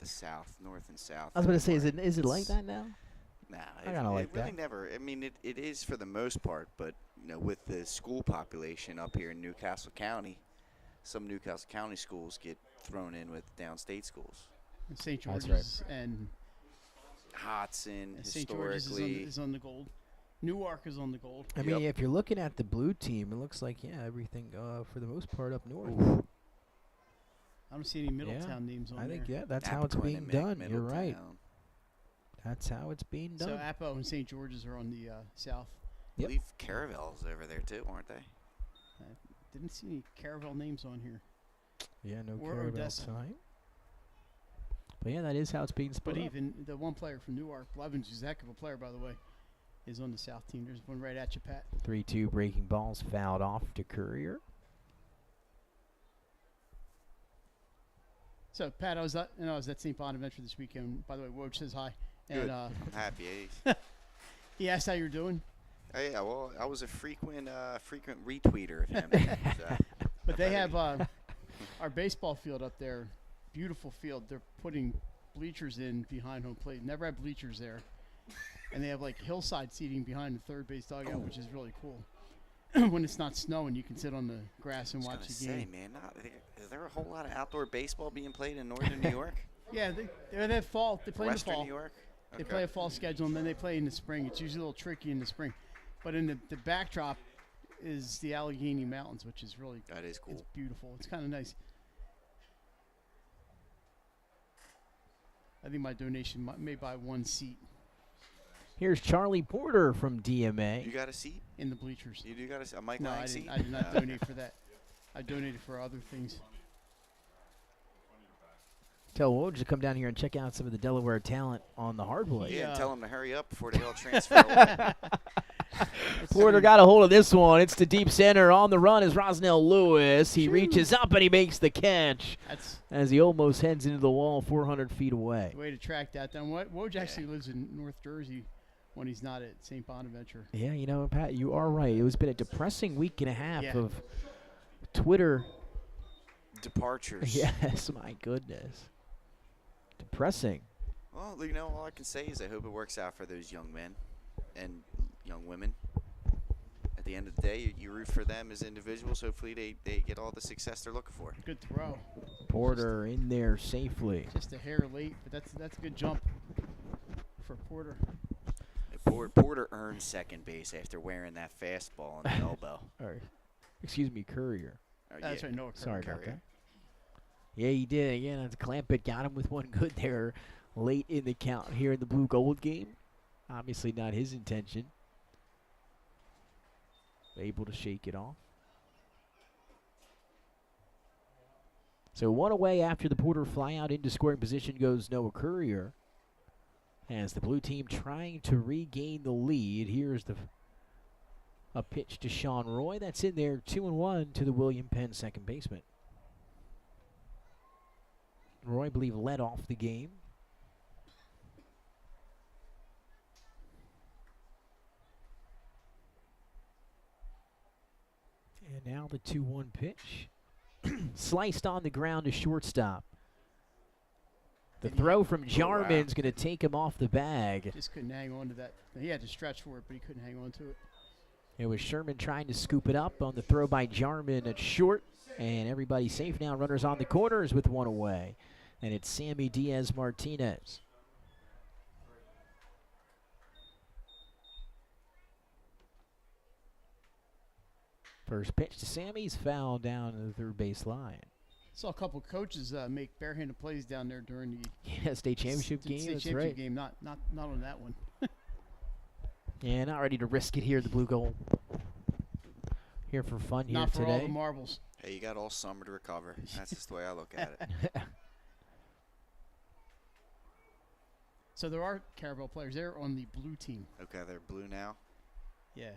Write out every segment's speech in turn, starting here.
the south, north and south. I was going to say, is it like that now? Nah, I kinda like it really that. never. I mean, it is for the most part, but with the school population up here in Newcastle County, some Newcastle County schools get thrown in with downstate schools. St. That's George's and Hodson, St. George's historically. is on the gold. Newark is on the gold. I mean, if you're looking at the blue team, it looks like, everything for the most part up north. Ooh. I don't see any Middletown names on I think, there. that's how it's Appoquin being and done. You're right. Middletown. That's how it's being So done. Apo and St. George's are on the south. I Yep. believe Caravel's over there too, aren't they? Didn't see any Caravel names on here. Yeah, no Or Caravel Odessa. time. But yeah, that is how it's being split But up. even the one player from Newark, Blevins, who's a heck of a player, by the way, is on the south team. There's one right at you, Pat. 3-2 breaking balls fouled off to Courier. So, Pat, I was at St. Bonaventure this weekend. By the way, Woj says hi. Good. And I'm happy. he asked how you're doing. Oh, yeah, well, I was a frequent retweeter of him. So, But they have our baseball field up there, beautiful field. They're putting bleachers in behind home plate. Never had bleachers there. And they have like hillside seating behind the third base dugout, which is really cool. When it's not snowing, you can sit on the grass and I was watch gonna the game. say, man, is there a whole lot of outdoor baseball being played in northern New York? Yeah, they have fall. They play in the Western fall. New York? They Okay. play a fall schedule, and then they play in the spring. It's usually a little tricky in the spring. But in the backdrop is the Allegheny Mountains, which is really That is cool. It's beautiful. It's kind of nice. I think my donation may buy one seat Here's Charlie Porter from DMA. You got a seat? in the bleachers. You do got a Mike No, Lang I seat? didn't. I did not donate for that. I donated for other things. Tell Woj to come down here and check out some of the Delaware talent on the hardwood. Yeah, and Yeah. tell them to hurry up before they all transfer away. Porter got a hold of this one. It's to deep center. On the run is Rosnell Lewis. He reaches up and he makes the catch That's as he almost heads into the wall 400 feet away. the way to track that down. Woj actually lives in North Jersey when he's not at St. Bonaventure. Yeah, you know, Pat, you are right. It has been a depressing week and a half Yeah. of Twitter. Departures. Yes, my goodness. Depressing. Well, all I can say is I hope it works out for those young men and young women. At the end of the day, you root for them as individuals. Hopefully they get all the success they're looking for. Good throw. Porter in there safely. Just a hair late, but that's a good jump for Porter. Porter earned second base after wearing that fastball on the elbow. Or, excuse me, Courier. Oh, That's yeah. right, Noah Sorry Curry. about that. Yeah, he did. Again, Clampett got him with one good there late in the count here in the blue gold game. Obviously not his intention. Able to shake it off. So one away after the Porter flyout into scoring position goes Noah Courier. As the blue team trying to regain the lead. Here's a pitch to Sean Roy. That's in there, 2-1 to the William Penn second baseman. Roy, I believe, led off the game. And now the 2-1 pitch. Sliced on the ground to shortstop. The throw from Jarman's going to take him off the bag. Just couldn't hang on to that. He had to stretch for it, but he couldn't hang on to it. It was Sherman trying to scoop it up on the throw by Jarman at short. And everybody safe now. Runners on the corners with one away. And it's Sammy Diaz-Martinez. First pitch to Sammy's foul down to the third base line. Saw a couple coaches make barehanded plays down there during the Yeah, state championship game. state That's championship right. game. Not on that one. Yeah, not ready to risk it here. The blue goal. Here for fun here Not for all today. the marbles. Hey, you got all summer to recover. That's just the way I look at it. So there are Caravel players there on the blue team. Okay, they're blue now. Yeah.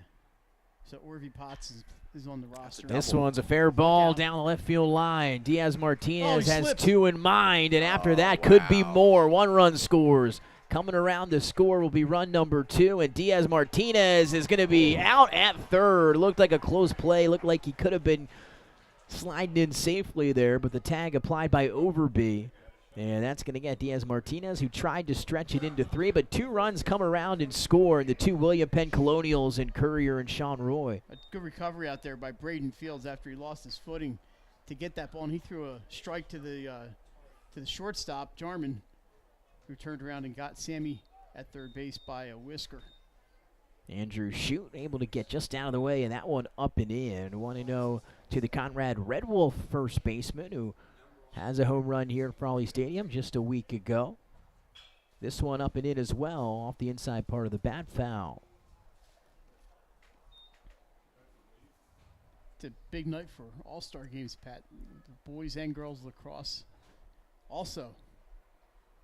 So Orvie Potts is on the roster. This one's a fair ball Look out. down the left field line. Diaz-Martinez he has slipped. 2 in mind, and after Oh, that could be wow. more. 1 run scores. Coming around the score will be run number 2, and Diaz-Martinez is going to be out at third. Looked like a close play. Looked like he could have been sliding in safely there, but the tag applied by Overby. And that's going to get Diaz-Martinez, who tried to stretch it into 3, but 2 runs come around and score, and the 2 William Penn Colonials and Courier and Sean Roy. A good recovery out there by Braden Fields after he lost his footing to get that ball, and he threw a strike to the shortstop, Jarman, who turned around and got Sammy at third base by a whisker. Andrew Shute able to get just out of the way, and that one up and in. 1-0 to the Conrad Red Wolf first baseman, who has a home run here at Frawley Stadium just a week ago. This one up and in as well, off the inside part of the bat, foul. It's a big night for all-star games, Pat. The boys and girls lacrosse also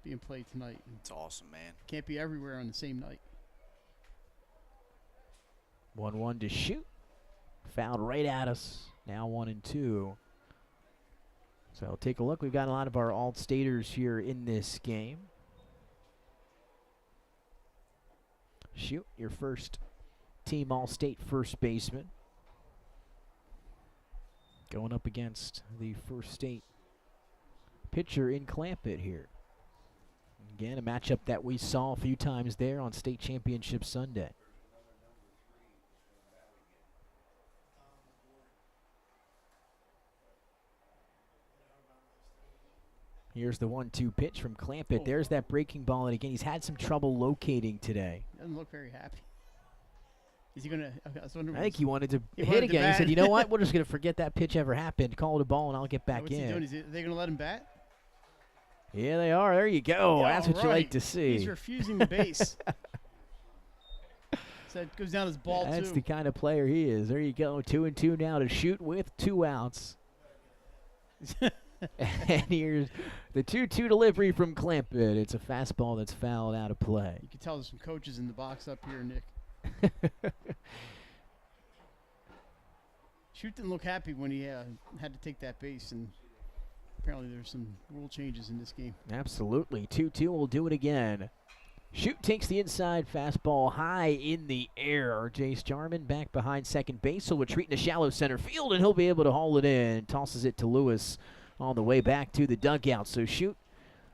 being played tonight. It's awesome, man. Can't be everywhere on the same night. 1-1 to Shute. Fouled right at us. Now 1-2. So take a look. We've got a lot of our alt-staters here in this game. Shute, your first team all-state first baseman. Going up against the first state pitcher in Clampett here. Again, a matchup that we saw a few times there on State Championship Sunday. Here's the 1-2 pitch from Clampett. There's that breaking ball, and again, he's had some trouble locating today. Doesn't look very happy. Is he gonna? I think he wanted to hit wanted to again. He bat. said, "You know what? We're just gonna forget that pitch ever happened. Call it a ball, and I'll get back What's he doing? in." Are they gonna let him bat? Yeah, they are. There you go. Yeah, That's what you like right. to see. He's refusing the base. So it goes down his ball That's too. the kind of player he is. There you go. 2-2 now to Shute with 2 outs. And here's the 2-2 delivery from Clampett. It's a fastball that's fouled out of play. You can tell there's some coaches in the box up here, Nick. Shute didn't look happy when he had to take that base, and apparently there's some rule changes in this game. Absolutely. 2-2 will do it again. Shute takes the inside fastball high in the air. Jace Jarman back behind second base. He'll retreat into shallow center field, and he'll be able to haul it in. Tosses it to Lewis on the way back to the dugout. So Shute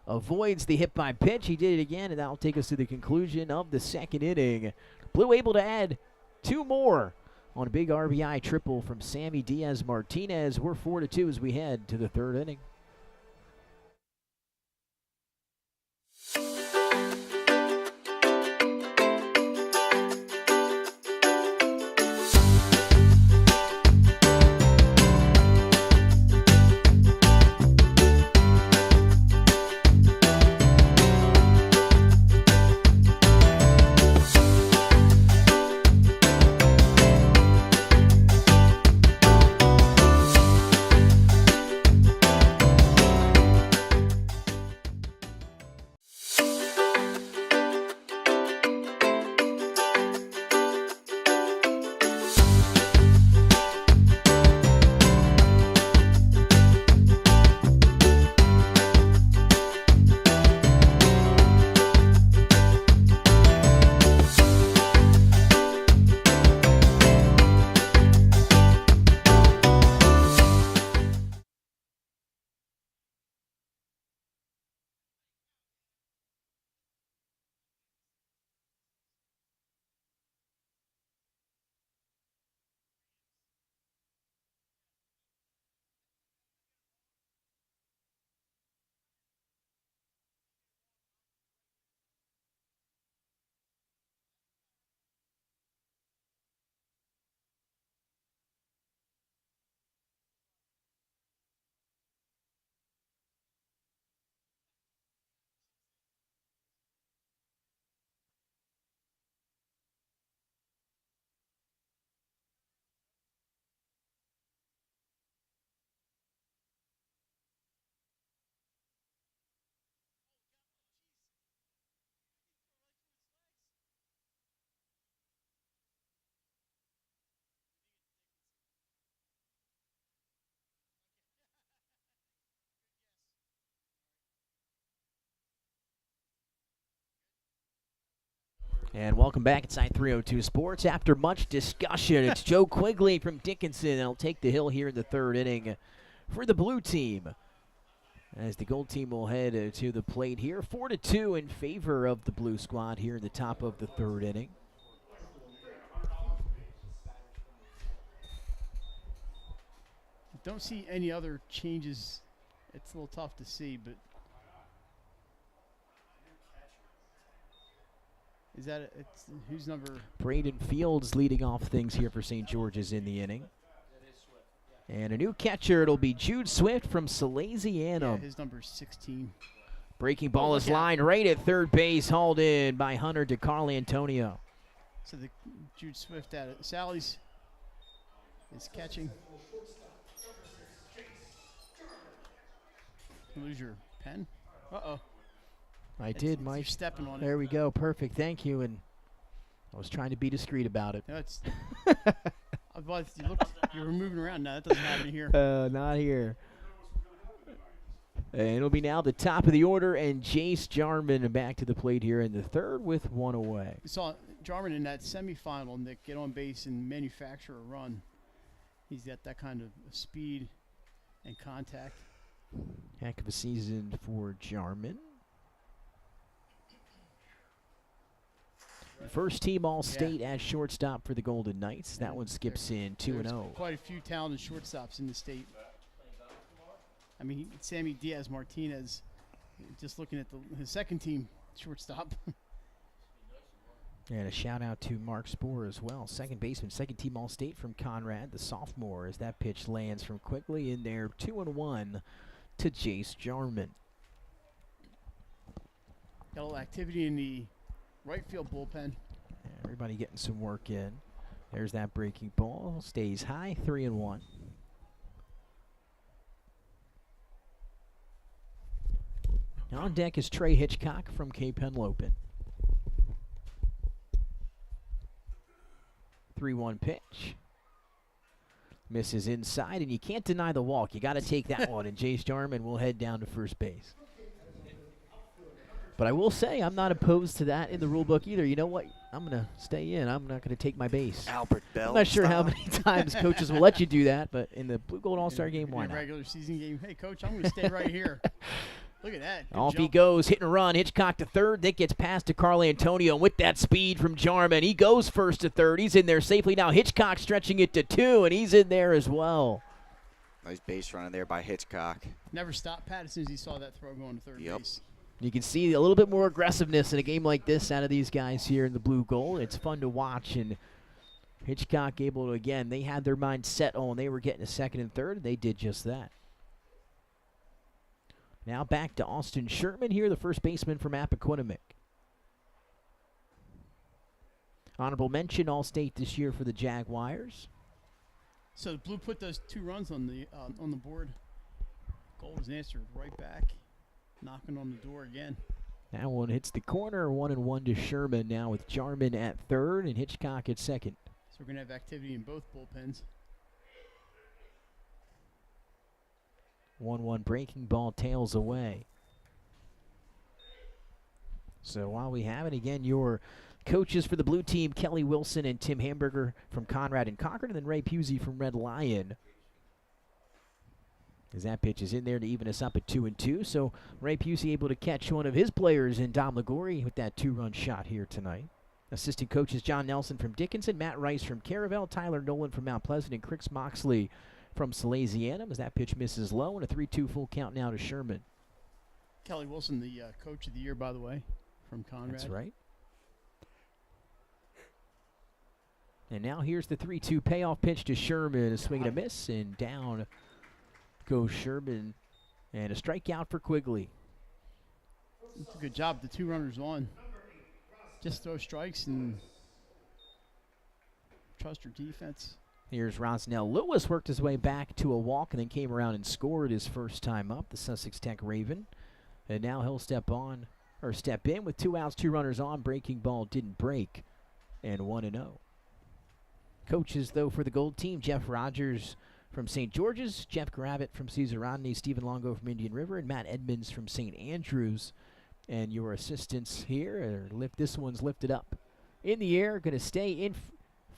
avoids the hit by pitch. He did it again, and that'll take us to the conclusion of the second inning. Blue able to add 2 more on a big RBI triple from Sammy Diaz-Martinez. We're 4-2 as we head to the third inning. And welcome back inside 302 Sports. After much discussion, it's Joe Quigley from Dickinson that'll take the hill here in the third inning for the blue team. as the gold team will head to the plate here. 4-2 in favor of the blue squad here in the top of the third inning. Don't see any other changes. It's a little tough to see, but is that who's number? Braden Fields leading off things here for St. George's in the inning. And a new catcher, it'll be Jude Swift from Salesianum. Yeah, his number's 16. Breaking ball is lined right at third base, hauled in by Hunter DeCarlo Antonio. So the Jude Swift at it. Sally's is catching. Lose your pen? Uh-oh. I did, You're Mike. stepping on it. There we go. Perfect. Thank you. And I was trying to be discreet about it. No, it's. You were moving around. No, that doesn't happen here. Not here. And it'll be now the top of the order, and Jace Jarman back to the plate here in the third with one away. We saw Jarman in that semifinal, Nick, get on base and manufacture a run. He's got that kind of speed and contact. Heck of a season for Jarman. First team All-State at shortstop for the Golden Knights. That one skips in 2-0. Quite a few talented shortstops in the state. I mean, Sammy Diaz-Martinez, just looking at his second team shortstop. And a shout out to Mark Spohr as well. Second baseman, second team All-State from Conrad, the sophomore, as that pitch lands from quickly in there. 2-1 to Jace Jarman. Got a little activity in the right field bullpen. Everybody getting some work in. There's that breaking ball. Stays high, 3-1. On deck is Trey Hitchcock from Cape Henlopen. 3-1 pitch. Misses inside, and you can't deny the walk. You got to take that one, and Jace Jarman will head down to first base. But I will say I'm not opposed to that in the rule book either. You know what? I'm going to stay in. I'm not going to take my base. Albert Bell. I'm not sure how many times coaches will let you do that, but in the Blue Gold All-Star game, why in a not? regular season game, hey, Coach, I'm going to stay right here. Look at that. Good Off he jump. goes, hit and run. Hitchcock to third. That gets past to Carl Antonio. And with that speed from Jarman, he goes first to third. He's in there safely now. Hitchcock stretching it to 2, and he's in there as well. Nice base running there by Hitchcock. Never stopped Pat as soon as he saw that throw going to third base. You can see a little bit more aggressiveness in a game like this out of these guys here in the Blue Gold. It's fun to watch, and Hitchcock able to, again, they had their mind set on they were getting a second and third, and they did just that. Now back to Austin Sherman here, the first baseman from Appoquinimink. Honorable mention All-State this year for the Jaguars. So the Blue put those 2 runs on the board. Gold was answered right back, knocking on the door again. That one hits the corner, 1-1 to Sherman now with Jarman at third and Hitchcock at second. So we're going to have activity in both bullpens. 1-1 breaking ball, tails away. So while we have it, again, your coaches for the blue team, Kelly Wilson and Tim Hamburger from Conrad and Concord, and then Ray Pusey from Red Lion. As that pitch is in there to even us up at 2-2. So Ray Pusey able to catch one of his players in Dom Ligori with that 2-run shot here tonight. Assistant coaches John Nelson from Dickinson, Matt Rice from Caravel, Tyler Nolan from Mount Pleasant, and Chris Moxley from Salesianum as that pitch misses low, and a 3-2 full count now to Sherman. Kelly Wilson, the coach of the year, by the way, from Conrad. That's right. And now here's the 3-2 payoff pitch to Sherman. A swing and a miss, and down goes Sherman. And a strikeout for Quigley. It's a good job. The 2 runners on. Just throw strikes and trust your defense. Here's Rosnell Lewis, worked his way back to a walk and then came around and scored his first time up, the Sussex Tech Raven. And now he'll step in with 2 outs, 2 runners on. Breaking ball didn't break, and 1-0. Coaches, though, for the gold team, Jeff Rogers from St. George's, Jeff Gravitt from Cesar Rodney, Stephen Longo from Indian River, and Matt Edmonds from St. Andrews. And your assistants here, this one's lifted up in the air, going to stay in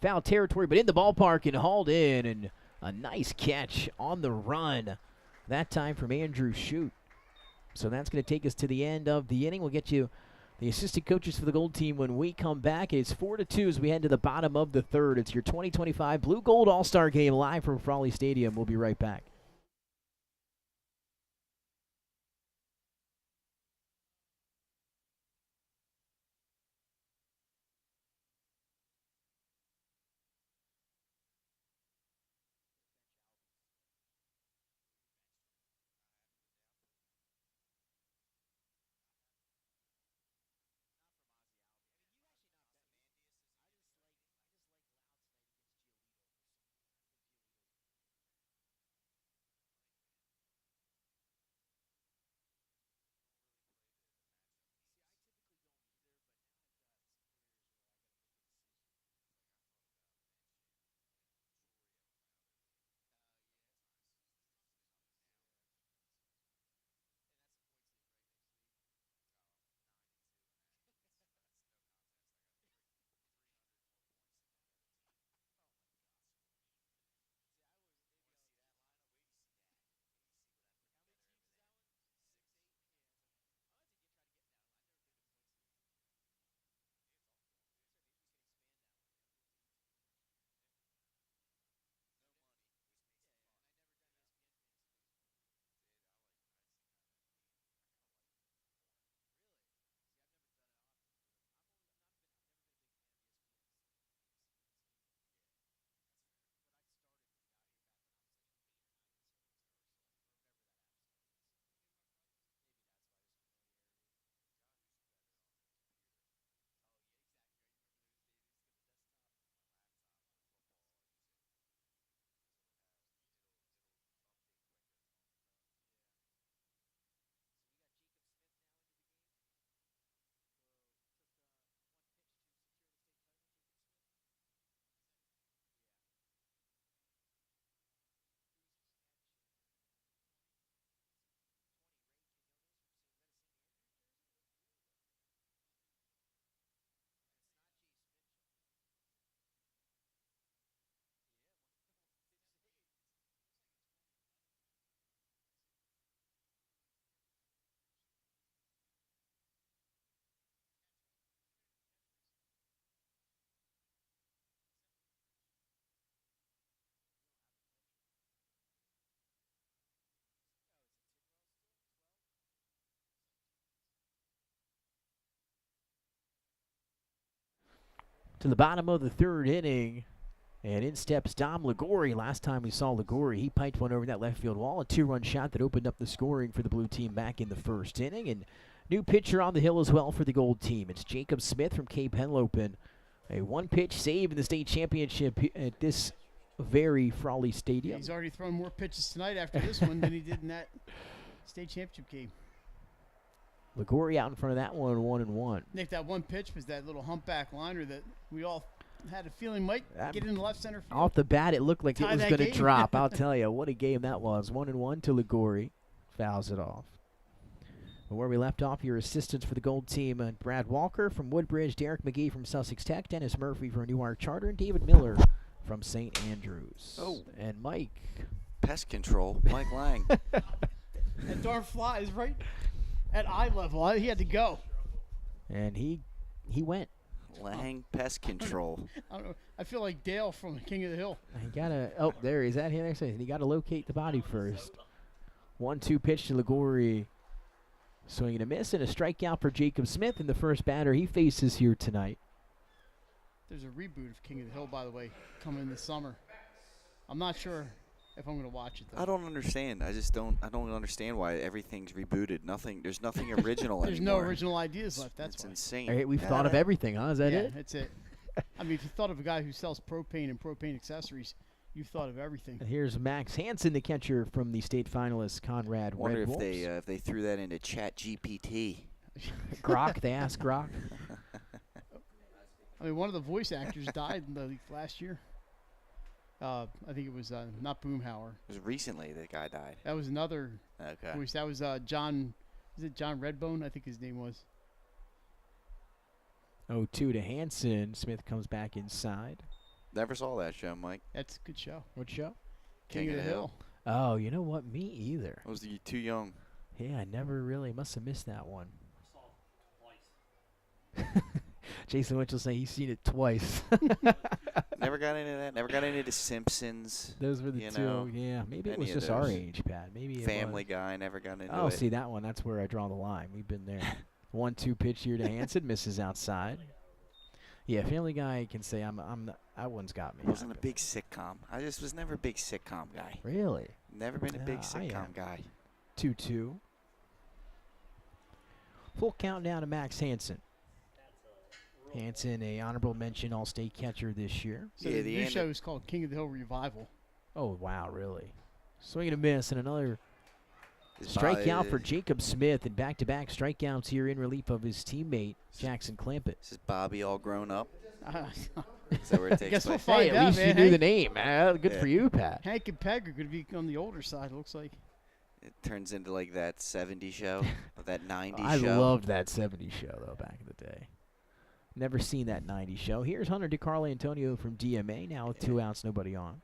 foul territory, but in the ballpark and hauled in, and a nice catch on the run. That time from Andrew Shute. So that's going to take us to the end of the inning. We'll get you the assistant coaches for the Gold team when we come back. It's 4-2 as we head to the bottom of the third. It's your 2025 Blue Gold All-Star Game live from Frawley Stadium. We'll be right back. To the bottom of the third inning, and in steps Dom Ligori. Last time we saw Ligori, he piped one over that left field wall, a 2-run shot that opened up the scoring for the blue team back in the first inning. And new pitcher on the hill as well for the Gold team. It's Jacob Smith from Cape Henlopen. A one-pitch save in the state championship at this very Frawley Stadium. He's already thrown more pitches tonight after this one than he did in that state championship game. Ligori out in front of that one, 1-1. Nick, that one pitch was that little humpback liner that we all had a feeling might get in the left center field. Off the bat, it looked like it was going to game. drop. I'll tell you, what a game that was. 1-1 to Ligori. Fouls it off. But where we left off, your assistants for the Gold team, Brad Walker from Woodbridge, Derek McGee from Sussex Tech, Dennis Murphy from Newark Charter, and David Miller from St. Andrews. Oh. And Mike. Pest control, Mike Lang. That darn fly is right at eye level. He had to go. And he went. Lang pest control. I don't know. I feel like Dale from King of the Hill. He gotta. Oh, there he's at here. He got to locate the body first. 1-2 pitch to Ligori. Swing and a miss, and a strikeout for Jacob Smith, and the first batter he faces here tonight. There's a reboot of King of the Hill, by the way, coming this summer. I'm not sure if I'm going to watch it, though. I don't understand. I don't understand why everything's rebooted. There's nothing original There's anymore. no original ideas left. That's why. insane. All right, we've thought of everything, huh? Is that yeah, it? that's it. I mean, if you thought of a guy who sells propane and propane accessories, you've thought of everything. And here's Max Hansen, the catcher from the state finalist Conrad Wonder Red if Wolves. they threw that into Chat GPT. Grok, they asked Grok. I mean, one of the voice actors died last year. I think it was not Boomhauer. It was recently the guy died. That was another Okay. voice. That was John. Is it John Redbone? I think his name was. 0-2 to Hansen. Smith comes back inside. Never saw that show, Mike. That's a good show. What show? King of the Hill. Oh, you know what? Me either. I was too young. Yeah, I never really must have missed that one. Jason Winchell saying he's seen it twice. Never got into that. Never got into The Simpsons. Those were the You two. know, Yeah, maybe it any was of just our those. age, Pat. Maybe it Family was. Guy. Never got into Oh, it. see that one. That's where I draw the line. We've been there. 1-2 pitch here to Hansen, misses outside. Yeah, Family Guy can say I'm not, that one's got me. I wasn't a big sitcom. I just was never a big sitcom guy. Really? Never been a big Yeah, I sitcom am. guy. 2-2. Full count down to Max Hansen. Hansen, a honorable mention All-State catcher this year. So Yeah, the the new end show of- is called King of the Hill Revival. Oh, wow, really? Swing and a miss, and another Is strikeout Bob- for Jacob Smith, and back-to-back strikeouts here in relief of his teammate, Jackson Clampett. Is Bobby all grown up? Guess Is that where it takes we'll place? find Hey, at out, least man. you knew Hank, the name. Good Yeah. for you, Pat. Hank and Peg are going to be on the older side, it looks like. It turns into like that 70s show, or that 90s I show. loved that 70s show, though, back in the day. Never seen that 90s show. Here's Hunter DeCarlo Antonio from DMA, now with 2 outs, nobody on.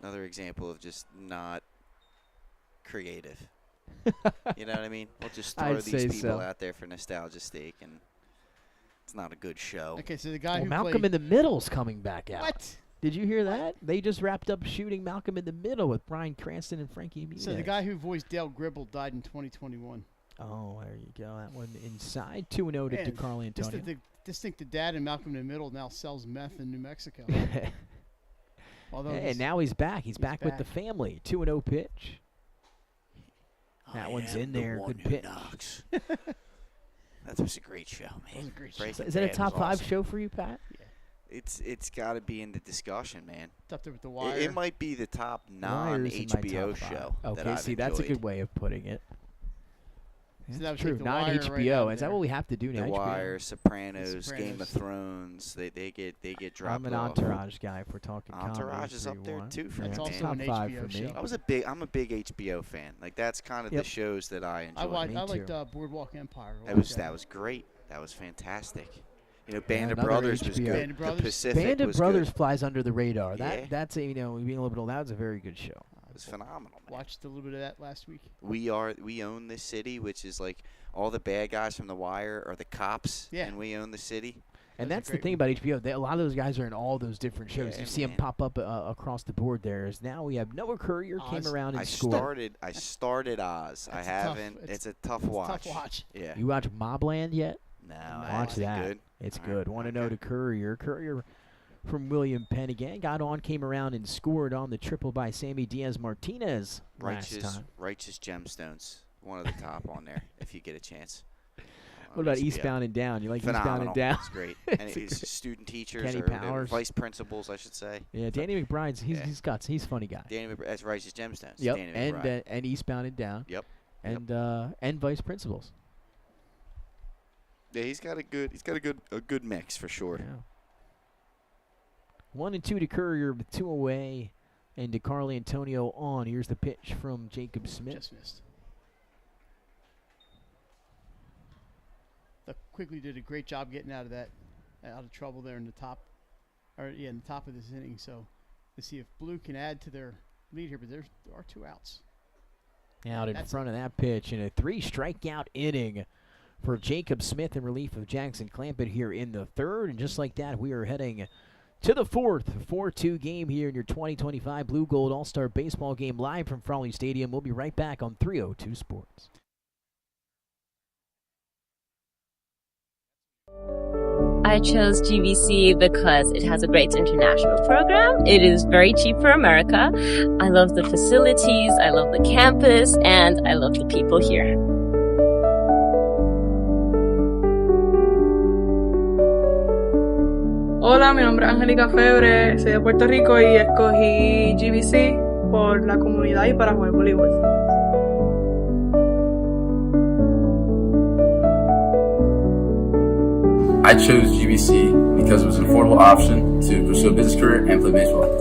Another example of just not creative. You know what I mean? We'll just throw I'd these say people so. out there for nostalgia's sake, and it's not a good show. Okay, so the guy Well, who Malcolm played... in the Middle's coming back out. What? Did you hear that? They just wrapped up shooting Malcolm in the Middle with Bryan Cranston and Frankie Muniz. So the guy who voiced Dale Gribble died in 2021. Oh, there you go. That one inside. 2-0 to Man, DeCarlo Just Antonio. think the dad in Malcolm in the Middle now sells meth in New Mexico. Although And he's- now he's back. He's back with the back. family. 2-0 pitch. That I one's am in the there. one Good who pitch. knocks. That was a great show, man. was a great show. Breaking Is that a Bad top was 5 awesome. show for you, Pat? It's got to be in the discussion, man. it's up there with The It, Wire. it might be the top Wire's in my non-HBO top 5. show that Okay, I've see, that's a enjoyed. good way of putting it. So that That's would true. take The Not Wire right HBO. out of Is that there. what we have to do now? The HBO? Wire, Sopranos, Game of Sopranos. Thrones. They get dropped I'm an off. Entourage guy if we're talking Entourage comedy, is up there 3-1. too for Yeah, me, It's man. also top an 5 HBO for me. show. I'm a big HBO fan. Like that's kind of Yep. the shows that I enjoy. Me I liked too. Boardwalk Empire. I That liked was great. That was fantastic. You know, Band of another Brothers was HBO. good. Band of Brothers? The Pacific Band of was Brothers good. flies under the radar. Yeah. That's a, being a little bit old. That was a very good show. It was phenomenal, man. Watched a little bit of that last week. We own this city, which is like all the bad guys from The Wire are the cops, Yeah. and we own the city. And That's a that's the great thing about HBO. A lot of those guys are in all those different shows. Yeah, You see them man. pop up across the board. There's now we have Noah Courier came Oz. around and I scored. started Oz. I That's a tough- haven't. it's- It's a tough It's a watch. tough watch. Yeah. You watch Mobland yet? No, Watch is it that. Good? It's All right, good. 1-0 okay. to Courier. Courier from William Penn again. Got on, came around, and scored on the triple by Sammy Diaz-Martinez last time. Righteous Gemstones. One of the top on there if you get a chance. What about Eastbound and Down? You like Eastbound Phenomenal. and Down? It's great. It's And a it's great- student teachers Kenny or Powers. vice principals, I should say. Yeah, Danny McBride's Yeah. he's guts. He's a funny guy. That's Righteous Gemstones. Yep, Danny and McBride. and Eastbound and Down. Yep. And vice principals. Yeah, he's got a good mix for sure. Yeah. 1-2 to Courier with 2 away, and DeCarlo Antonio on. Here's the pitch from Jacob Smith. Just missed. Quigley did a great job getting out of trouble there in the top, in the top of this inning. So let's see if Blue can add to their lead here. But there are 2 outs. Out in That's front of that pitch, and a 3-strikeout inning for Jacob Smith in relief of Jackson Clampett here in the 3rd. And just like that, we are heading to the 4th 4-2 game here in your 2025 Blue Gold All-Star Baseball game live from Frawley Stadium. We'll be right back on 302 Sports. I chose GVC because it has a great international program. It is very cheap for America. I love the facilities, I love the campus, and I love the people here. Hola, mi nombre es Angélica Febre, soy de Puerto Rico y escogí GVC por la comunidad y para jugar voleibol. I chose GVC because it was an affordable option to pursue a business career and play baseball.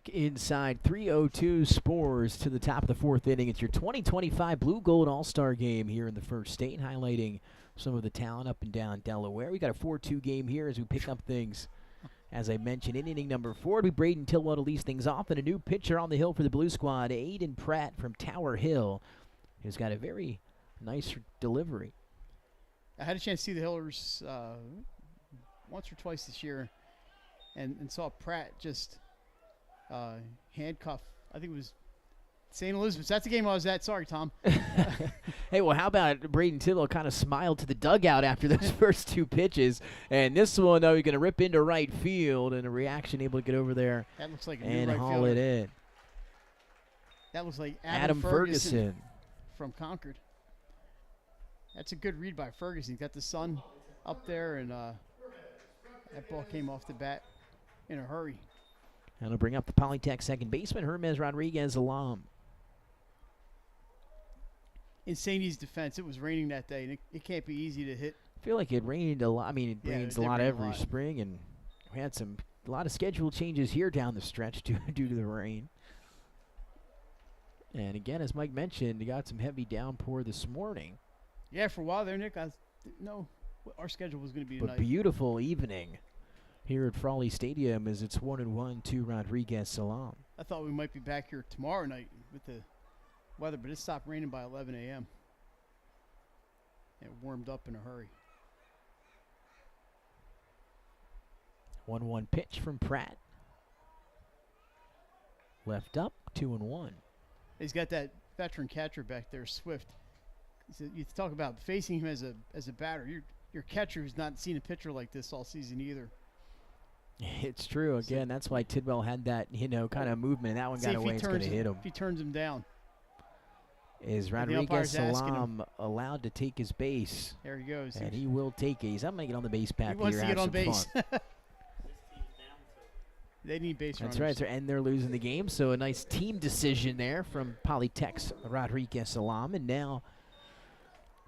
Inside 3:02 Spores to the top of the fourth inning. It's your 2025 Blue Gold All-Star game here in the first state, highlighting some of the talent up and down Delaware. We got a 4-2 game here as we pick up things. As I mentioned, in inning number 4, it'll be Braden Tillwell to lead things off, and a new pitcher on the hill for the Blue Squad, Aiden Pratt from Tower Hill, who's got a very nice delivery. I had a chance to see the Hillers once or twice this year, and saw Pratt just handcuff. I think it was St. Elizabeth's. That's the game I was at. Sorry, Tom. Hey, well, how about Braden Tillwell kind of smiled to the dugout after those first 2 pitches. And this one, though, he's going to rip into right field, and a reaction able to get over there That looks like a and new right haul fielder. it in. That looks like Adam Ferguson. from Concord. That's a good read by Ferguson. He's got the sun up there, and that ball came off the bat in a hurry. And he'll bring up the Polytech second baseman, Hermes Rodriguez alum. In Sandy's defense, it was raining that day, and it can't be easy to hit. I feel like it rained a lot. I mean, it Yeah, rains it a lot rained a every lot. spring, and we had a lot of schedule changes here down the stretch due to the rain. And again, as Mike mentioned, we got some heavy downpour this morning. Yeah, for a while there, Nick, I didn't know what our schedule was going to be But tonight. beautiful evening here at Frawley Stadium as it's 1-1 to Rodriguez Salam. I thought we might be back here tomorrow night with the weather, but it stopped raining by 11 a.m. It warmed up in a hurry. 1-1 pitch from Pratt. Left up, 2-1. He's got that veteran catcher back there, Swift. So you talk about facing him as a batter. Your catcher who's not seen a pitcher like this all season either. It's true. Again, that's why Tidwell had that, kind of movement, and that one See got if away. he It's going to turns hit him. If he turns him down, Is the Rodriguez umpire's asking Salam allowed to take his base? there he goes. And he will take it. He's not making it on the base path He wants here. to get Have on some base. fun. They need base runners. That's right, and they're losing the game, so a nice team decision there from Polytech's Rodriguez Salam. And now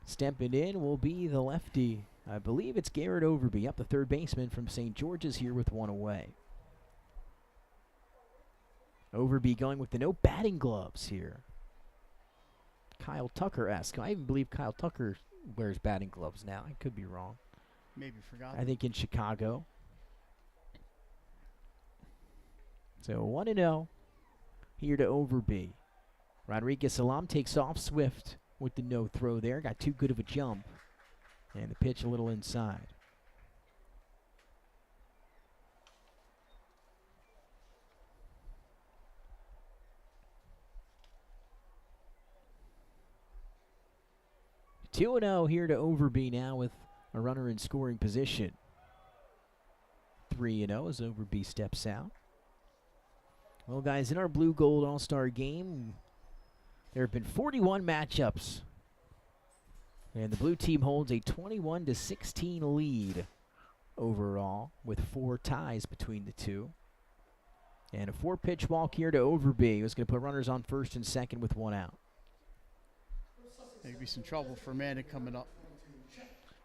stepping in will be the lefty. I believe it's Garrett Overby, up the third baseman from St. George's here with one away. Overby going with the no batting gloves here. Kyle Tucker-esque. I even believe Kyle Tucker wears batting gloves now. I could be wrong. Maybe forgot. I think in Chicago. So 1-0 here to Overby. Rodriguez Salam takes off Swift with the no throw there. Got too good of a jump. And the pitch a little inside. Two 2-0 here to Overby now with a runner in scoring position. 3-0 as Overby steps out. Well, guys, in our Blue Gold All-Star game, there have been 41 matchups. And the blue team holds a 21-16 lead overall with 4 ties between the two. And a 4-pitch walk here to Overby. Who's going to put runners on first and second with 1 out. Maybe some trouble for Amanda coming up.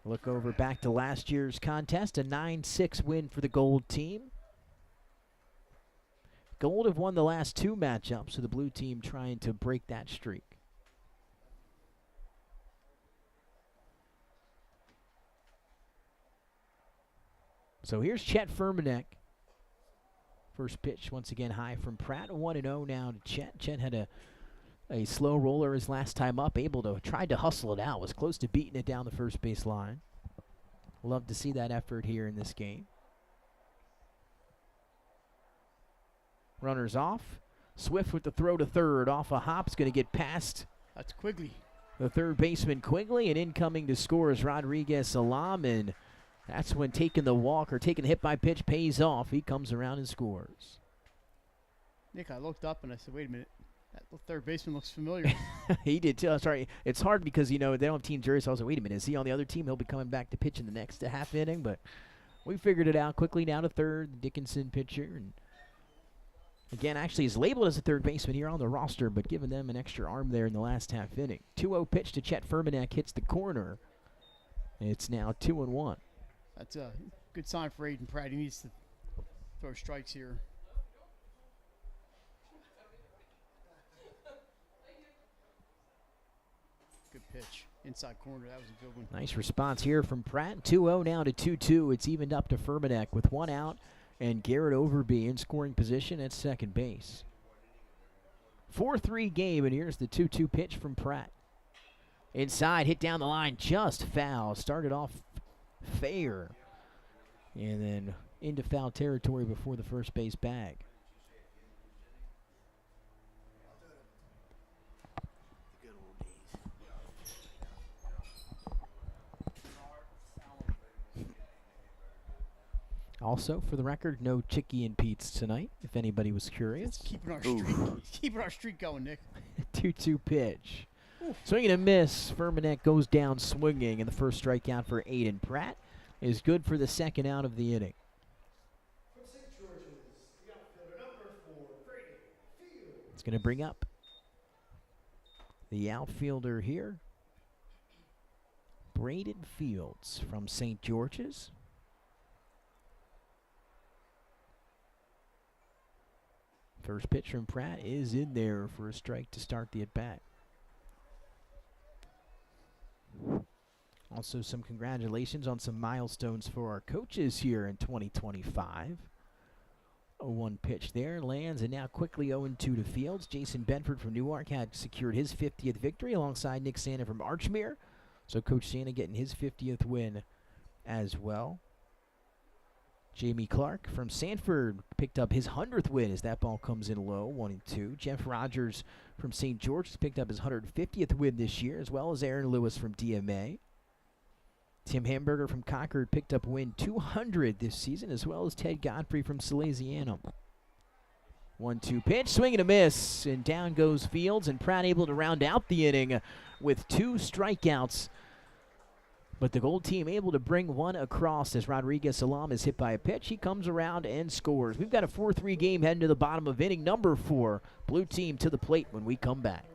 Look over back to last year's contest, a 9-6 win for the Gold team. Gold have won the last 2 matchups, so the blue team trying to break that streak. So here's Chet Furmanek. First pitch, once again, high from Pratt. 1-0 now to Chet. Chet had a slow roller his last time up, tried to hustle it out, was close to beating it down the first base line. Love to see that effort here in this game. Runners off. Swift with the throw to third. Off a hop's going to get past That's Quigley. the third baseman Quigley, and incoming to score is Rodriguez Salam, and that's when taking the walk or taking the hit by pitch pays off. He comes around and scores. Nick, I looked up and I said, wait a minute. That third baseman looks familiar. He did too. Sorry, it's hard because they don't have team jerseys. So I was like, wait a minute, is he on the other team? He'll be coming back to pitch in the next half inning, but we figured it out quickly. Down to third, the Dickinson pitcher, and again, actually is labeled as a third baseman here on the roster, but giving them an extra arm there in the last half inning. 2-0 pitch to Chet Furmanek, hits the corner. It's now 2-1. That's a good sign for Aiden Pratt. He needs to throw strikes here. good pitch. Inside corner, that was a good one. Nice response here from Pratt. 2-0 now to 2-2. It's evened up to Furmanek with 1 out, and Garrett Overby in scoring position at second base. 4-3 game, and here's the 2-2 pitch from Pratt. Inside, hit down the line, just foul. Started off fair, and then into foul territory before the first base bag. Also, for the record, no Chicky and Pete's tonight, if anybody was curious. Keeping our streak going, Nick. 2-2 pitch. Oof. Swinging and miss. Furmanek goes down swinging, and the first strikeout for Aiden Pratt is good for the second out of the inning. It's going to bring up the outfielder here, Braden Fields from St. George's. First pitch from Pratt is in there for a strike to start the at-bat. Also, some congratulations on some milestones for our coaches here in 2025. 0-1 pitch there, lands, and now quickly 0-2 to Fields. Jason Benford from Newark had secured his 50th victory alongside Nick Santa from Archmere. So Coach Santa getting his 50th win as well. Jamie Clark from Sanford picked up his 100th win as that ball comes in low, 1-2. Jeff Rogers from St. George's picked up his 150th win this year, as well as Aaron Lewis from DMA. Tim Hamburger from Concord picked up win 200 this season, as well as Ted Godfrey from Salesianum. 1-2 pitch, swing and a miss, and down goes Fields, and Pratt able to round out the inning with 2 strikeouts. But the Gold team able to bring one across as Rodriguez Salam is hit by a pitch. He comes around and scores. We've got a 4-3 game heading to the bottom of inning number 4. Blue team to the plate when we come back.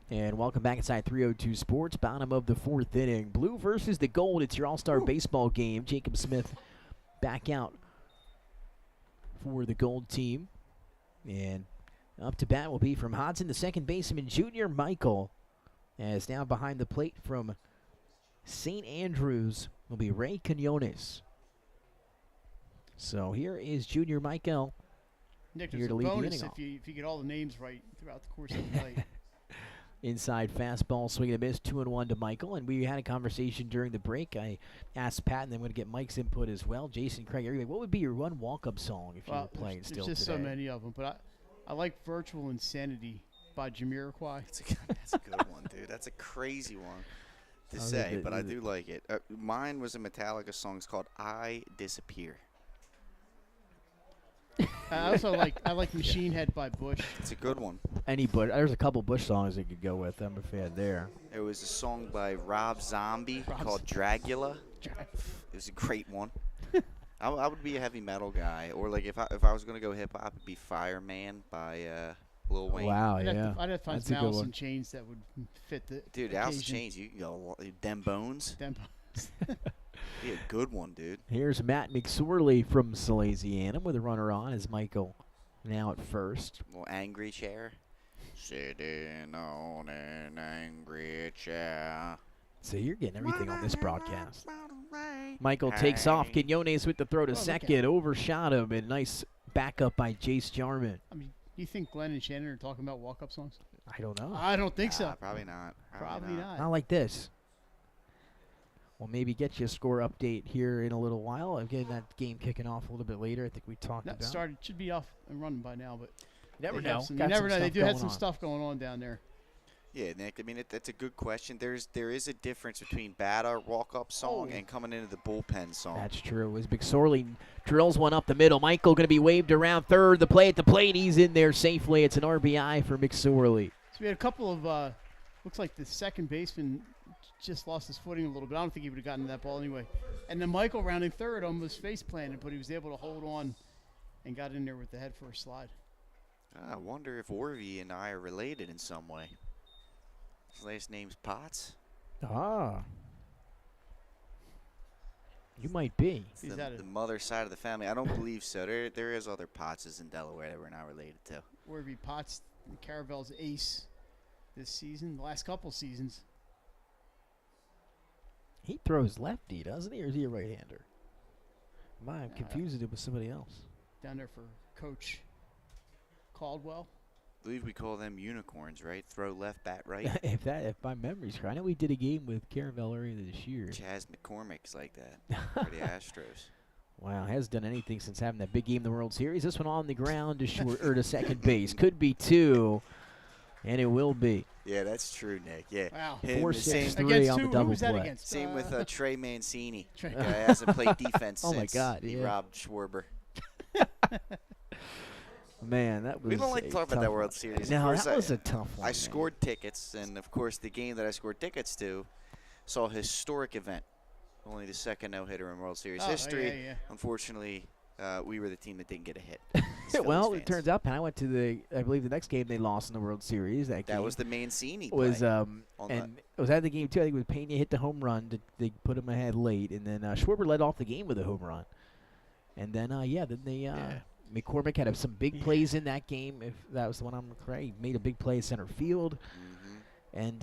And welcome back inside 302 Sports, bottom of the 4th inning. Blue versus the Gold. It's your all-star baseball game. Jacob Smith back out for the Gold team. And up to bat will be from Hodson, the second baseman, Junior Michael. As now behind the plate from St. Andrews will be Ray Quinones. So here is Junior Michael. Nick, here there's to a lead the bonus inning off. if you get all the names right throughout the course of the night. Inside fastball, swing and a miss, 2-1 to Michael. And we had a conversation during the break. I asked Pat, and I'm going to get Mike's input as well. Jason, Craig, everybody, what would be your one walk-up song if you were playing still there's just today? so many of them, but I like Virtual Insanity by Jamiroquai. That's a good one, dude. That's a crazy one to say, but I do like it. Mine was a Metallica song. It's called I Disappear. I like Machine Head by Bush. It's a good one. There's a couple Bush songs that could go with them if we had there. There was a song by Rob Zombie Rob called Dragula. It was a great one. I would be a heavy metal guy, or like if I was gonna go hip hop, it'd be Fireman by Lil Wayne. Wow, I'd yeah. have to find That's a some good Alice one. in Chains that would fit the Dude, Alice in occasion. Chains, you can go Dem Bones. Tempo. Be a good one, dude. Here's Matt McSorley from Salesianum with a runner on as Michael now at first. Little angry chair. Sitting on an angry chair. So you're getting everything on this broadcast. Michael takes off. Quinones with the throw to look at second. Overshot him. And nice backup by Jace Jarman. I mean, do you think Glenn and Shannon are talking about walk-up songs? I don't know. I don't think so. Probably not. Probably not. Not like this. We'll maybe get you a score update here in a little while. Again, that game kicking off a little bit later. I think we talked No, about. started should be off and running by now, but You never they have know. some- Got you never some know. They stuff do have going some on. stuff going on down there. Yeah, Nick. I mean, that's a good question. There is a difference between bad walk-up song Oh. and coming into the bullpen song. That's true. As McSorley drills one up the middle. Michael going to be waved around third. The play at the plate. He's in there safely. It's an RBI for McSorley. So we had a couple of looks like the second baseman just lost his footing a little bit. I don't think he would have gotten to that ball anyway. And then Michael rounding third almost face planted, but he was able to hold on and got in there with the head first slide. I wonder if Orvie and I are related in some way. His last name's Potts. Ah. You might be. It's He's the, out of- the mother side of the family. I don't believe so. There is other Pottses in Delaware that we're not related to. Orvie Potts, Caravel's ace this season, the last couple seasons. He throws lefty, doesn't he? Or is he a right-hander? I'm confusing it with somebody else. Down there for Coach Caldwell. I believe we call them unicorns, right? Throw left, bat right. if my memory's correct. I know we did a game with Caravel earlier this year. Chaz McCormick's like that for the Astros. Wow, hasn't done anything since having that big game in the World Series. This one on the ground to short or to second base. Could be two, and it will be. Yeah, that's true, Nick. Yeah. Wow. Him, 4-6-3 Against on who? the Who double was that play. against? Same with Trey Mancini. Trey- Guy hasn't played defense Oh, my since God, he yeah. robbed Schwarber. Man, that was We don't like a to talk about tough that World one. Series. Of No, course, that was a tough one. I man. scored tickets, and of course, the game that I scored tickets to saw a historic event. Only the second no-hitter in World Series Oh, history. yeah. Unfortunately, we were the team that didn't get a hit. as Phillies Well, it fans. turns out, Penn, I went to I believe the next game they lost in the World Series. That game was the Mancini was play. and it was at the game too. I think it was Pena hit the home run to put him ahead late, and then Schwarber led off the game with a home run. And then McCormick had some big plays in that game. If that was the one I'm correct, he made a big play at center field, and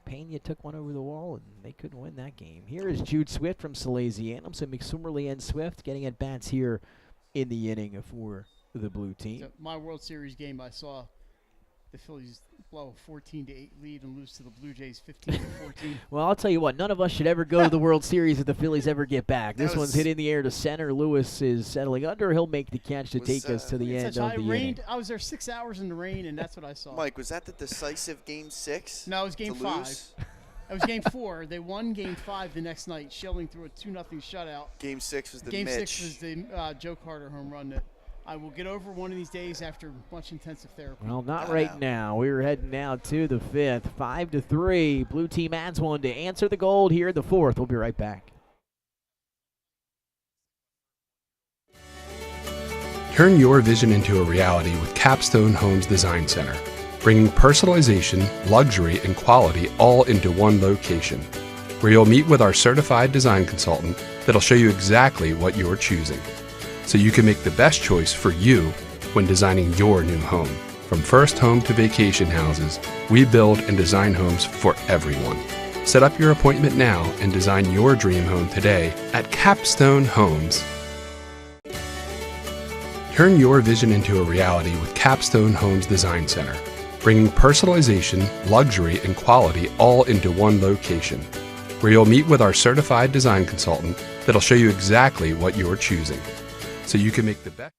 Pena took one over the wall, and they couldn't win that game. Here is Jude Swift from Salesianum. So McSorley and Swift getting at bats here in the inning for the blue team. So my World Series game, I saw the Phillies blow a 14-8 lead and lose to the Blue Jays 15-14. Well, I'll tell you what, none of us should ever go to the World Series if the Phillies ever get back. That This one's was- hit in the air to center. Lewis is settling under. He'll make the catch to Was, take us to the It's end such of high the rained. inning. I was there 6 hours in the rain, and that's what I saw. Mike, was that the decisive Game 6? No, it was Game to 5. lose? It was Game 4. They won Game 5 the next night. Schilling threw a 2-0 shutout. Game 6 was the Game Mitch. 6 was the Joe Carter home run that I will get over one of these days after much intensive therapy. Well, not I right know. now. We're heading now to the fifth. 5-3. Blue team adds one to answer the gold here in the fourth. We'll be right back. Turn your vision into a reality with Capstone Homes Design Center, bringing personalization, luxury, and quality all into one location, where you'll meet with our certified design consultant that'll show you exactly what you're choosing, so you can make the best choice for you when designing your new home. From first home to vacation houses, we build and design homes for everyone. Set up your appointment now and design your dream home today at Capstone Homes. Turn your vision into a reality with Capstone Homes Design Center, bringing personalization, luxury, and quality all into one location, where you'll meet with our certified design consultant that'll show you exactly what you're choosing, so you can make the best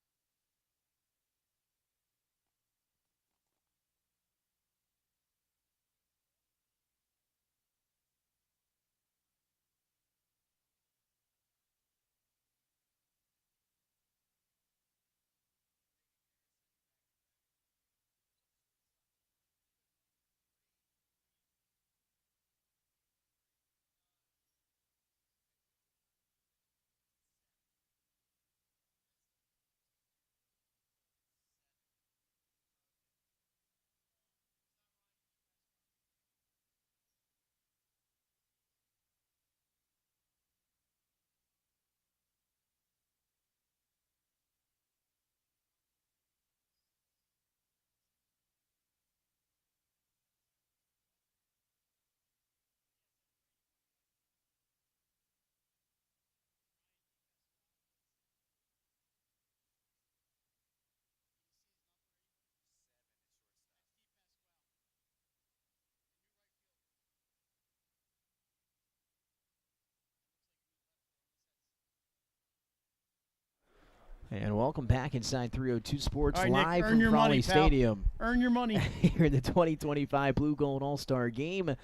And welcome back inside 302 Sports All right, Nick, live earn from your Frawley money, pal. Stadium. Earn your money. Here in the 2025 Blue Gold All-Star Game.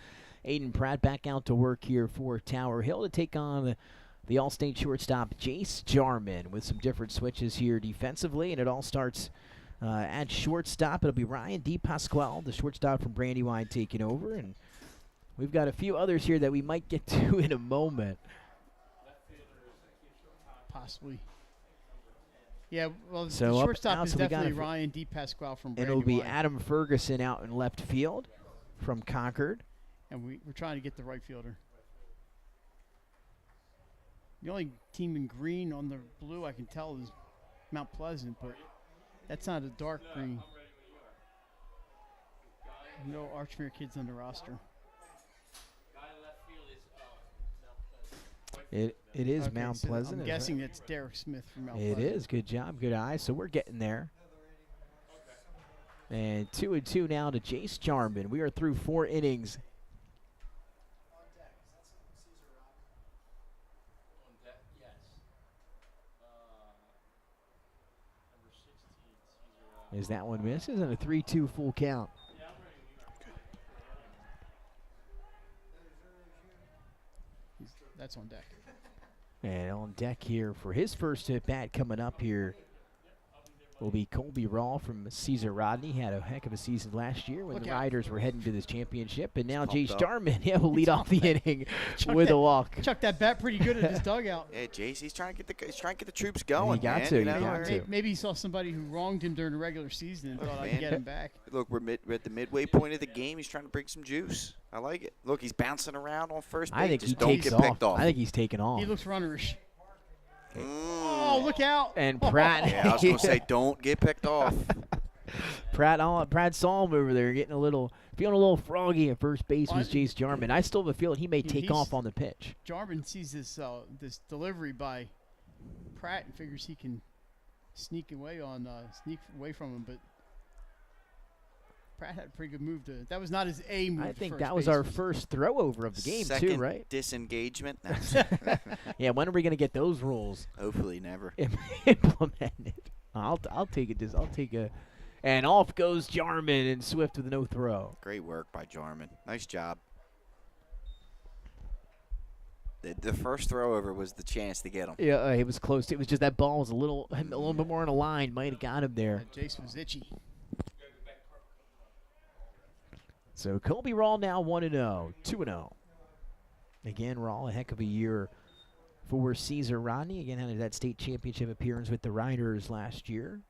Aiden Pratt back out to work here for Tower Hill to take on the All-State shortstop Jace Jarman with some different switches here defensively, and it all starts at shortstop. It'll be Ryan DePasquale, the shortstop from Brandywine, taking over, and we've got a few others here that we might get to in a moment. Possibly. Yeah, well, So the up shortstop out, is so we got definitely a- Ryan DePasquale from And Brandywine. it'll be Adam Ferguson out in left field from Concord. And we're trying to get the right fielder. The only team in green on the blue I can tell is Mount Pleasant, but that's not a dark green. No Archmere kids on the roster. It is Okay, Mount so Pleasant. I'm is guessing it's Derek Smith from Mount It Pleasant. is. Good job. Good eye. So we're getting there. And 2-2 now to Jace Jarman. We are through 4 innings. As that one misses and a 3-2 full count. That's on deck. And on deck here for his first at bat coming up here will be Colby Rawl from Caesar Rodney. Had a heck of a season last year when Look the out. Riders were heading to this championship. And now Pumped Jace up. Jarman will lead off the inning Chuck with that- a walk. Chuck that bat pretty good at his dugout. Yeah, Jace, he's trying to get the troops going. got man, to, you he know, got or- to. Maybe he saw somebody who wronged him during the regular season and thought I Man. could get him back. Look, we're at the midway point of the game. He's trying to bring some juice. I like it. Look, he's bouncing around on first base. I think Just he don't takes get off. picked off. I think he's taking off. He looks runnerish. Mm. Oh, look out. And Pratt, Yeah, I was gonna say, don't get picked off. Pratt saw him over there getting feeling a little froggy at first base Well, was Jace Jarman. I still have a feeling he may take he's- off on the pitch. Jarman sees this delivery by Pratt and figures he can sneak away from him, but Pratt had a pretty good move to. That was not his A move. I to think first that was base. our first throw over of the game Second too, right? disengagement. No. Yeah, when are we gonna get those rules Hopefully never. implemented? I'll take it. I'll take a. And off goes Jarman and Swift with no throw. Great work by Jarman. Nice job. The first throw over was the chance to get him. Yeah, it was close. It was just that ball was a little bit more on the line. Might have got him there. Jace was itchy. So Colby Rawl now 1-0, 2-0. Again, Rawl, a heck of a year for Caesar Rodney. Again, had that state championship appearance with the Riders last year.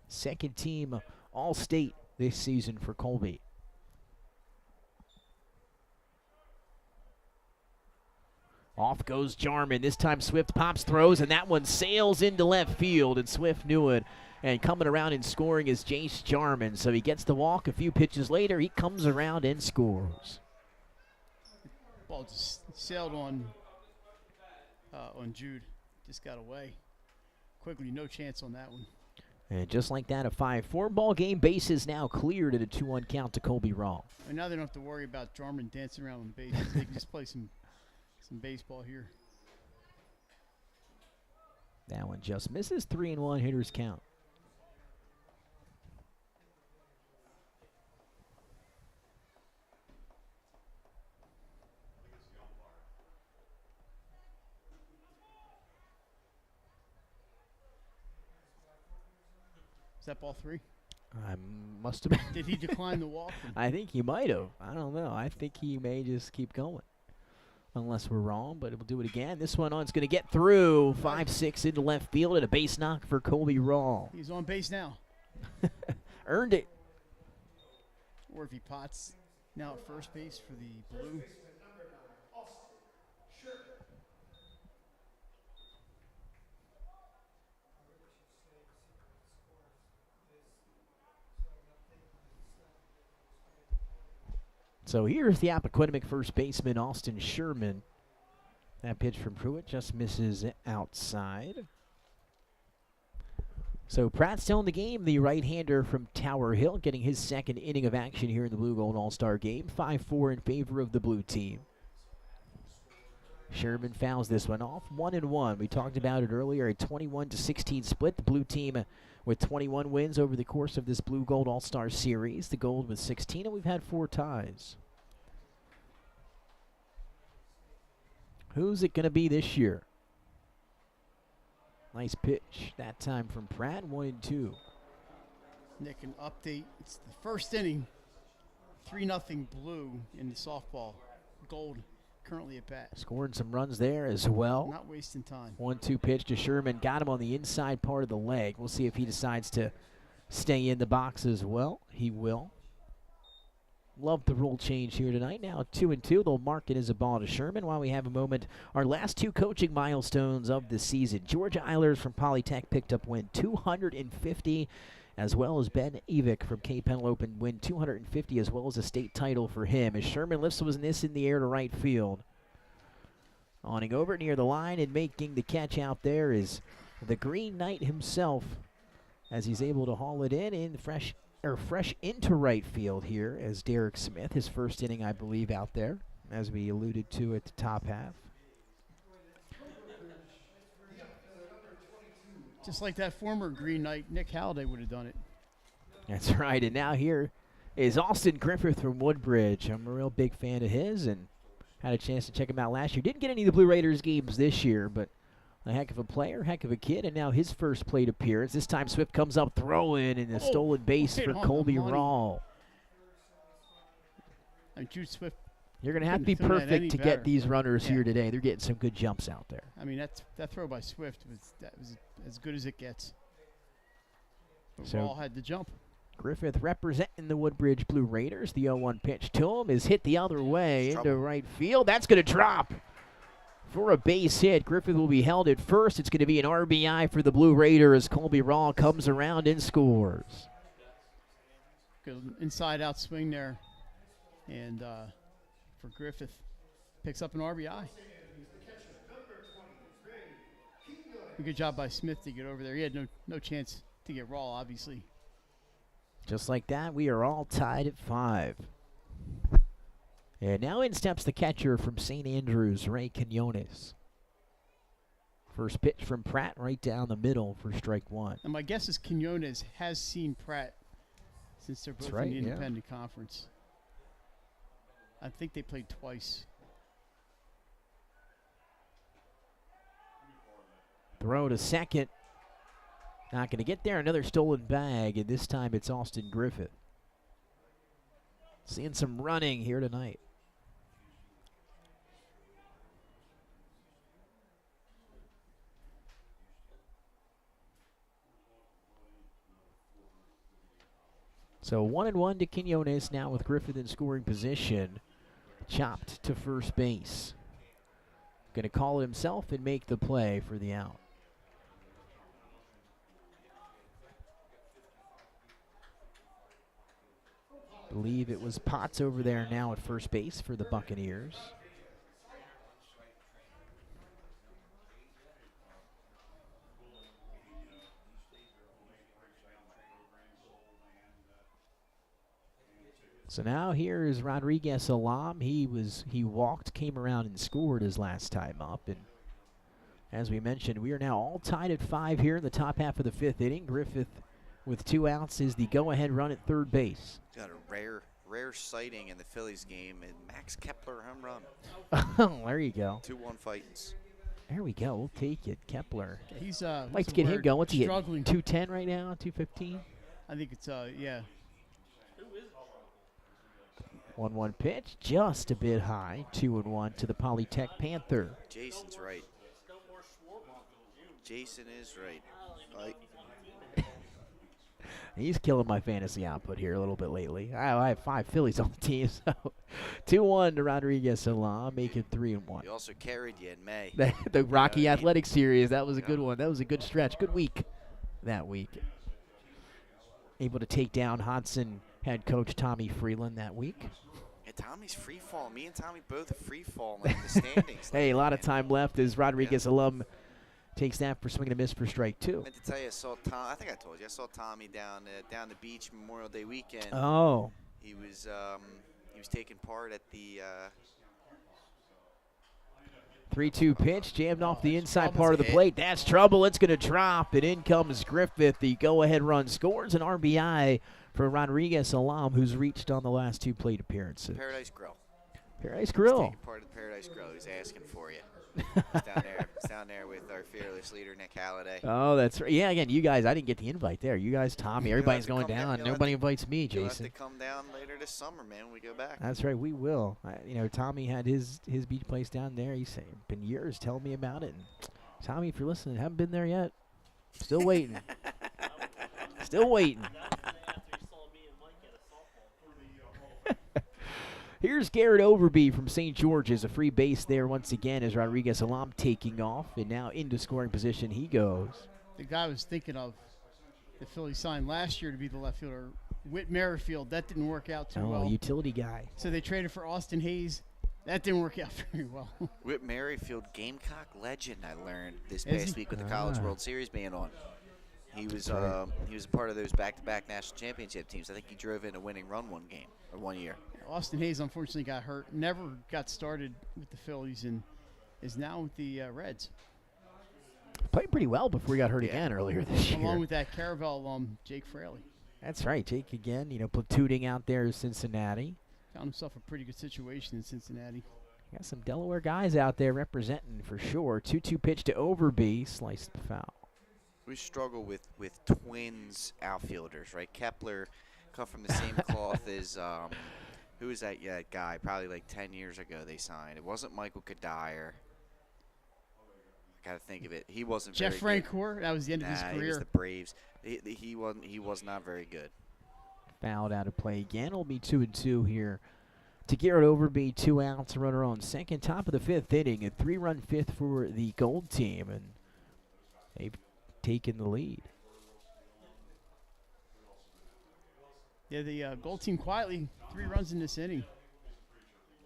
Second team All-State this season for Colby. Off goes Jarman. This time Swift pops, throws, and that one sails into left field, and Swift knew it. And coming around and scoring is Jace Jarman. So he gets the walk. A few pitches later, he comes around and scores. Ball just sailed on Jude. Just got away. Quickly, no chance on that one. And just like that, a 5-4 ball game. Bases now cleared at a 2-1 count to Colby Rawl. And now they don't have to worry about Jarman dancing around on bases. They can just play some baseball here. That one just misses. 3-1 hitters count. Is that ball 3? I must have been. Did he decline the walk? I think he might have. I don't know. I think he may just keep going. Unless we're wrong, but we'll do it again. This one on is going to get through. 5-6 into left field and a base knock for Colby Rawl. He's on base now. Earned it. Or if he pots now at first base for the blue. So here's the Appoquinimink first baseman, Austin Sherman. That pitch from Pruitt just misses outside. So Pratt still in the game, the right-hander from Tower Hill, getting his second inning of action here in the Blue Gold All-Star game. 5-4 in favor of the blue team. Sherman fouls this one off. 1-1. We talked about it earlier. A 21-16 split. The blue team with 21 wins over the course of this Blue Gold All-Star Series. The gold with 16, and we've had 4 ties. Who's it going to be this year? Nice pitch. That time from Pratt. 1-2. Nick, an update. It's the first inning. 3-0 Blue in the softball. Gold currently at bat. Scoring some runs there as well. Not wasting time. 1-2 pitch to Sherman. Got him on the inside part of the leg. We'll see if he decides to stay in the box as well. He will. Love the rule change here tonight. Now 2-2. They'll mark it as a ball to Sherman. While we have a moment, our last 2 coaching milestones of the season. George Eilers from Polytech picked up win 250, as well as Ben Evick from Cape Penelope win 250, as well as a state title for him. As Sherman lifts this in the air to right field. Awning over near the line and making the catch out there is the Green Knight himself, as he's able to haul it in fresh into right field here as Derek Smith, his first inning, I believe, out there, as we alluded to at the top half. Just like that former Green Knight, Nick Halliday would have done it. That's right, and now here is Austin Griffith from Woodbridge. I'm a real big fan of his and had a chance to check him out last year. Didn't get any of the Blue Raiders games this year, but a heck of a player, heck of a kid, and now his first plate appearance. This time Swift comes up throwing in a stolen base for Colby Rawl. And Jude Swift. You're going to have to be perfect to get these runners here today. They're getting some good jumps out there. I mean, that throw by Swift was as good as it gets. But Rawl had the jump. Griffith representing the Woodbridge Blue Raiders. The 0-1 pitch to him is hit the other way into right field. That's going to drop for a base hit. Griffith will be held at first. It's going to be an RBI for the Blue Raider as Colby Rawl comes around and scores. Good inside-out swing there. And for Griffith, picks up an RBI. A good job by Smith to get over there. He had no chance to get Rawl, obviously. Just like that, we are all tied at 5. And now in steps the catcher from St. Andrews, Ray Quinones. First pitch from Pratt right down the middle for strike 1. And my guess is Quinones has seen Pratt since they're both in the independent conference. I think they played twice. Throw to second. Not going to get there. Another stolen bag, and this time it's Austin Griffith. Seeing some running here tonight. So 1-1 to Quinones now with Griffith in scoring position. Chopped to first base. Going to call it himself and make the play for the out. Believe it was Potts over there now at first base for the Buccaneers. So now here is Rodriguez Alam. He walked, came around and scored his last time up. And as we mentioned, we are now all tied at 5 here in the top half of the 5th inning. Griffith with 2 outs is the go-ahead run at third base. Got a rare sighting in the Phillies game, and Max Kepler home run. Oh, there you go. 2-1 fightings. There we go. We'll take it. Kepler. He's like to get him going. What's he struggling? At 210 right now? 215? I think it's yeah. 1-1 pitch, just a bit high. 2-1 to the Polytech Panther. Jason's right. Jason is right. He's killing my fantasy output here a little bit lately. I have 5 Phillies on the team, so 2-1 to Rodriguez Salam, make it 3-1. He also carried you in May. The Rocky Athletic Series, that was a good one. That was a good stretch, good week that week. Able to take down Hodson head coach Tommy Freeland that week. Yeah, Tommy's free falling. Me and Tommy both free falling in the standings. Hey, a lot of time left as Rodriguez alum takes that for swing and a miss for strike 2. I meant to tell you, I think I told you, I saw Tommy down the beach Memorial Day weekend. Oh. He was taking part at the 3-2 pitch jammed off the that's inside trouble. part of the That's a hit. plate. That's trouble. It's going to drop, and in comes Griffith. The go-ahead run scores an RBI for Rodriguez Alam, who's reached on the last 2 plate appearances. Paradise Grill. Paradise He's Grill. taking part of the Paradise Grill. He's asking for you. He's down there with our fearless leader, Nick Halliday. Oh, that's right. Yeah, again, you guys, I didn't get the invite there. You guys, Tommy, You'll have everybody's to going come down. down. You'll have Nobody to- invites me, You'll have Jason. to come down later this summer, man, when we go back. That's right, we will. Tommy had his beach place down there. He's been years telling me about it. And Tommy, if you're listening, haven't been there yet. Still waiting. Still waiting. Here's Garrett Overby from St. George's. A free base there once again as Rodriguez Alam taking off. And now into scoring position he goes. The guy I was thinking of, the Phillies signed last year to be the left fielder, Whit Merrifield. That didn't work out too well. Utility guy. So they traded for Austin Hayes. That didn't work out very well. Whit Merrifield, Gamecock legend, I learned this Is past he? week with the College Ah. World Series being on. He was right. he was a part of those back-to-back national championship teams. I think he drove in a winning run one year. Austin Hayes unfortunately got hurt, never got started with the Phillies, and is now with the Reds. Played pretty well before he got hurt Yeah. again earlier this year. Along with that Caravel alum, Jake Fraley. That's right. Jake again, platooning out there in Cincinnati. Found himself a pretty good situation in Cincinnati. Got some Delaware guys out there representing for sure. 2-2 pitch to Overby, sliced foul. We struggle with twins outfielders, right? Kepler cut from the same cloth as who was that guy? Probably like 10 years ago they signed. It wasn't Michael Kadire. I gotta think of it. He wasn't Jeff very good. Francoeur, that was the end of his Nah, he was career. the Braves. He was not very good. Fouled out of play again. It'll be 2-2 here. To Garrett Overby, 2 outs, runner on second. Top of the 5th inning, a 3-run fifth for the Gold team, and they've taken the lead. Yeah, the Gold team quietly 3 runs in this inning.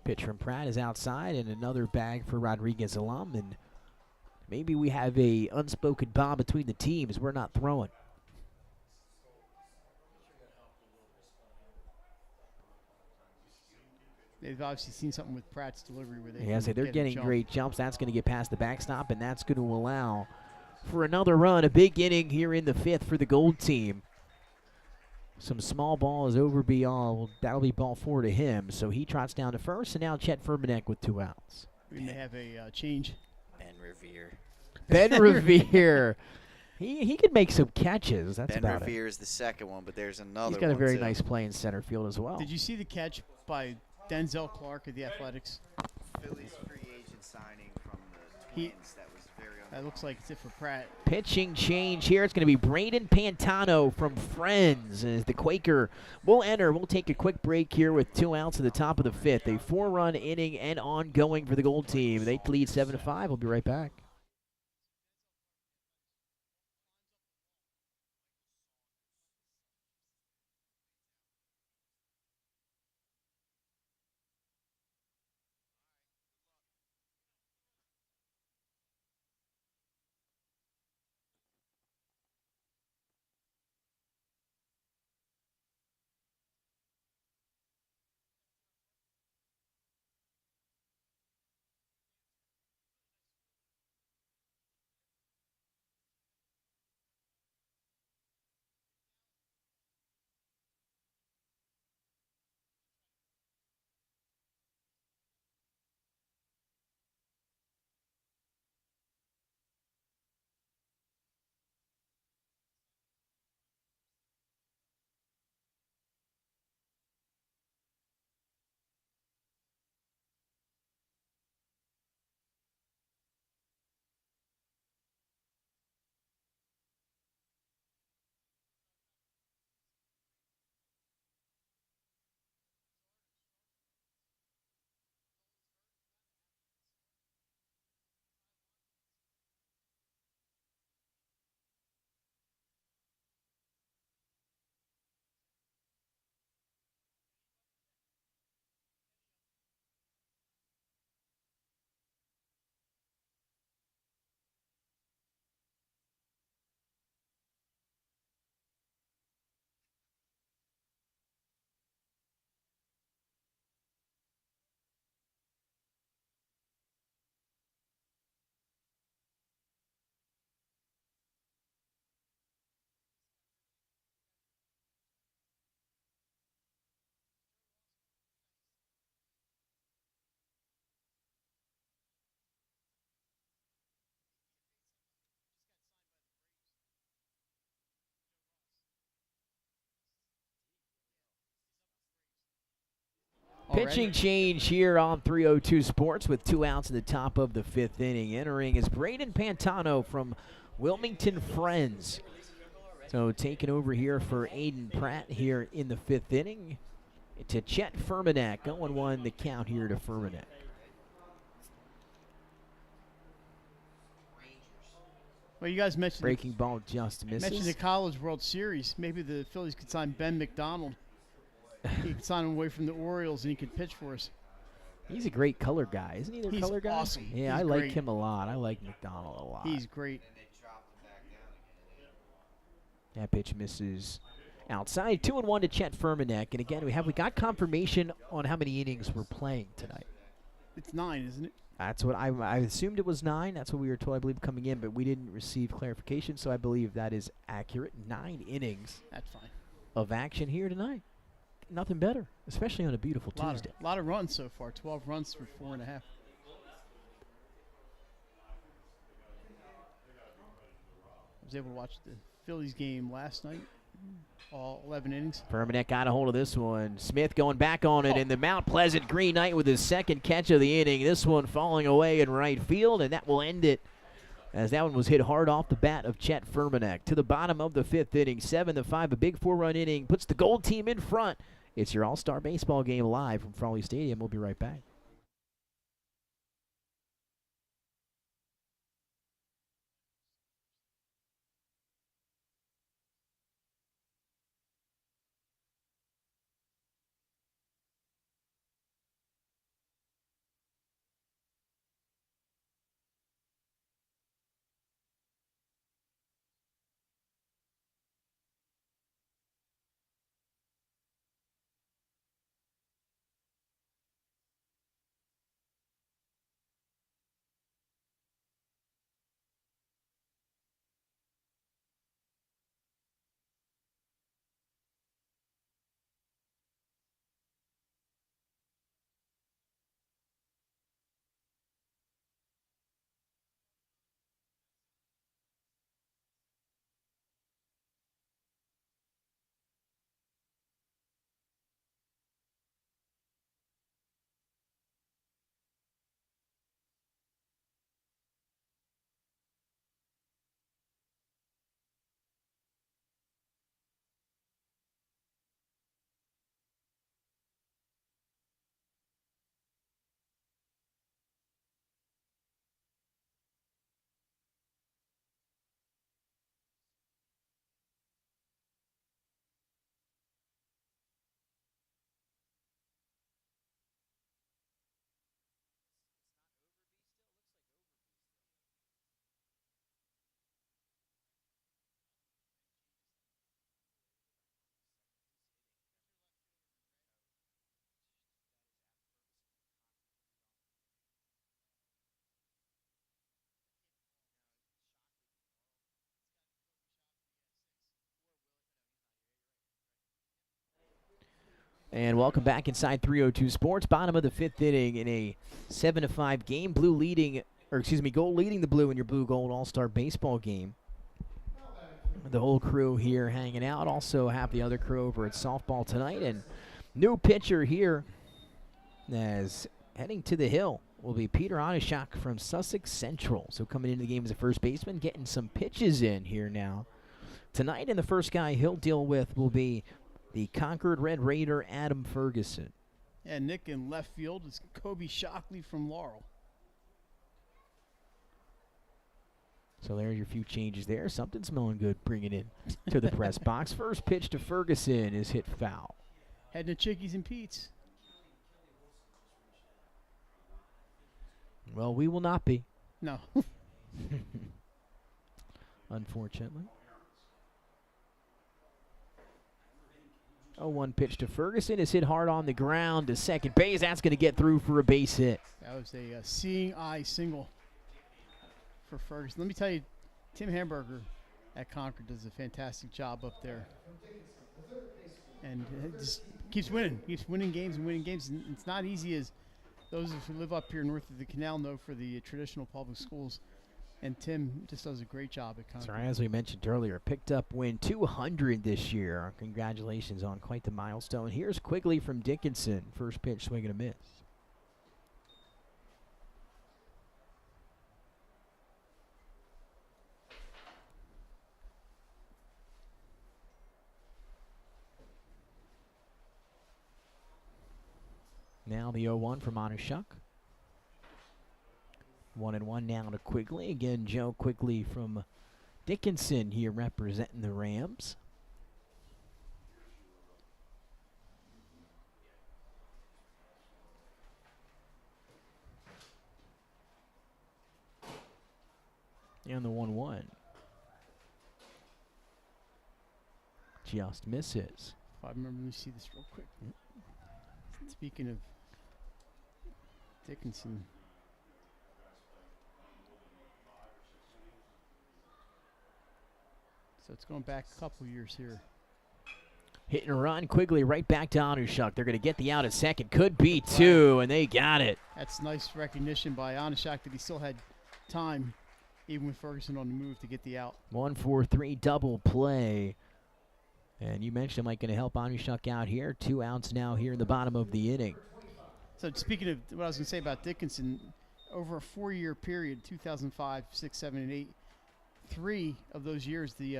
Pitch from Pratt is outside, and another bag for Rodriguez Alam, and maybe we have a unspoken bond between the teams. We're not throwing. They've obviously seen something with Pratt's delivery where they Yeah, so can they're get a getting jump. great jumps. That's going to get past the backstop, and that's going to allow for another run. A big inning here in the 5th for the Gold team. Some small ball is Overby. That'll be ball 4 to him. So he trots down to first, and now Chet Furmanek with 2 outs. We may have a change. Ben Revere. Ben Revere. He could make some catches. That's Ben about it. Revere is the second one, but there's another He's got a one, very too. nice play in center field as well. Did you see the catch by Denzel Clark of the Athletics? Phillies free agent signing from the He- Twins. That was very That looks like it's it for Pratt. Pitching change here. It's going to be Braden Pantano from Friends as the Quaker will enter. We'll take a quick break here with 2 outs at the top of the 5th. A 4-run inning and ongoing for the Gold team. They lead 7-5. We'll be right back. Pitching change here on 302 Sports with 2 outs in the top of the 5th inning. Entering is Braden Pantano from Wilmington Friends. So taking over here for Aiden Pratt here in the 5th inning. To Chet Furmanek. 0-1 the count here to Furmanek. Well, you guys mentioned breaking ball just misses. Mentioned the College World Series. Maybe the Phillies could sign Ben McDonald. He could sign him away from the Orioles, and he could pitch for us. He's a great color guy, isn't he? Their color guy. Awesome. Yeah, He's I like great. him a lot. I like McDonald a lot. He's great. That pitch misses outside. 2-1 to Chet Furmanek. And again, we got confirmation on how many innings we're playing tonight. It's 9, isn't it? That's what I assumed it was 9. That's what we were told, I believe, coming in, but we didn't receive clarification, so I believe that is accurate. 9 innings. That's fine. Of action here tonight. Nothing better, especially on a beautiful Tuesday. A lot of runs so far. 12 runs for 4.5. I was able to watch the Phillies game last night. All 11 innings. Furmanek got a hold of this one. Smith going back on it, and the Mount Pleasant Green Knight with his second catch of the inning. This one falling away in right field, and that will end it, as that one was hit hard off the bat of Chet Furmanek. To the bottom of the 5th inning, 7-5, a big 4-run inning, puts the Gold Team in front. It's your All-Star Baseball game live from Frawley Stadium. We'll be right back. And welcome back inside 302 Sports. Bottom of the 5th inning in a 7-5 game. Gold leading the Blue in your Blue Gold All-Star Baseball game. The whole crew here hanging out. Also have the other crew over at softball tonight. And new pitcher here as heading to the hill will be Peter Onishak from Sussex Central. So coming into the game as a first baseman, getting some pitches in here now. Tonight, and the first guy he'll deal with will be the Concord Red Raider, Adam Ferguson. Yeah, Nick in left field is Kobe Shockley from Laurel. So there's your few changes there. Something smelling good bringing in to the press box. First pitch to Ferguson is hit foul. Heading to Chickies and Pete's. Well, we will not be. No. Unfortunately. 0-1 pitch to Ferguson is hit hard on the ground to second base. That's going to get through for a base hit. That was a seeing eye single for Ferguson. Let me tell you, Tim Hamburger at Concord does a fantastic job up there. And it just keeps winning games and winning games. And it's not easy, as those who live up here north of the canal know, for the traditional public schools. And Tim just does a great job at So Concord. as we mentioned earlier, picked up win 200 this year. Congratulations on quite the milestone. Here's Quigley from Dickinson. First pitch, swing and a miss. Now the 0-1 from Anushuk. 1-1 now to Quigley. Again, Joe Quigley from Dickinson here representing the Rams. And the 1-1. Just misses. If I remember, let me see this real quick. Speaking of Dickinson, so it's going back a couple years here. Hit and run. Quigley right back to Anushuk. They're going to get the out at second. Could be two, and they got it. That's nice recognition by Anushuk that he still had time, even with Ferguson on the move, to get the out. 1-4-3 double play. And you mentioned Mike going to help Anushuk out here. 2 outs now here in the bottom of the inning. So speaking of what I was going to say about Dickinson, over a 4-year period, 2005, 6, 7, and 8, 3 of those years, the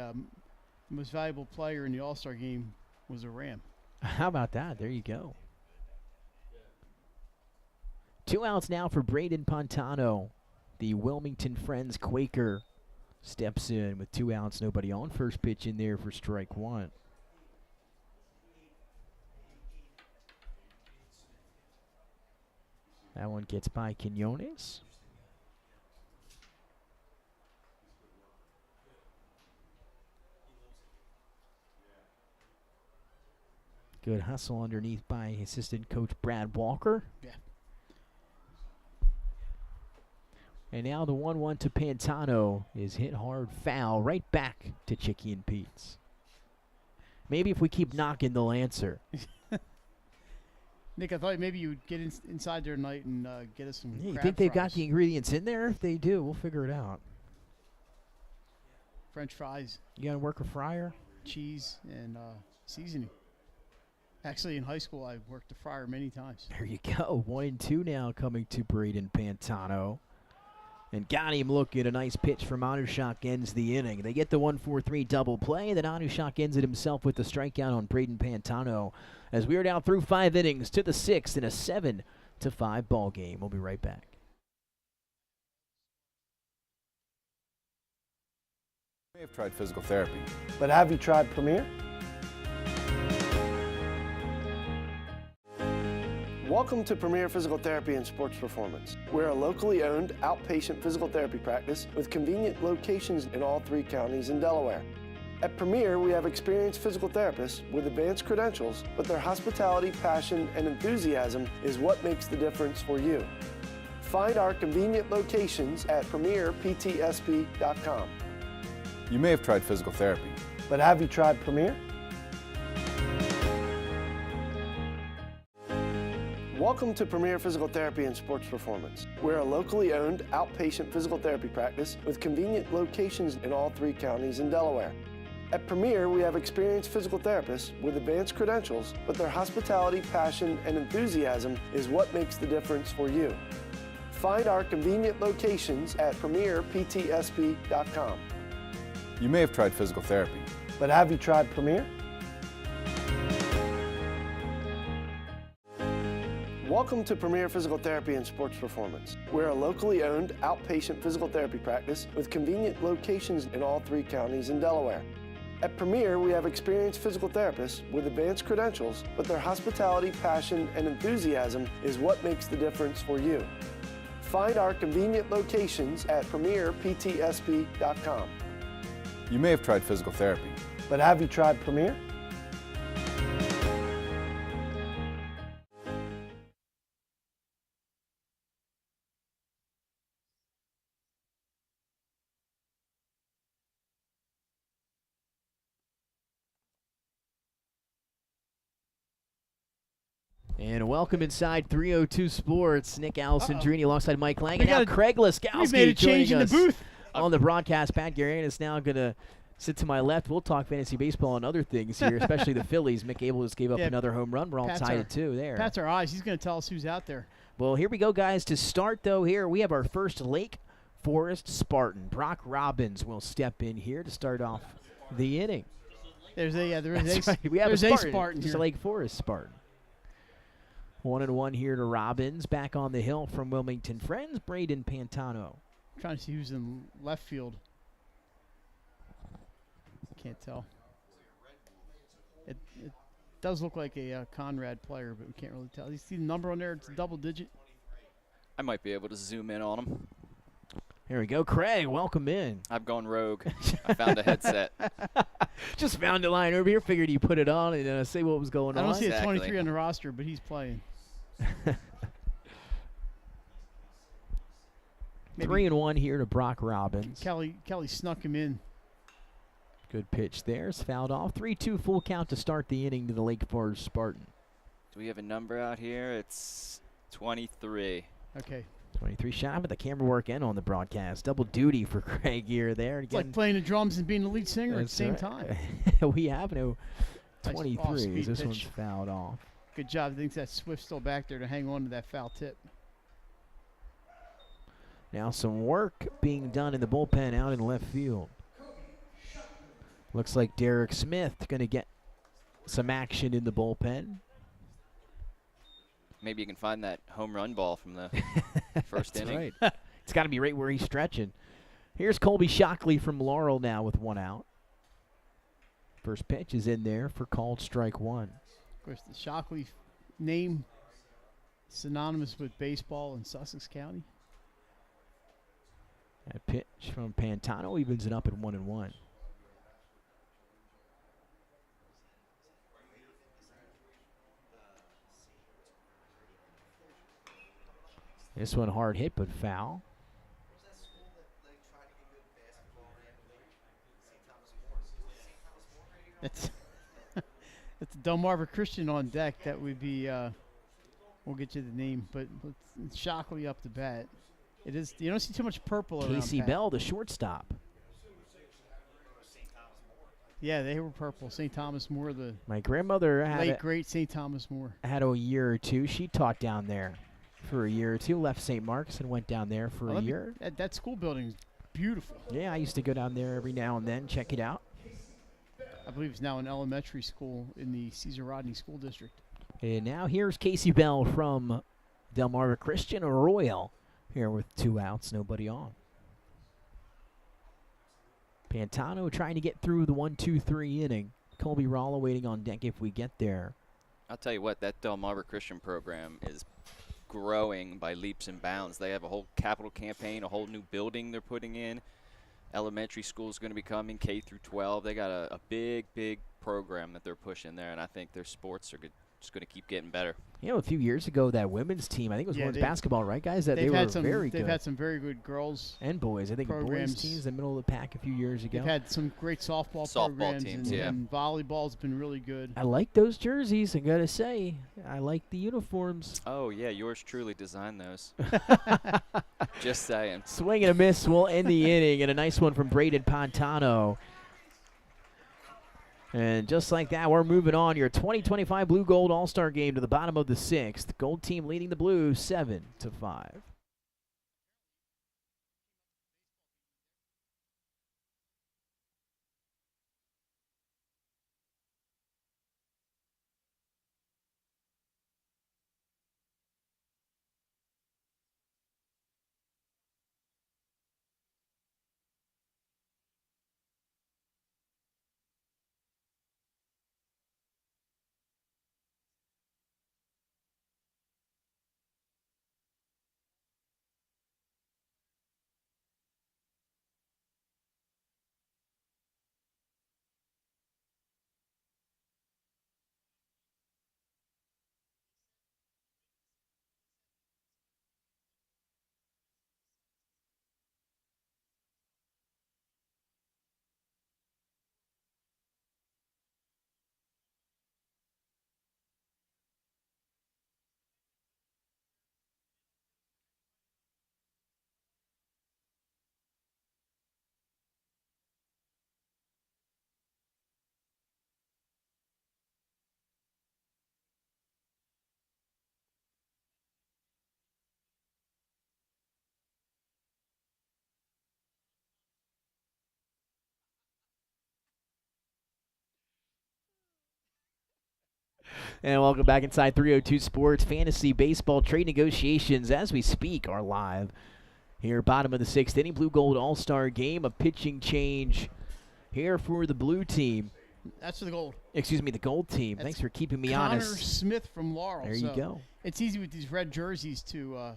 most valuable player in the All-Star game was a Ram. How about that? There you go. 2 outs now for Braden Pontano. The Wilmington Friends Quaker steps in with 2 outs, nobody on. First pitch in there for strike 1. That one gets by Quinones. Good hustle underneath by assistant coach Brad Walker. Yeah. And now the 1-1 to Pantano is hit hard foul right back to Chicky and Pete's. Maybe if we keep knocking, they'll answer. Nick, I thought maybe you would get inside there tonight and get us some You crab think they've got fries. the ingredients in there? If they do, we'll figure it out. French fries, You got to work a fryer? cheese, and seasoning. Actually, in high school, I worked the fryer many times. There you go. 1-2 now coming to Braden Pantano. And got him looking. A nice pitch from Anushuk ends the inning. They get the 1-4-3 double play. Then Anushuk ends it himself with the strikeout on Braden Pantano. As we are now through 5 innings to the 6th in a 7-5 ball game. We'll be right back. You may have tried physical therapy. But have you tried Premier? Welcome to Premier Physical Therapy and Sports Performance. We're a locally owned outpatient physical therapy practice with convenient locations in all 3 counties in Delaware. At Premier, we have experienced physical therapists with advanced credentials, but their hospitality, passion, and enthusiasm is what makes the difference for you. Find our convenient locations at premierptsp.com. You may have tried physical therapy. But have you tried Premier? Welcome to Premier Physical Therapy and Sports Performance. We're a locally owned outpatient physical therapy practice with convenient locations in all 3 counties in Delaware. At Premier, we have experienced physical therapists with advanced credentials, but their hospitality, passion, and enthusiasm is what makes the difference for you. Find our convenient locations at premierptsp.com. You may have tried physical therapy. But have you tried Premier? Welcome to Premier Physical Therapy and Sports Performance. We're a locally owned outpatient physical therapy practice with convenient locations in all 3 counties in Delaware. At Premier, we have experienced physical therapists with advanced credentials, but their hospitality, passion, and enthusiasm is what makes the difference for you. Find our convenient locations at premierptsp.com. You may have tried physical therapy. But have you tried Premier? And welcome inside 302 Sports. Nick Allison-Drini alongside Mike Lang. We And now got a- Craig We Laskowski made a change joining in the us. booth. On the broadcast, Pat Garrett is now going to sit to my left. We'll talk fantasy baseball and other things here, especially the Phillies. Mick Abel just gave up another home run. We're all tied at 2 there. Pat's our eyes. He's going to tell us who's out there. Well, here we go, guys. To start, though, here we have our first Lake Forest Spartan. Brock Robbins will step in here to start off the inning. There's a We have a Spartan just here. a Lake Forest Spartan. 1-1 here to Robbins. Back on the hill from Wilmington Friends, Braden Pantano. Trying to see who's in left field. Can't tell. It does look like a Conrad player, but we can't really tell. You see the number on there? It's a double digit. I might be able to zoom in on him. Here we go. Craig, welcome in. I've gone rogue. I found a headset. Just found a line over here. Figured you put it on and say what was going on. I don't see Exactly. a 23 on the roster, but he's playing. 3-1 here to Brock Robbins. Kelly snuck him in. Good pitch there. It's fouled off. 3-2 full count to start the inning to the Lake Forest Spartan. Do we have a number out here? It's 23. Okay. 23 shot with the camera work and on the broadcast. Double duty for Craig here there. It's like playing the drums and being the lead singer at the same time. We have no Nice 23s. off-speed This pitch. one's fouled off. Good job. I think that Swift's still back there to hang on to that foul tip. Now some work being done in the bullpen out in left field. Looks like Derek Smith going to get some action in the bullpen. Maybe you can find that home run ball from the first That's inning. right. It's got to be right where he's stretching. Here's Colby Shockley from Laurel now with 1 out. First pitch is in there for called strike 1. Of course, the Shockley name synonymous with baseball in Sussex County. That pitch from Pantano evens it up at 1-1. This one hard hit, but foul. That's that's Delmarva Christian on deck. That would be. We'll get you the name, but it's Shockley up the bat. It is. You don't see too much purple around. Casey Pat. Bell, the shortstop. Yeah, they were purple. St. Thomas More, the My grandmother late great St. Thomas More. had a year or two. She taught down there for a year or two. Left St. Mark's and went down there for a year. That school building is beautiful. Yeah, I used to go down there every now and then, check it out. I believe it's now an elementary school in the Caesar Rodney School District. And now here's Casey Bell from Delmarva Christian Royal here with 2 outs, nobody on. Pantano trying to get through the 1-2-3 inning. Colby Rolla waiting on deck if we get there. I'll tell you what, that Delmarva Christian program is growing by leaps and bounds. They have a whole capital campaign, a whole new building they're putting in. Elementary school is going to be coming, K through 12. They got a big program that they're pushing there, and I think their sports are just going to keep getting better. You know, a few years ago, that women's team, I think it was women's basketball, right, guys? That they were very good. They've had some very good girls and boys. I think programs. boys teams in the middle of the pack a few years ago. They've had some great softball programs teams, and volleyball's been really good. I like those jerseys, I got to say. I like the uniforms. Oh, yeah, yours truly designed those. Just saying. Swing and a miss will end the inning, and a nice one from Braden Pantano. And just like that, we're moving on. Your 2025 Blue Gold All-Star Game to the bottom of the 6th. Gold team leading the Blues 7-5. And welcome back inside 302 Sports. Fantasy baseball trade negotiations as we speak are live. Here, bottom of the 6th inning, Blue Gold All-Star game. A pitching change here for the blue team. That's for the gold. Excuse me, the gold team. That's Thanks for keeping me Connor honest. Smith from Laurel. There you go. It's easy with these red jerseys to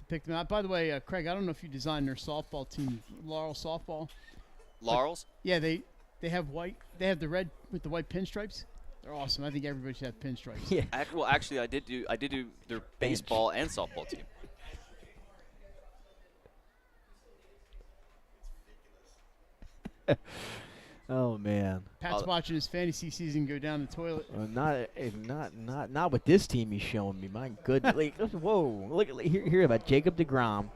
pick them out. By the way, Craig, I don't know if you designed their softball team, Laurel softball. Laurels? Yeah, they have white. They have the red with the white pinstripes. They're awesome. I think everybody should have pinstripes. Yeah. Well, actually, I did do their baseball and softball team. Oh man. Pat's watching his fantasy season go down the toilet. Not with this team he's showing me. My goodness. Whoa. Look here about Jacob deGrom,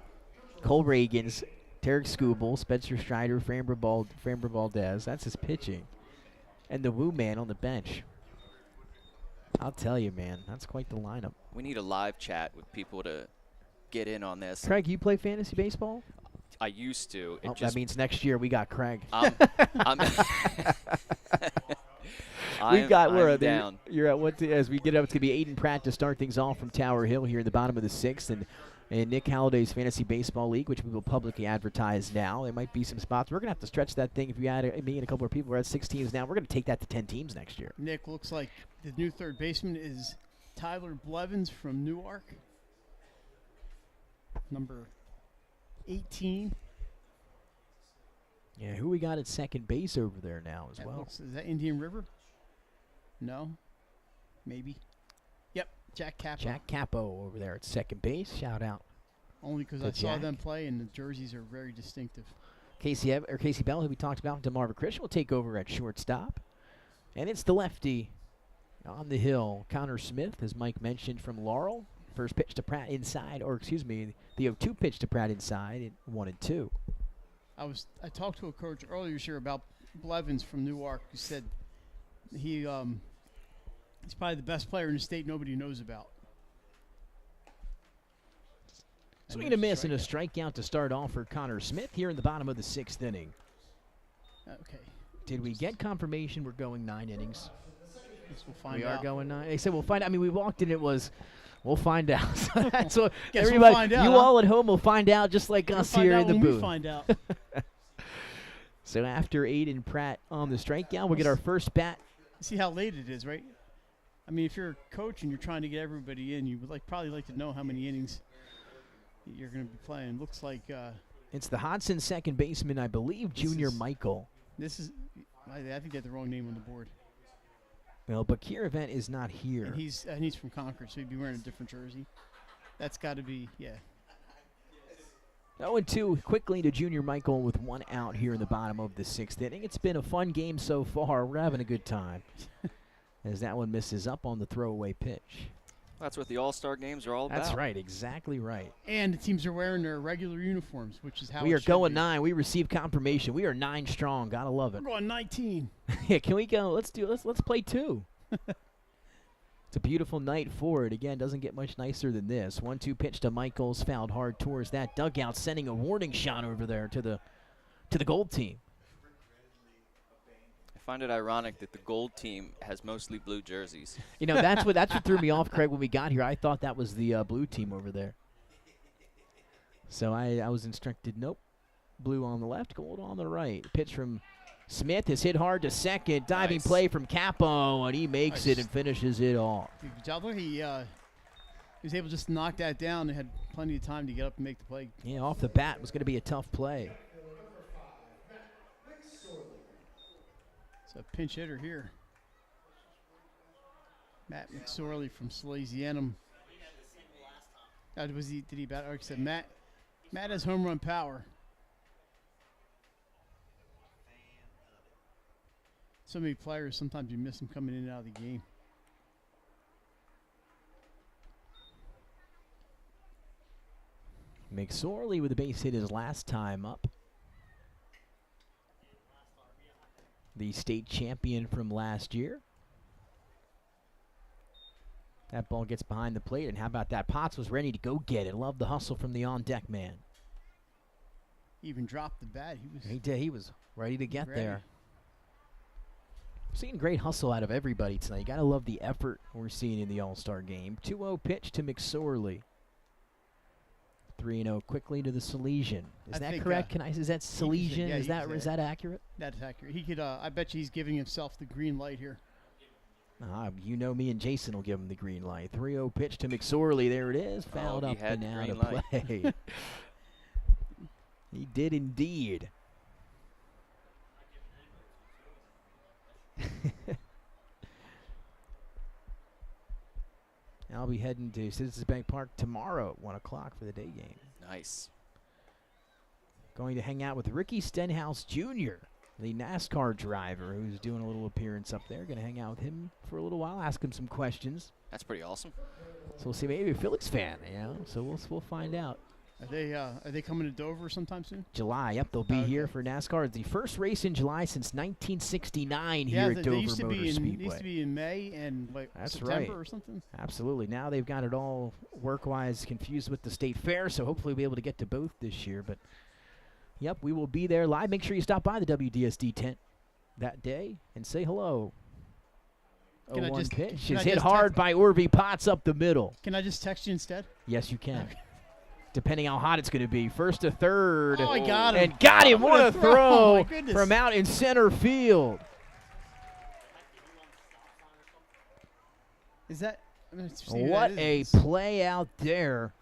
Cole Reagans, Tarek Skubal, Spencer Strider, Framber Valdez. That's his pitching. And the Woo Man on the bench. I'll tell you, man, that's quite the lineup. We need a live chat with people to get in on this. Craig, you play fantasy baseball? I used to. That means next year we got Craig. I'm down. You're at what? As we get up, it's gonna be Aiden Pratt to start things off from Tower Hill here in the bottom of the 6th, and Nick Halliday's Fantasy Baseball League, which we will publicly advertise now. There might be some spots. We're gonna have to stretch that thing. If you add me and a couple of people, we're at 6 teams now. We're gonna take that to 10 teams next year. Nick, looks like the new third baseman is Tyler Blevins from Newark, number 18. Yeah, who we got at second base over there now as well? Is that Indian River? No. Maybe. Yep, Jack Capo. Jack Capo over there at second base. Shout out. Only because I saw them play, and the jerseys are very distinctive. Casey Bell, who we talked about, and DeMarva Christian will take over at shortstop. And it's the lefty on the hill, Connor Smith, as Mike mentioned, from Laurel. First pitch to Pratt inside, or excuse me, the 0-2 pitch to Pratt inside at 1-2. I talked to a coach earlier this year about Blevins from Newark, who said he's probably the best player in the state nobody knows about. Swing and a miss and a strikeout to start off for Connor Smith here in the bottom of the 6th inning. Okay. Did we get confirmation we're going 9 innings? We'll find out. We are going 9. They said we'll find out. I mean, we walked in, it was, we'll find out. So that's what Guess everybody, we'll find out, you huh? all at home will find out just like us here in the booth. We find out. So after Aiden Pratt on the strikeout, we'll get our first bat. See how late it is, right? I mean, if you're a coach and you're trying to get everybody in, you would probably like to know how many innings you're going to be playing. Looks like it's the Hodson second baseman, I believe, Junior Michael. This is, I think they had the wrong name on the board. Well, Bakir Event is not here. And he's from Concord, so he'd be wearing a different jersey. That's got to be, yeah. 0-2 quickly to Junior Michael with 1 out here in the bottom of the 6th inning. It's been a fun game so far. We're having a good time. As that one misses up on the throwaway pitch. That's what the All-Star games are all about. That's right, exactly right. And the teams are wearing their regular uniforms, which is how we it are should going be. 9. We received confirmation. We are 9 strong. Gotta love it. We're going 19. Yeah, can we go? Let's play 2. It's a beautiful night for it. Again, doesn't get much nicer than this. 1-2 pitch to Michaels, fouled hard towards that dugout, sending a warning shot over there to the gold team. I find it ironic that the gold team has mostly blue jerseys. You know, that's what threw me off, Craig, when we got here. I thought that was the blue team over there. So I was instructed, nope, blue on the left, gold on the right. Pitch from Smith is hit hard to second. Diving play from Capo, and he makes it and finishes it off. Good job. He was able just to knock that down and had plenty of time to get up and make the play. Yeah, off the bat was going to be a tough play. It's a pinch hitter here. Matt McSorley from Salesianum. Did he bat? Or said Matt has home run power. So many players, sometimes you miss them coming in and out of the game. McSorley with a base hit his last time up. The state champion from last year. That ball gets behind the plate, and how about that? Potts was ready to go get it. Love the hustle from the on-deck man. He even dropped the bat. He did. He was ready to get there. Seeing great hustle out of everybody tonight. You got to love the effort we're seeing in the All-Star game. 2-0 pitch to McSorley. 3-0 quickly to the Salesian. Is that correct? Is that Salesian? Is that accurate? That's accurate. He could. I bet you he's giving himself the green light here. You know me and Jason will give him the green light. 3-0 pitch to McSorley. There it is. Fouled up and out of play. He did indeed. I'll be heading to Citizens Bank Park tomorrow at 1 o'clock for the day game. Nice. Going to hang out with Ricky Stenhouse Jr., the NASCAR driver who's doing a little appearance up there. Going to hang out with him for a little while, ask him some questions. That's pretty awesome. So we'll see, maybe a Phillies fan, So we'll find out. Are they coming to Dover sometime soon? July, yep, they'll be here for NASCAR. It's the first race in July since 1969 here at Dover Motor Speedway. It used to be in May and September or something. Absolutely. Now they've got it all work-wise confused with the state fair, so hopefully we'll be able to get to both this year. But, yep, we will be there live. Make sure you stop by the WDSD tent that day and say hello. Can I just pitch is hit hard by Orvie Potts up the middle. Can I just text you instead? Yes, you can. Okay. Depending how hot it's going to be. First to third. Oh, I got him. And got him. What a throw from out in center field. Is that? What a play out there.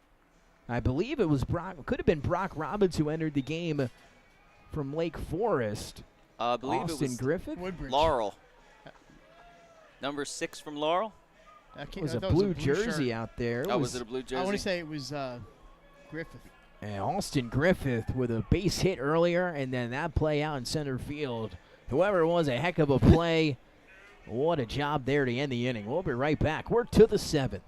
I believe it was could have been Brock Robbins who entered the game from Lake Forest. I believe Austin it was Griffith. Woodbridge. Laurel. Number 6 from Laurel. It was a blue jersey out there. Was it a blue jersey? I want to say it was Griffith. And Austin Griffith with a base hit earlier, and then that play out in center field. Whoever it was, a heck of a play. What a job there to end the inning. We'll be right back. We're to the 7th.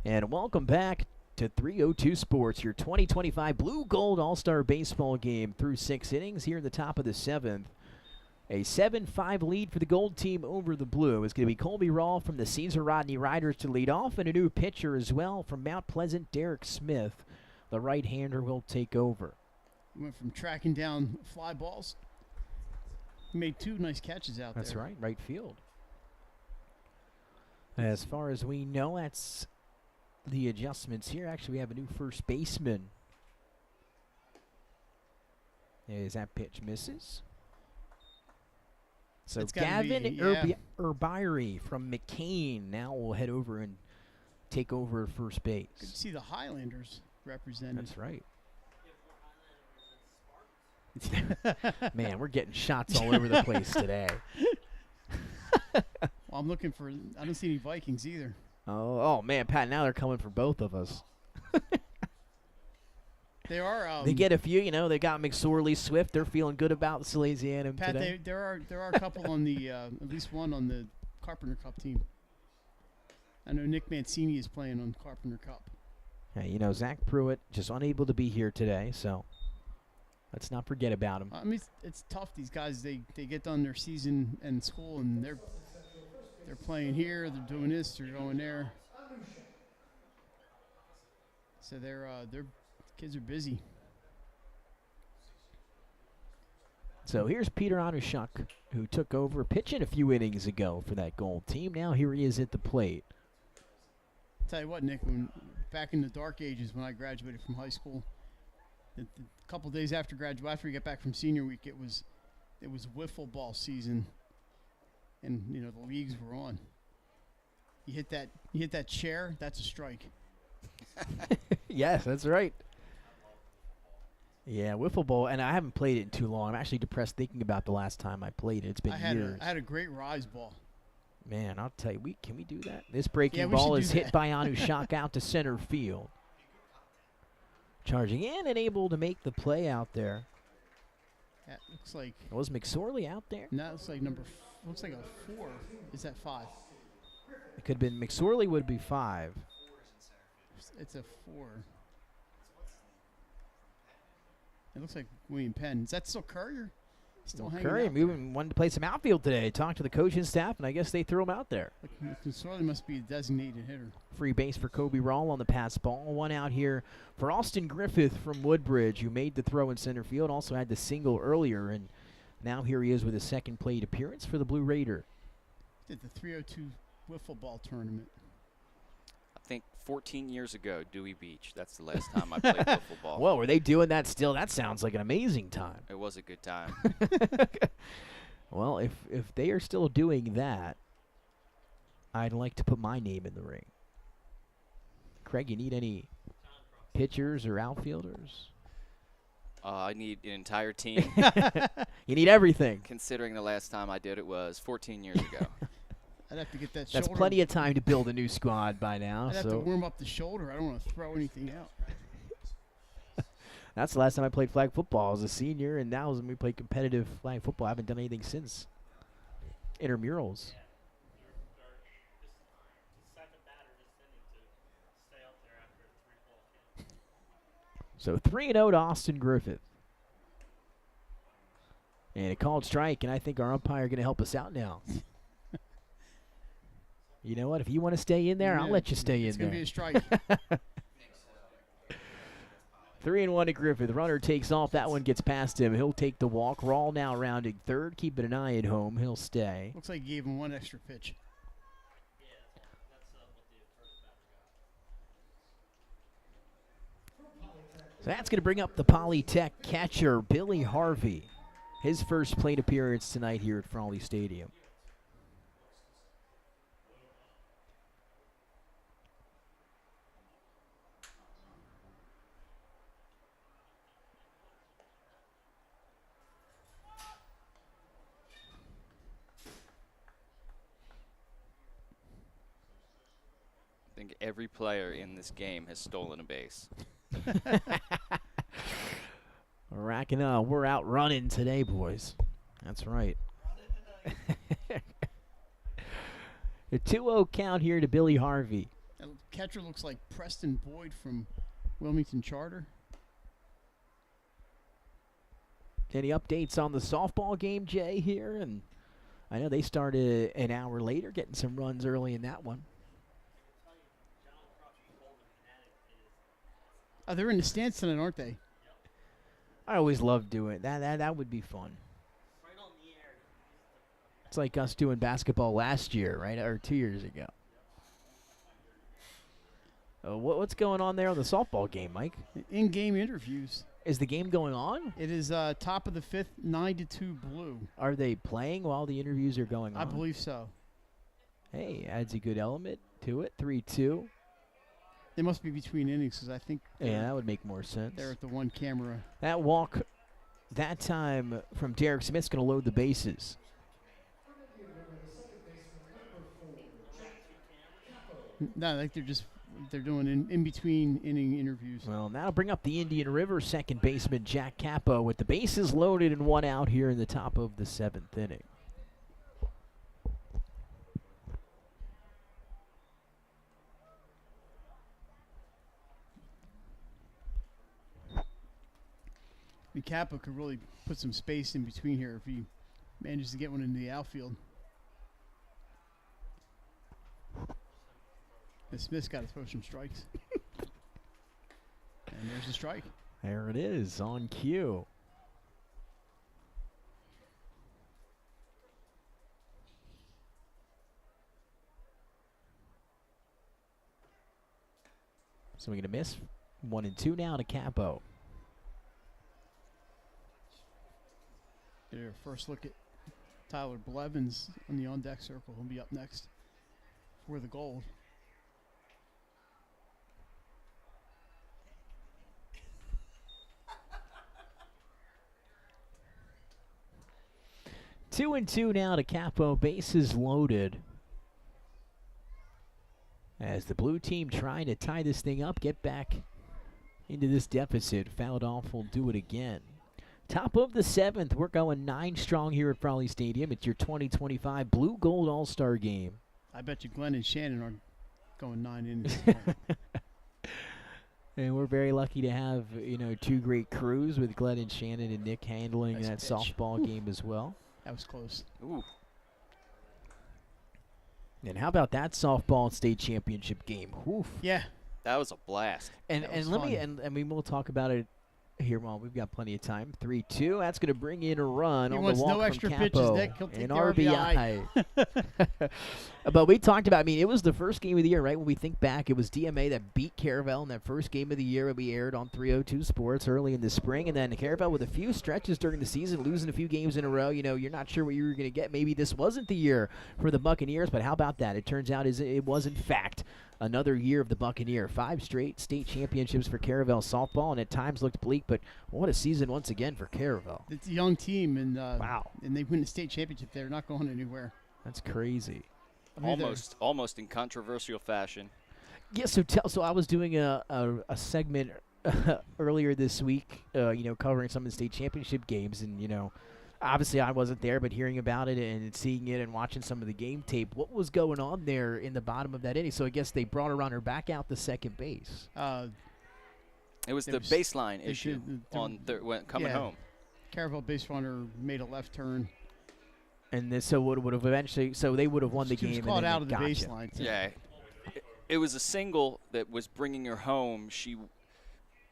And welcome back to 302 Sports, your 2025 Blue Gold All-Star Baseball game through 6 innings here at the top of the 7th. A 7-5 lead for the gold team over the blue. It's going to be Colby Rawl from the Caesar Rodney Riders to lead off, and a new pitcher as well from Mount Pleasant, Derek Smith. The right-hander will take over. Went from tracking down fly balls. He made 2 nice catches out there. That's right, right field. As far as we know, that's the adjustments here. Actually, we have a new first baseman. As that pitch misses. So Gavin Urbiry from McCain now will head over and take over at first base. Good to see the Highlanders represented. That's right. Man, we're getting shots all over the place today. Well, I'm looking for. I don't see any Vikings either. Oh man, Pat! Now they're coming for both of us. They are. They get a few. They got McSorley, Swift. They're feeling good about Salesianum Pat, today. there are a couple on the at least one on the Carpenter Cup team. I know Nick Mancini is playing on Carpenter Cup. Yeah, you know, Zach Pruitt just unable to be here today, so let's not forget about him. I mean, it's tough. These guys, they get done their season in school, and they're playing here, they're doing this, they're going there. So their kids are busy. So here's Peter Anushuk, who took over pitching a few innings ago for that Gold team. Now here he is at the plate. Tell you what, Nick, back in the dark ages when I graduated from high school, the couple days after we get back from senior week, it was wiffle ball season, and you know the leagues were on. You hit that chair, that's a strike. Yes, that's right. Yeah, wiffle ball, and I haven't played it in too long. I'm actually depressed thinking about the last time I played it. It's been years. I had a great rise ball. Man, I'll tell you, can we do that? This breaking we ball should is do hit that. by Anushuk out to center field. Charging in and able to make the play out there. That looks like Was McSorley out there? no, it's like looks like a 4. Is that 5? It could have been McSorley would be 5. It's a 4. It looks like William Penn. Is that still Courier? Still hanging Curry out moving, wanted to play some outfield today. Talked to the coaching staff, and I guess they threw him out there. Sorley must be a designated hitter. Free base for Kobe Rawl on the pass ball. One out here for Austin Griffith from Woodbridge, who made the throw in center field. Also had the single earlier, and now here he is with his second plate appearance for the Blue Raider. Did the 302 wiffle ball tournament. I think 14 years ago, Dewey Beach. That's the last time I played wiffle ball. Well, were they doing that still? That sounds like an amazing time. It was a good time. Well, if they are still doing that, I'd like to put my name in the ring. Craig, you need any pitchers or outfielders? I need an entire team. You need everything. Considering the last time I did it was 14 years ago. I'd have to get that That's shoulder. plenty of time to build a new squad by now. I'd have to So warm up the shoulder. I don't want to throw anything out. that's the last time I played flag football as a senior, and that was when we played competitive flag football. I haven't done anything since. Intramurals. So 3-0 to Austin Griffith. And a called strike, and I think our umpire going to help us out now. You know what? If you want to stay in there, I'll Yeah, let you stay in it's there. It's going to be a strike. 3-1 to Griffith. Runner takes off. That one gets past him. He'll take the walk. Rawl now rounding third. Keeping an eye at home. He'll stay. Looks like he gave him one extra pitch. So that's going to bring up the Polytech catcher, Billy Harvey. His first plate appearance tonight here at Frawley Stadium. I think every player in this game has stolen a base. Racking up. We're out running today, boys. That's right. A 2-0 count here to Billy Harvey. That catcher looks like Preston Boyd from Wilmington Charter. Any updates on the softball game, Jay, here? And I know they started an hour later, getting some runs early in that one. Oh, they're in the stands tonight, aren't they? I always love doing that. That would be fun. It's like us doing basketball last year, right, or 2 years ago. What's going on there on the softball game, Mike? In-game interviews. Is the game going on? It is top of the 5th, 9-2 Blue. Are they playing while the interviews are going on? I believe so. Hey, adds a good element to it. 3-2. They must be between innings because I think Yeah, that would make more sense. they're at the one camera. That walk, that time from Derek Smith's going to load the bases. No, I think they're doing in between inning interviews. Well, that'll bring up the Indian River second baseman Jack Capo with the bases loaded and one out here in the top of the 7th inning. Kappa could really put some space in between here if he manages to get one into the outfield. And Smith's got to throw some strikes. And there's a strike. There it is on cue. So we're going to miss 1-2 now to Capo. Their first look at Tyler Blevins on the on-deck circle. He'll be up next for the gold. Two and two now to Capo. Bases loaded. As the blue team trying to tie this thing up, get back into this deficit. Fouled off will do it again. Top of the seventh, we're going 9 strong here at Frawley Stadium. It's your 2025 Blue Gold All-Star Game. I bet you Glenn and Shannon are going 9 innings. And we're very lucky to have, two great crews with Glenn and Shannon and Nick handling that softball game as well. That was close. Ooh. And how about that softball state championship game? Oof. Yeah. That was a blast. And we'll talk about it here, Mom. We've got plenty of time. 3-2. That's going to bring in a run he on wants the walk no from extra Capo. pitches, Nick. He'll take An the RBI. But we talked about, it was the first game of the year, right? When we think back, it was DMA that beat Caravel in that first game of the year that we aired on 302 Sports early in the spring. And then Caravel with a few stretches during the season, losing a few games in a row. You're not sure what you were going to get. Maybe this wasn't the year for the Buccaneers, but how about that? It turns out it was, in fact, another year of the Buccaneer. 5 straight state championships for Caravel softball, and at times looked bleak, but what a season once again for Caravel. It's a young team, and wow. And they win the state championship. They're not going anywhere. That's crazy. Almost in controversial fashion. Yeah, so I was doing a segment earlier this week, covering some of the state championship games, and obviously I wasn't there, but hearing about it and seeing it and watching some of the game tape, what was going on there in the bottom of that inning? So I guess they brought a runner back out to second base. It was the baseline issue coming home. Caravel base runner made a left turn. And this would have eventually, so they would have won the game. She was caught out of the gotcha. baseline. Yeah, it was a single that was bringing her home. She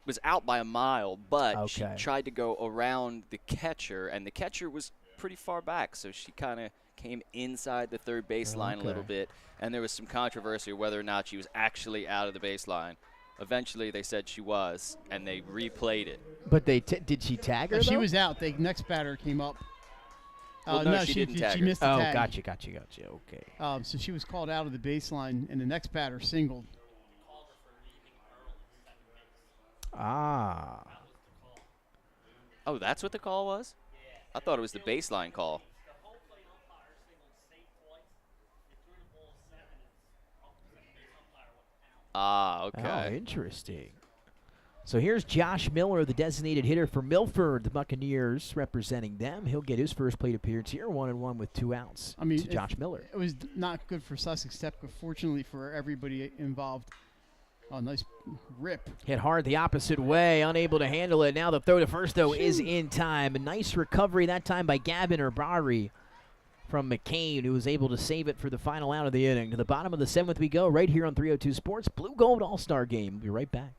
was out by a mile, but she tried to go around the catcher, and the catcher was pretty far back, so she kind of came inside the third baseline a little bit, and there was some controversy whether or not she was actually out of the baseline. Eventually, they said she was, and they replayed it. But did she tag her? She was out. The next batter came up. Well, no, she didn't tag she her. missed the tag. Gotcha. Okay. So she was called out of the baseline, and the next batter singled. Ah. Oh, that's what the call was? I thought it was the baseline call. Ah, okay. Oh, interesting. So here's Josh Miller, the designated hitter for Milford, the Buccaneers representing them. He'll get his first plate appearance here, 1-1 with 2 outs. To Josh Miller. It was not good for Sussex Tech, but fortunately for everybody involved. Oh, nice rip. Hit hard the opposite way, unable to handle it. Now the throw to first, though, is in time. A nice recovery that time by Gavin Urbari from McCain, who was able to save it for the final out of the inning. To the bottom of the 7th we go, right here on 302 Sports. Blue Gold All-Star Game. We'll be right back.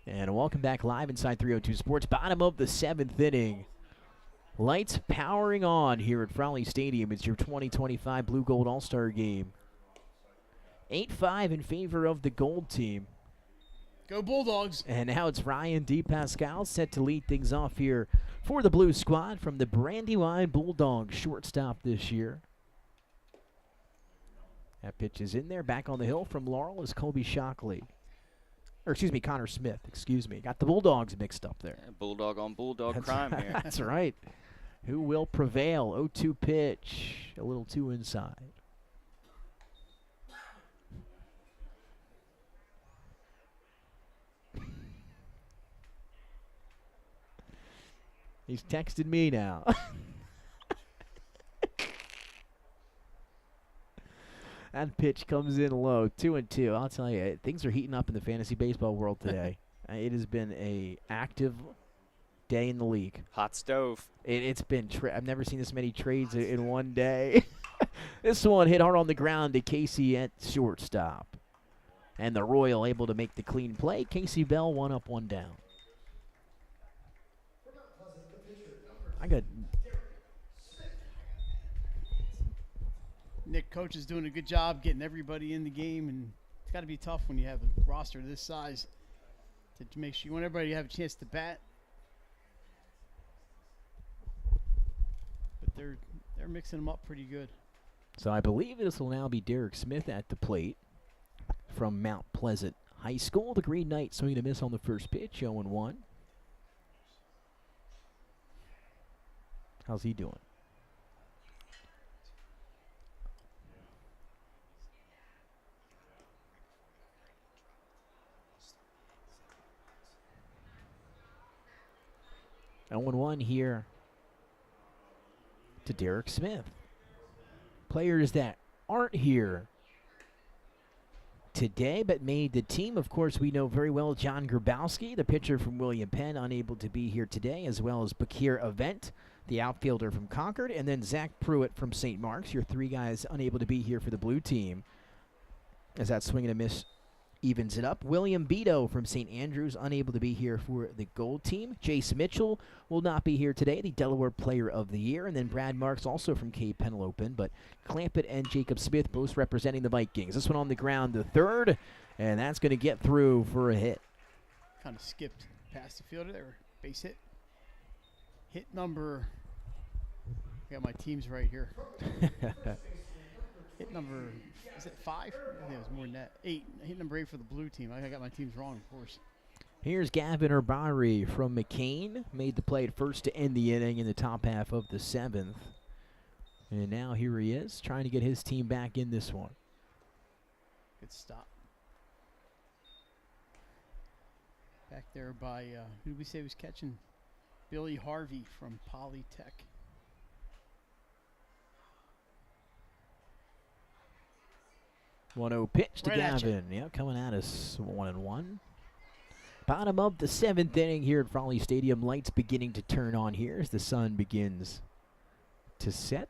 And welcome back live inside 302 Sports. Bottom of the 7th inning. Lights powering on here at Frawley Stadium. It's your 2025 Blue Gold All-Star Game. 8-5 in favor of the Gold team. Go Bulldogs. And now it's Ryan DePascal set to lead things off here for the Blue squad from the Brandywine Bulldogs shortstop this year. That pitch is in there. Back on the hill from Laurel is Colby Shockley. Or, excuse me, Connor Smith. Excuse me. Got the Bulldogs mixed up there. Yeah, Bulldog on Bulldog That's crime here. That's right. Who will prevail? 0-2 pitch. A little too inside. He's texted me now. That pitch comes in low, 2-2. I'll tell you, things are heating up in the fantasy baseball world today. It has been a active day in the league. Hot stove. It's been. I've never seen this many trades in one day. This one hit hard on the ground to Casey at shortstop, and the Royal able to make the clean play. Casey Bell 1 up, 1 down. I got. Nick, coach is doing a good job getting everybody in the game, and it's got to be tough when you have a roster this size to make sure you want everybody to have a chance to bat. But they're mixing them up pretty good. So I believe this will now be Derek Smith at the plate from Mount Pleasant High School. The Green Knights swinging a miss on the first pitch, 0-1. How's he doing? And 1-1 here to Derek Smith. Players that aren't here today but made the team. Of course, we know very well John Grabowski, the pitcher from William Penn, unable to be here today, as well as Bakir Event, the outfielder from Concord, and then Zach Pruitt from St. Mark's. Your 3 guys unable to be here for the blue team, as that swing and a miss evens it up. William Beto from St. Andrews unable to be here for the gold team. Jace Mitchell will not be here today, the Delaware Player of the Year. And then Brad Marks also from Cape Penelope, but Clampett and Jacob Smith both representing the Vikings. This one on the ground, the third, and that's going to get through for a hit. Kind of skipped past the fielder there. Base hit. Hit number, I got my teams right here. Hit number, is it 5? I think it was more than that. 8. Hit number 8 for the blue team. I got my teams wrong, of course. Here's Gavin Urbari from McCain. Made the play at first to end the inning in the top half of the 7th. And now here he is, trying to get his team back in this one. Good stop. Back there by, who did we say was catching? Billy Harvey from Polytech. One-0 pitch to Right at Gavin. Yeah, coming at us 1-1. Bottom of the 7th inning here at Frawley Stadium. Lights beginning to turn on here as the sun begins to set.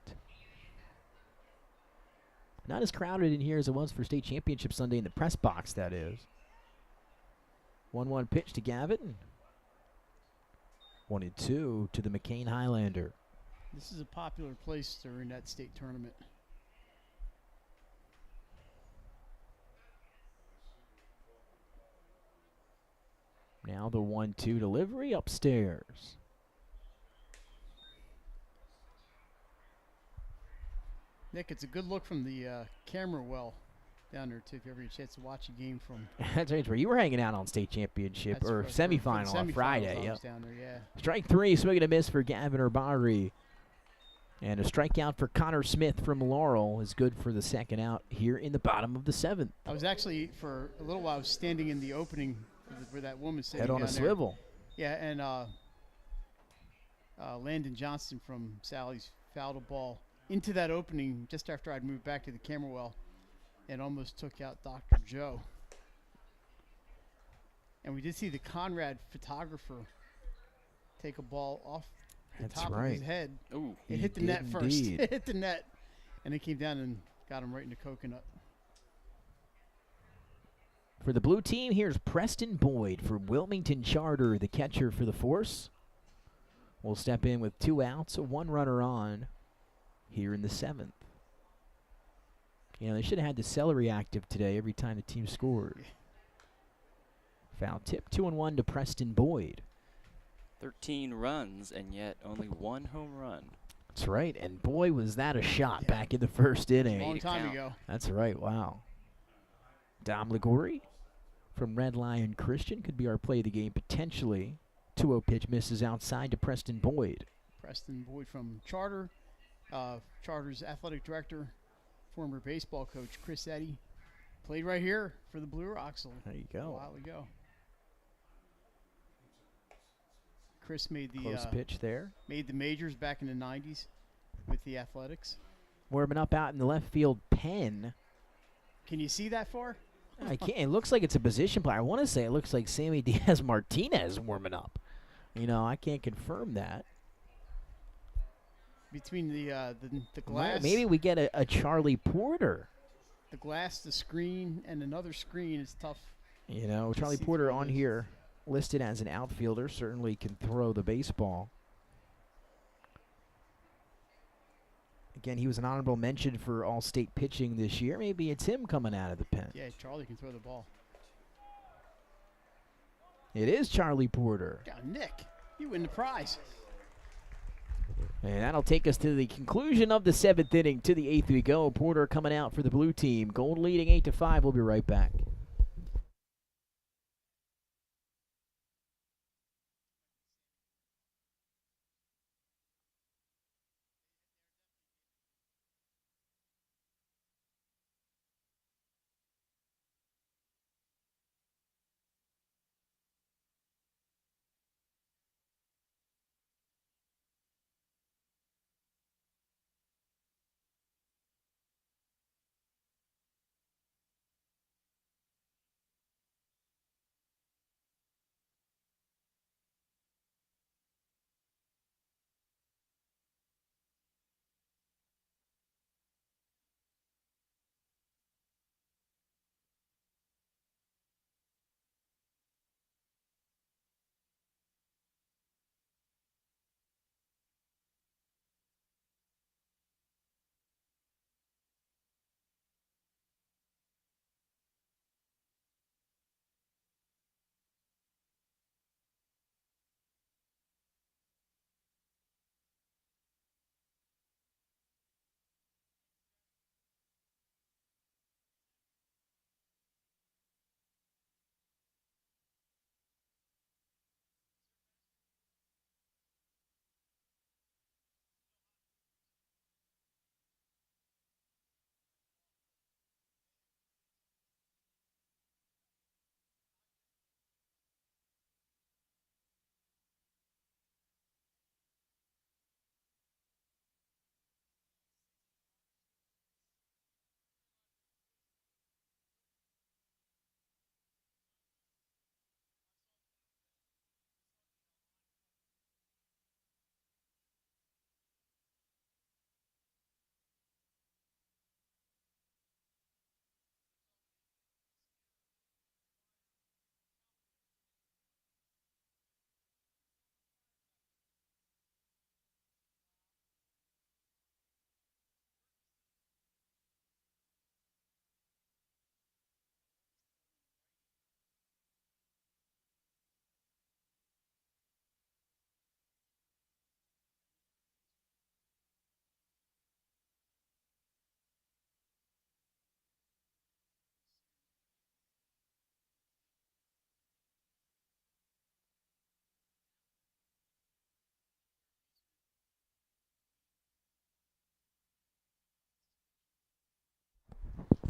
Not as crowded in here as it was for state championship Sunday in the press box, that is. 1-1 pitch to Gavin. 1-2 to the McCain Highlander. This is a popular place during that state tournament. Now the 1-2 delivery upstairs. Nick, it's a good look from the camera well down there, too, if you ever get a chance to watch a game from. That's right, where you were hanging out on state championship That's or right, semifinal on Friday. I Yep. was down there, yeah. Strike 3, swing and a miss for Gavin Urbari. And a strikeout for Connor Smith from Laurel is good for the second out here in the bottom of the 7th. I was actually, for a little while, I was standing in the opening where that woman's sitting Head on down a there. swivel. Yeah, and Landon Johnston from Sally's fouled a ball into that opening just after I'd moved back to the camera well and almost took out Dr. Joe. And we did see the Conrad photographer take a ball off the That's top of right. his head. Ooh. It He hit the did net first. indeed. It hit the net, and it came down and got him right in the coconut. For the blue team, here's Preston Boyd from Wilmington Charter, the catcher for the Force. Will step in with 2 outs, 1 runner on here in the 7th. You know, they should have had the celery active today every time the team scored. Foul tip, 2-1 to Preston Boyd. 13 runs and yet only 1 home run. That's right, and boy, was that a shot back in the first inning. Long time ago. That's right, wow. Dom Ligori from Red Lion Christian could be our play of the game potentially. 2-0 pitch misses outside to Preston Boyd. Preston Boyd from Charter. Charter's athletic director, former baseball coach Chris Eddy, played right here for the Blue Rocks There you a go. while ago. Chris made the Close pitch there. made the majors back in the 90s with the Athletics. Warming up out in the left field pen. Can you see that far? I can't. It looks like it's a position play. I want to say it looks like Sammy Diaz-Martinez warming up. You know, I can't confirm that. Between the glass, Maybe we get a Charlie Porter. the glass, the screen, and another screen is tough. You know, Charlie see Porter through on this. here listed as an outfielder. Certainly can throw the baseball. Again, he was an honorable mention for All-State pitching this year. Maybe it's him coming out of the pen. Yeah, Charlie can throw the ball. It is Charlie Porter. Yeah, Nick, you win the prize. And that'll take us to the conclusion of the 7th inning. To the 8th we go. Porter coming out for the blue team. Gold leading 8-5. We'll be right back.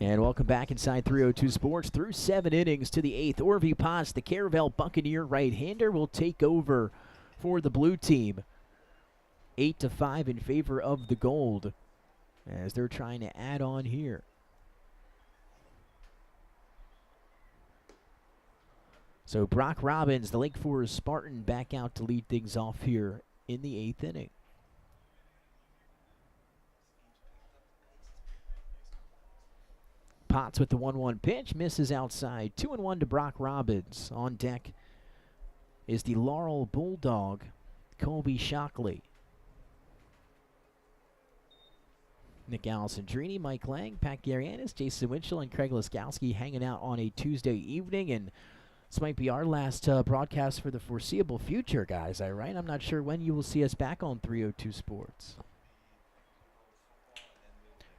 And welcome back inside 302 Sports. Through 7 innings to the 8th. Orvie Paz, the Caravel Buccaneer right-hander, will take over for the blue team. 8-5 in favor of the Gold as they're trying to add on here. So Brock Robbins, the Lake Forest Spartan, back out to lead things off here in the 8th inning. Potts with the 1-1 pitch. Misses outside. 2-1 to Brock Robbins. On deck is the Laurel Bulldog, Colby Shockley. Nick Alessandrini, Mike Lang, Pat Garianis, Jason Winchell, and Craig Laskowski hanging out on a Tuesday evening. And this might be our last broadcast for the foreseeable future, guys. All right? I'm not sure when you will see us back on 302 Sports.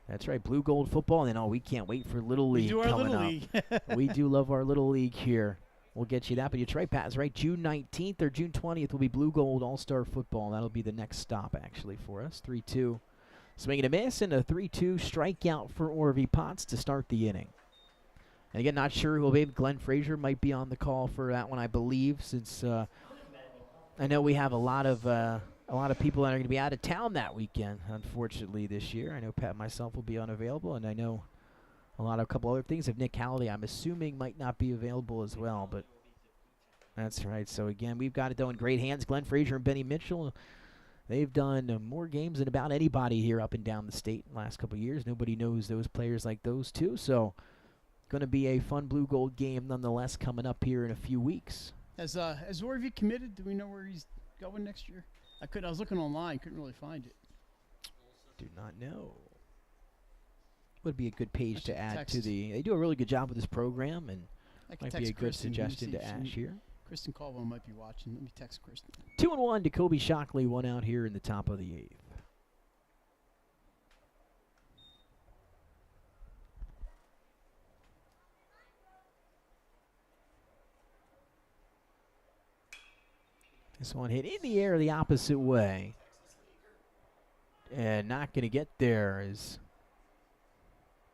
That's right, blue gold football. And we can't wait for Little League We do our coming Little up. League. We do love our Little League here. We'll get you that. But you're right, Pat. That's right. June 19th or June 20th will be blue gold all-star football. That'll be the next stop, actually, for us. 3-2. Swing and a miss, and a 3-2 strikeout for Orvie Potts to start the inning. And again, not sure who will be. Glenn Frazier might be on the call for that one, I believe, since I know we have a lot of people that are going to be out of town that weekend, unfortunately, this year. I know Pat and myself will be unavailable, and I know a couple other things. If Nick Halliday, I'm assuming, might not be available as well, but that's right. So, again, we've got it, though, in great hands. Glenn Frazier and Benny Mitchell, they've done more games than about anybody here up and down the state in the last couple of years. Nobody knows those players like those two, so going to be a fun blue-gold game nonetheless coming up here in a few weeks. Has Orvie committed? Do we know where he's going next year? I was looking online, couldn't really find it. Do not know. Would be a good page to add text. to the. They do a really good job with this program, and I can might be text a good Kristen and suggestion see to if add she- here. Kristen Caldwell might be watching. Let me text Kristen. 2-1 to Colby Shockley, one out here in the top of the 8th. This one hit in the air the opposite way. And not going to get there is,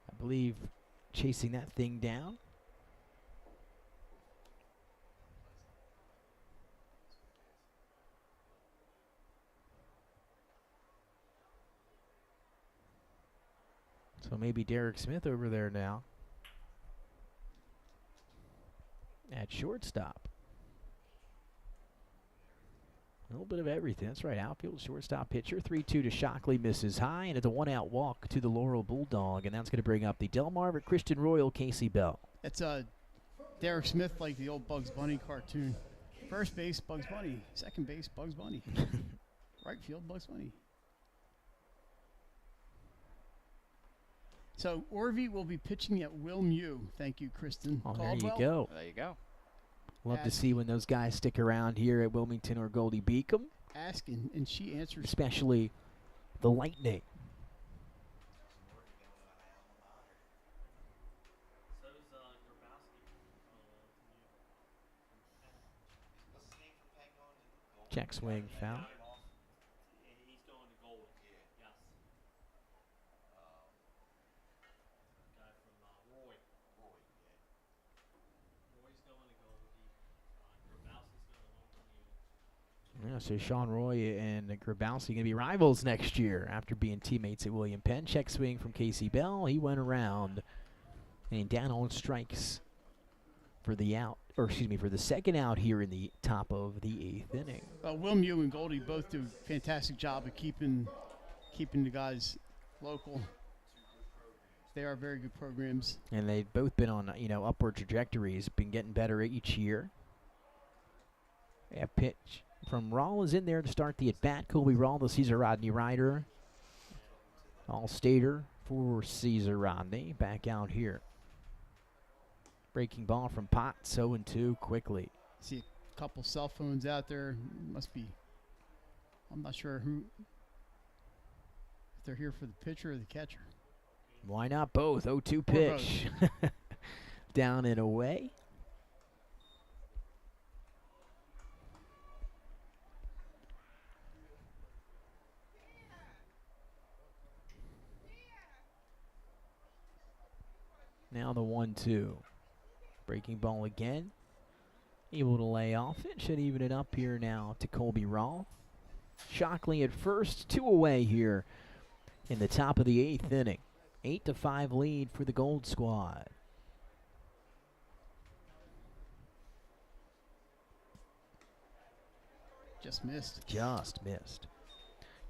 I believe, chasing that thing down. So maybe Derek Smith over there now at shortstop. A little bit of everything. That's right. Outfield, shortstop, pitcher. 3-2 to Shockley, misses high, and it's a one-out walk to the Laurel Bulldog, and that's going to bring up the Delmarva Christian Royal Casey Bell. That's Derek Smith, like the old Bugs Bunny cartoon. First base, Bugs Bunny. Second base, Bugs Bunny. Right field, Bugs Bunny. So Orvie will be pitching at Will Mew. Thank you, Kristen Oh, Caldwell. there you go. There you go. Love to see when those guys stick around here at Wilmington or Goldie Beacom, Asking, and she answers. especially the Lightning. Check swing, foul. Yeah, so Sean Roy and Grabowski going to be rivals next year after being teammates at William Penn. Check swing from Casey Bell. He went around and down on strikes for the out, or excuse me, for the second out here in the top of the 8th inning. Will Mew and Goldie both do a fantastic job of keeping the guys local. They are very good programs. And they've both been on, upward trajectories, been getting better each year. A pitch from Rawl is in there to start the at-bat. Colby Rawl, the Caesar Rodney rider. All-stater for Caesar Rodney. Back out here. Breaking ball from Potts, 0-2 quickly. See a couple cell phones out there. Must be, I'm not sure if they're here for the pitcher or the catcher. Why not both? 0-2 pitch. Down and away. Now the 1-2. Breaking ball again. Able to lay off it. Should even it up here now to Colby Rawl. Shockley at first. 2 away here in the top of the 8th inning. 8-5 lead for the Gold Squad. Just missed. Just missed.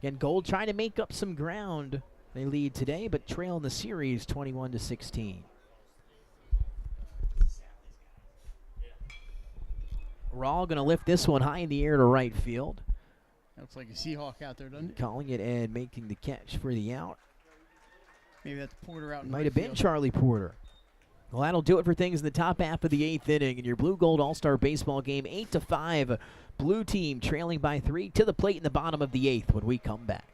Again, Gold trying to make up some ground. They lead today, but trail in the series 21-16. Raw going to lift this one high in the air to right field. Looks like a Seahawk out there, doesn't it? Calling it and making the catch for the out. Maybe that's Porter out in Might right have been field. Charlie Porter. Well, that'll do it for things in the top half of the 8th inning. In your Blue Gold All-Star Baseball game, 8-5. Blue team trailing by 3 to the plate in the bottom of the 8th when we come back.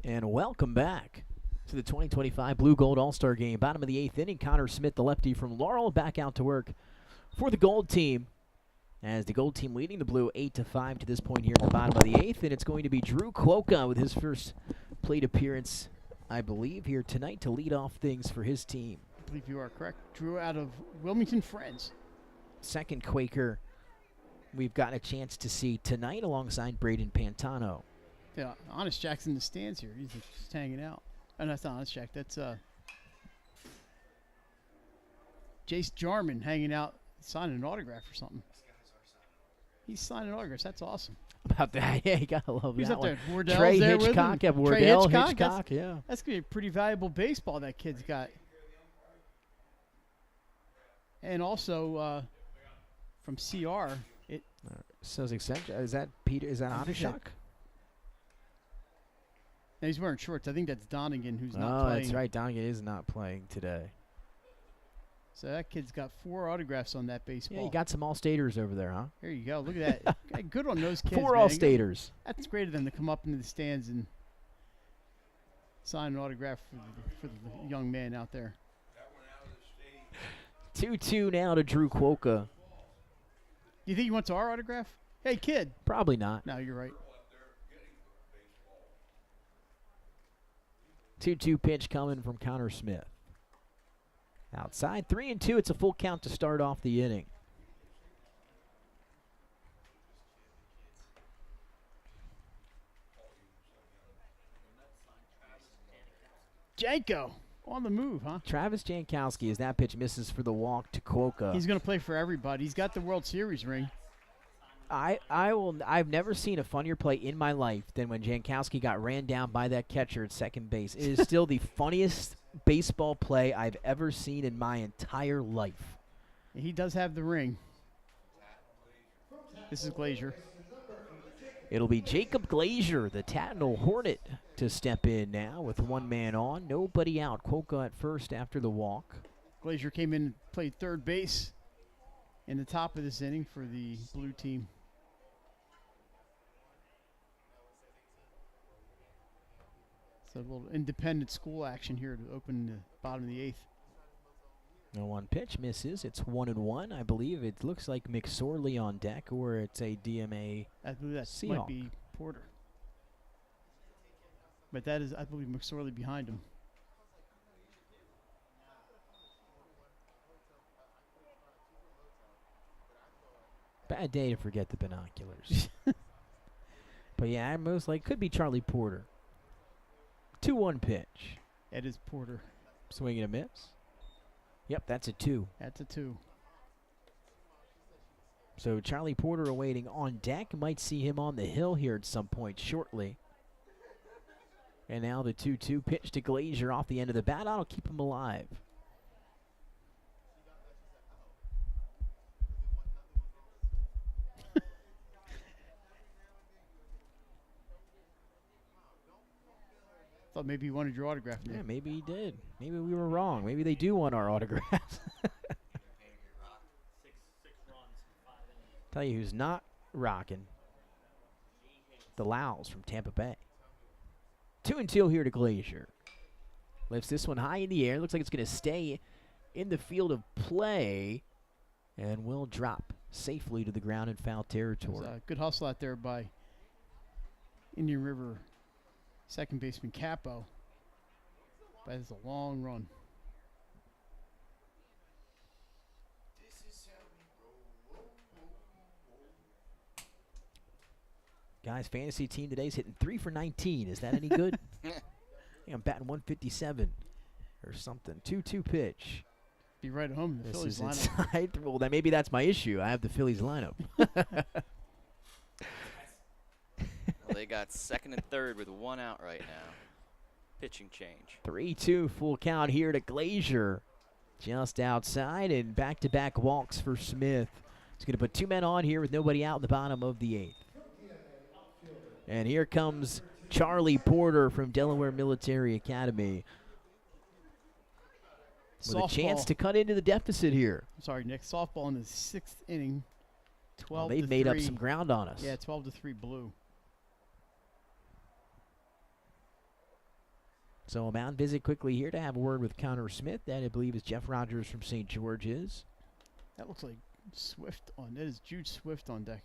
And welcome back to the 2025 Blue Gold All-Star Game. Bottom of the 8th inning, Connor Smith, the lefty from Laurel, back out to work for the Gold team. As the Gold team leading the Blue 8-5 to this point here in the bottom of the 8th. And it's going to be Drew Quokka with his first plate appearance, I believe, here tonight to lead off things for his team. I believe you are correct. Drew out of Wilmington Friends. Second Quaker we've gotten a chance to see tonight alongside Braden Pantano. Yeah, Honest Jack's in the stands here. He's just hanging out. Oh, no, that's not Honest Jack. That's Jace Jarman hanging out, signing an autograph or something. He's signing autographs. That's awesome. About that, yeah, you gotta love He's that up one. there. Wardell's Trey there with Hitchcock, him. yeah, Wardell, Trey Hitchcock, yeah. That's gonna be a pretty valuable baseball that kid's got. And also from CR, it says extension. Is that Peter? Is that Honishak? No, he's wearing shorts. I think that's Donegan who's not Oh, playing. that's right. Donegan is not playing today. So that kid's got 4 autographs on that baseball. Yeah, you got some All-Staters over there, huh? There you go. Look at that. Good on those kids. 4 man. All-Staters. That's great of them to come up into the stands and sign an autograph for the young man out there. 2-2 now to Drew Quokka. You think he wants our autograph? Hey, kid. Probably not. No, you're right. 2-2 pitch coming from Connor Smith. Outside, 3-2. It's a full count to start off the inning. Janko on the move, huh? Travis Jankowski, as that pitch misses for the walk to Quokka. He's going to play for everybody. He's got the World Series ring. I've never seen a funnier play in my life than when Jankowski got ran down by that catcher at second base. It is still the funniest baseball play I've ever seen in my entire life. He does have the ring. This is Glazier. It'll be Jacob Glazier, the Tatnall Hornet, to step in now with one man on, nobody out. Quokka at first after the walk. Glazier came in and played third base in the top of this inning for the blue team. So a little independent school action here to open the bottom of the 8th. No one pitch misses. It's 1-1. I believe it looks like McSorley on deck, or it's a DMA. I believe that Seahawk. might be Porter. But that is, I believe, McSorley behind him. Bad day to forget the binoculars. But yeah, most like could be Charlie Porter. 2-1 pitch. It is Porter. Swing and a miss. Yep, that's a 2. That's a 2. So Charlie Porter awaiting on deck. Might see him on the hill here at some point shortly. And now the 2-2 pitch to Glazier off the end of the bat. That'll keep him alive. Thought maybe he wanted your autograph. Yeah, maybe he did. Maybe we were wrong. Maybe they do want our autographs. Tell you who's not rocking. The Lows from Tampa Bay. 2-2 here to Glazier. Lifts this one high in the air. Looks like it's going to stay in the field of play and will drop safely to the ground in foul territory. A good hustle out there by Indian River second baseman Capo. That is a long run. Guys, fantasy team today's hitting 3 for 19. Is that any good? I think I'm batting 157 or something. 2-2 pitch. Be right at home in the This Phillies is lineup. inside. Well, then maybe that's my issue. I have the Phillies lineup. Well, they got second and third with 1 out right now. Pitching change. 3-2 full count here to Glazier. Just outside and back-to-back walks for Smith. He's going to put 2 men on here with nobody out in the bottom of the 8th. And here comes Charlie Porter from Delaware Military Academy. With a chance to cut into the deficit here. I'm sorry, Nick. Softball in the 6th inning. 12 They've to made 3. up some ground on us. Yeah, 12 to 3 blue. So a mound visit quickly here to have a word with Connor Smith. That I believe is Jeff Rogers from St. George's. That looks like Swift on. That is Jude Swift on deck.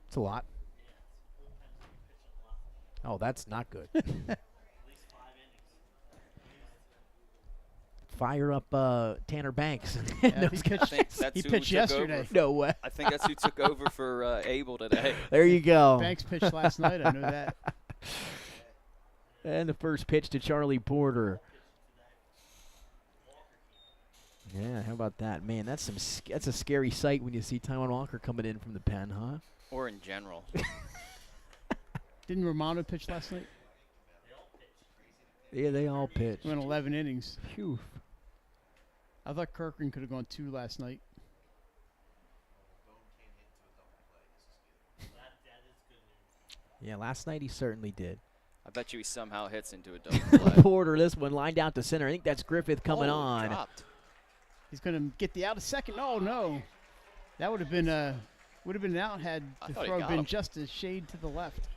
It's a lot. Oh, that's not good. Fire up Tanner Banks. Yeah, he pitched yesterday. No way. I think that's who took over for Abel today. There you go. Banks pitched last night. I know that. And the first pitch to Charlie Porter. Yeah, how about that? Man, that's that's a scary sight when you see Taiwan Walker coming in from the pen, huh? Or in general. Didn't Romano pitch last night? Yeah, they all pitched. Went 11 innings. Phew. I thought Kirkland could have gone 2 last night. Yeah, last night he certainly did. I bet you he somehow hits into a double play. Porter, this one lined out to center. I think that's Griffith coming on. Dropped. He's going to get the out of second. Oh no, that would have been an out had the throw been just a shade to the left.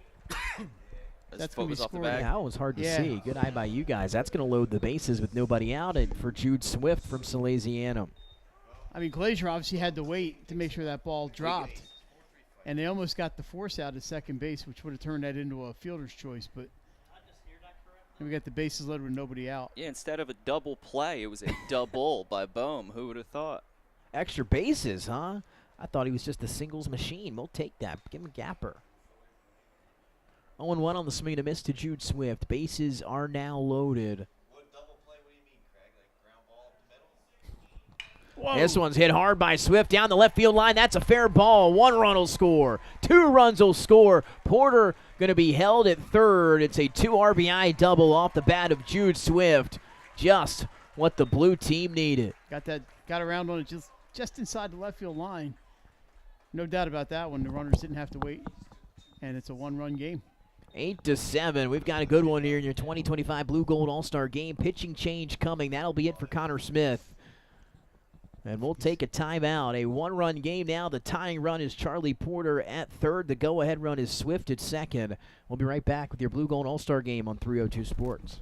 That's going to be scored. Yeah, that was hard to see. Good eye by you guys. That's going to load the bases with nobody out, and for Jude Swift from Salesianum. I mean, Glazier obviously had to wait to make sure that ball dropped, and they almost got the force out at second base, which would have turned that into a fielder's choice. But we got the bases loaded with nobody out. Yeah, instead of a double play, it was a double by Bohm. Who would have thought? Extra bases, huh? I thought he was just a singles machine. We'll take that. Give him a gapper. 0-1 on the swing and a miss to Jude Swift. Bases are now loaded. What double play? What do you mean, Craig? Like ground ball up the middle? Whoa. This one's hit hard by Swift down the left field line. That's a fair ball. 1 run will score. 2 runs will score. Porter going to be held at third. It's a 2 RBI double off the bat of Jude Swift. Just what the blue team needed. Got around on it just inside the left field line. No doubt about that one. The runners didn't have to wait, and it's a 1-run game. 8-7. We've got a good one here in your 2025 Blue Gold All-Star Game. Pitching change coming. That'll be it for Connor Smith. And we'll take a timeout. A 1-run game now. The tying run is Charlie Porter at third. The go-ahead run is Swift at second. We'll be right back with your Blue Gold All-Star Game on 302 Sports.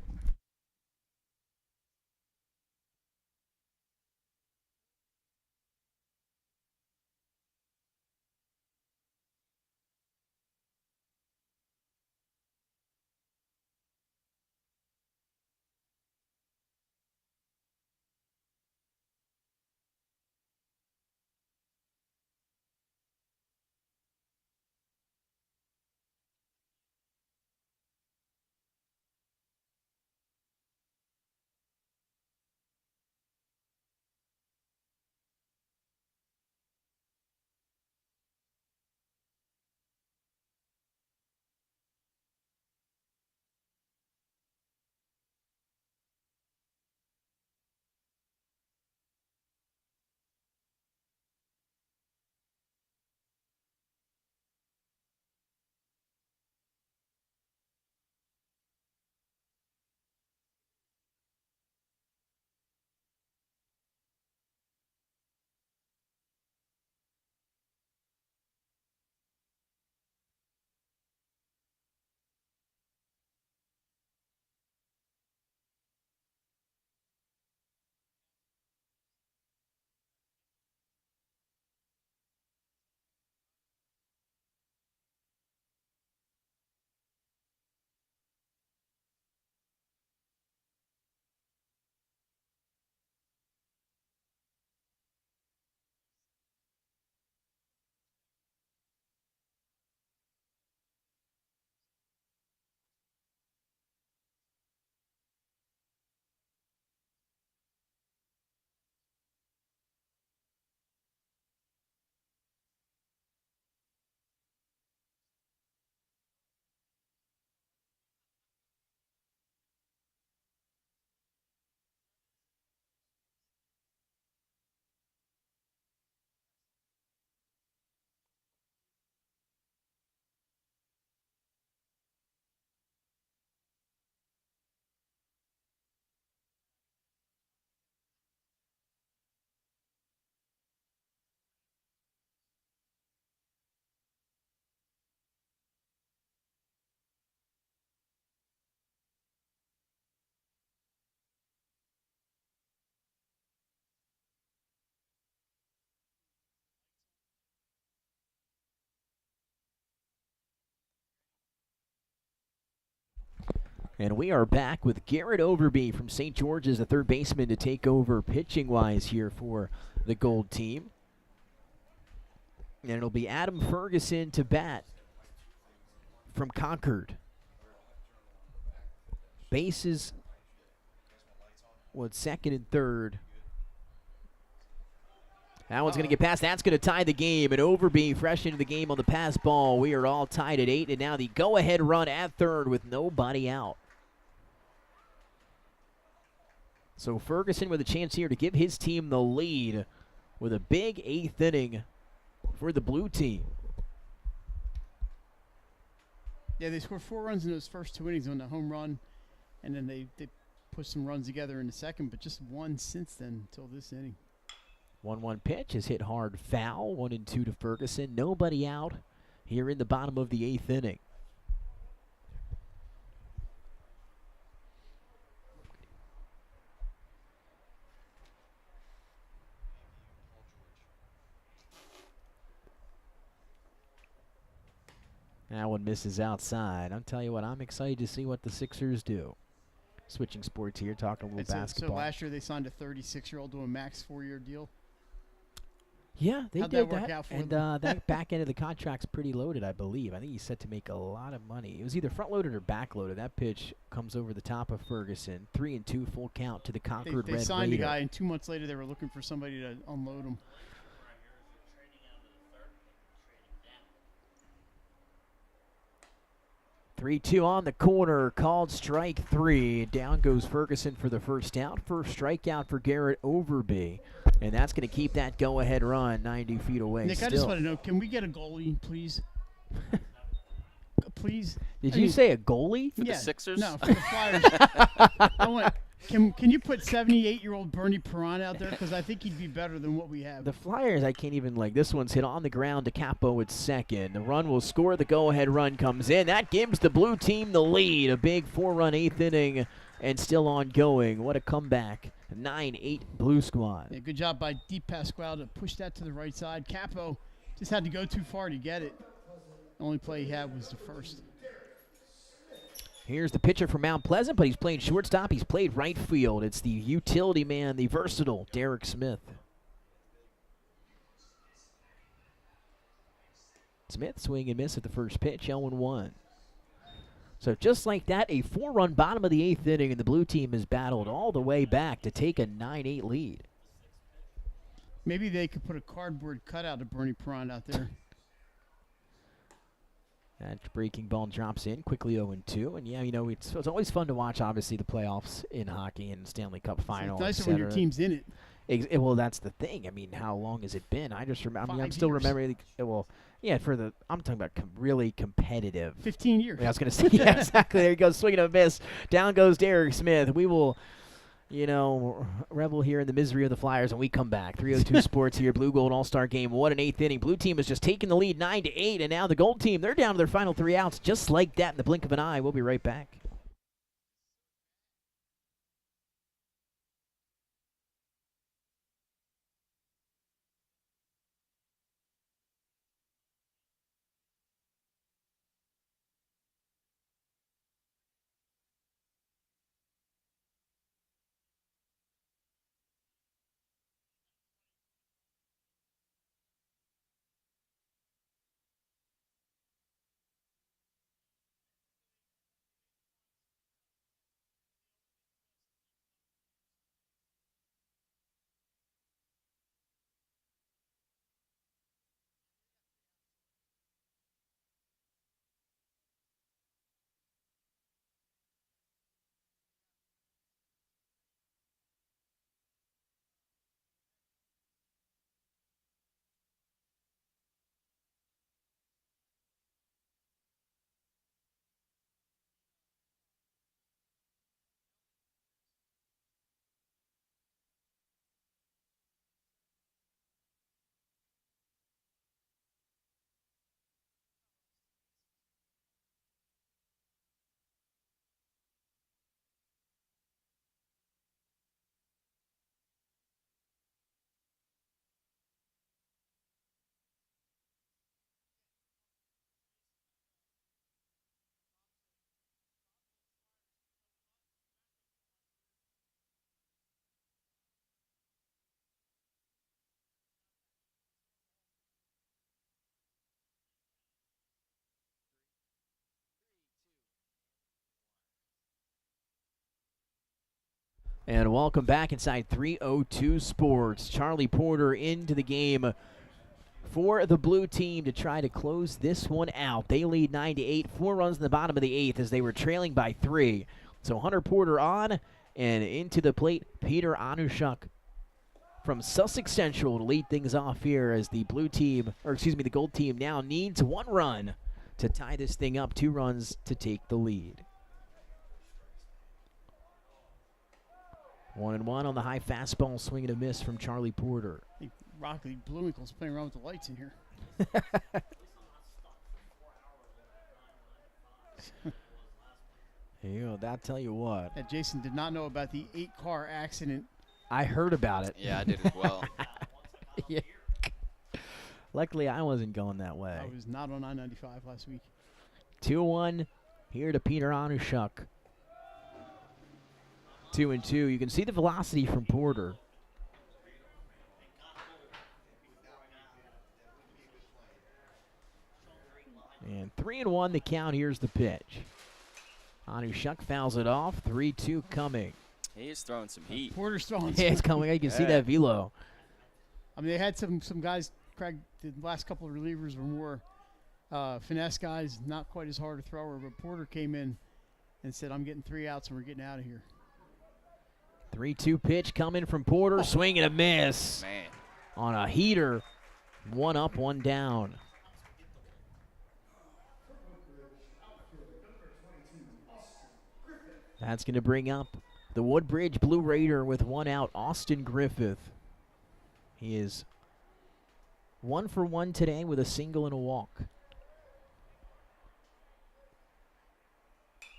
And we are back with Garrett Overby from St. George's, the third baseman, to take over pitching-wise here for the Gold team. And it'll be Adam Ferguson to bat from Concord. Bases, second and third. That one's going to get past. That's going to tie the game. And Overby fresh into the game on the pass ball. We are all tied at 8. And now the go-ahead run at third with nobody out. So Ferguson with a chance here to give his team the lead with a big 8th inning for the blue team. Yeah, they scored 4 runs in those first 2 innings on the home run, and then they put some runs together in the second, but just one since then until this inning. 1-1 pitch is hit hard foul. 1-2 to Ferguson. Nobody out here in the bottom of the 8th inning. That one misses outside. I'll tell you what, I'm excited to see what the Sixers do. Switching sports here, talking a little basketball. So last year they signed a 36-year-old to a max 4-year deal. Yeah, they How'd did that work out for and them? that back end of the contract's pretty loaded, I believe. I think he's set to make a lot of money. It was either front-loaded or back-loaded. That pitch comes over the top of Ferguson. 3-2 full count to the Concord Red They signed Raider. a guy, and 2 months later they were looking for somebody to unload him. Three-two on the corner, called strike 3. Down goes Ferguson for the first out. First strikeout for Garrett Overby. And that's going to keep that go-ahead run 90 feet away. Nick, still. I just want to know, can we get a goalie, please? Please? Did you say a goalie? For the Sixers? No, for the Flyers. I want. Can you put 78-year-old Bernie Perron out there? Because I think he'd be better than what we have. The Flyers, I can't even this one's hit on the ground to Capo at second. The run will score. The go-ahead run comes in. That gives the blue team the lead. A big 4-run 8th inning and still ongoing. What a comeback. 9-8 blue squad. Yeah, good job by Deep Pasquale to push that to the right side. Capo just had to go too far to get it. The only play he had was the first. Here's the pitcher from Mount Pleasant, but he's playing shortstop. He's played right field. It's the utility man, the versatile Derek Smith. Smith swing and miss at the first pitch, 0-1. So just like that, a 4-run bottom of the 8th inning, and the blue team has battled all the way back to take a 9-8 lead. Maybe they could put a cardboard cutout of Bernie Perron out there. That breaking ball drops in quickly 0-2. And, yeah, it's always fun to watch, obviously, the playoffs in hockey and Stanley Cup final. It's nicer when your team's in it. Well, that's the thing. I mean, how long has it been? I just remember. I'm still 5 years. remembering. Well, yeah, I'm talking about really competitive. 15 years. I was going to say, yeah, exactly. There he goes, swinging a miss. Down goes Derek Smith. We will, revel here in the misery of the Flyers, and we come back. 302 Sports here, Blue Gold All-Star Game. What an 8th inning. Blue team has just taken the lead 9-8, and now the Gold team, they're down to their final 3 outs just like that in the blink of an eye. We'll be right back. And welcome back inside 302 Sports. Charlie Porter into the game for the blue team to try to close this one out. They lead 9-8, 4 runs in the bottom of the 8th as they were trailing by 3. So Hunter Porter on and into the plate. Peter Anushuk from Sussex Central to lead things off here as the blue team, or excuse me, the gold team now needs 1 run to tie this thing up, 2 runs to take the lead. 1-1 on the high fastball, swing and a miss from Charlie Porter. I think Rockley Bluewinkle's playing around with the lights in here. I'll tell you what. Yeah, Jason did not know about the 8-car accident. I heard about it. Yeah, I did as well. Yeah. Luckily, I wasn't going that way. I was not on I-95 last week. 2-1 here to Peter Anushuk. 2-2. You can see the velocity from Porter. And 3-1 the count. Here's the pitch. Anushuk fouls it off. 3-2 coming. He is throwing some heat. Porter's throwing. Yeah, it's coming. You can see that velo. I mean, they had some guys. Craig, the last couple of relievers were more finesse guys, not quite as hard a thrower. But Porter came in and said, "I'm getting 3 outs and we're getting out of here." 3-2 pitch coming from Porter. Swing and a miss. Man. On a heater. 1 up, 1 down. That's going to bring up the Woodbridge Blue Raider with 1 out, Austin Griffith. He is 1 for 1 today with a single and a walk.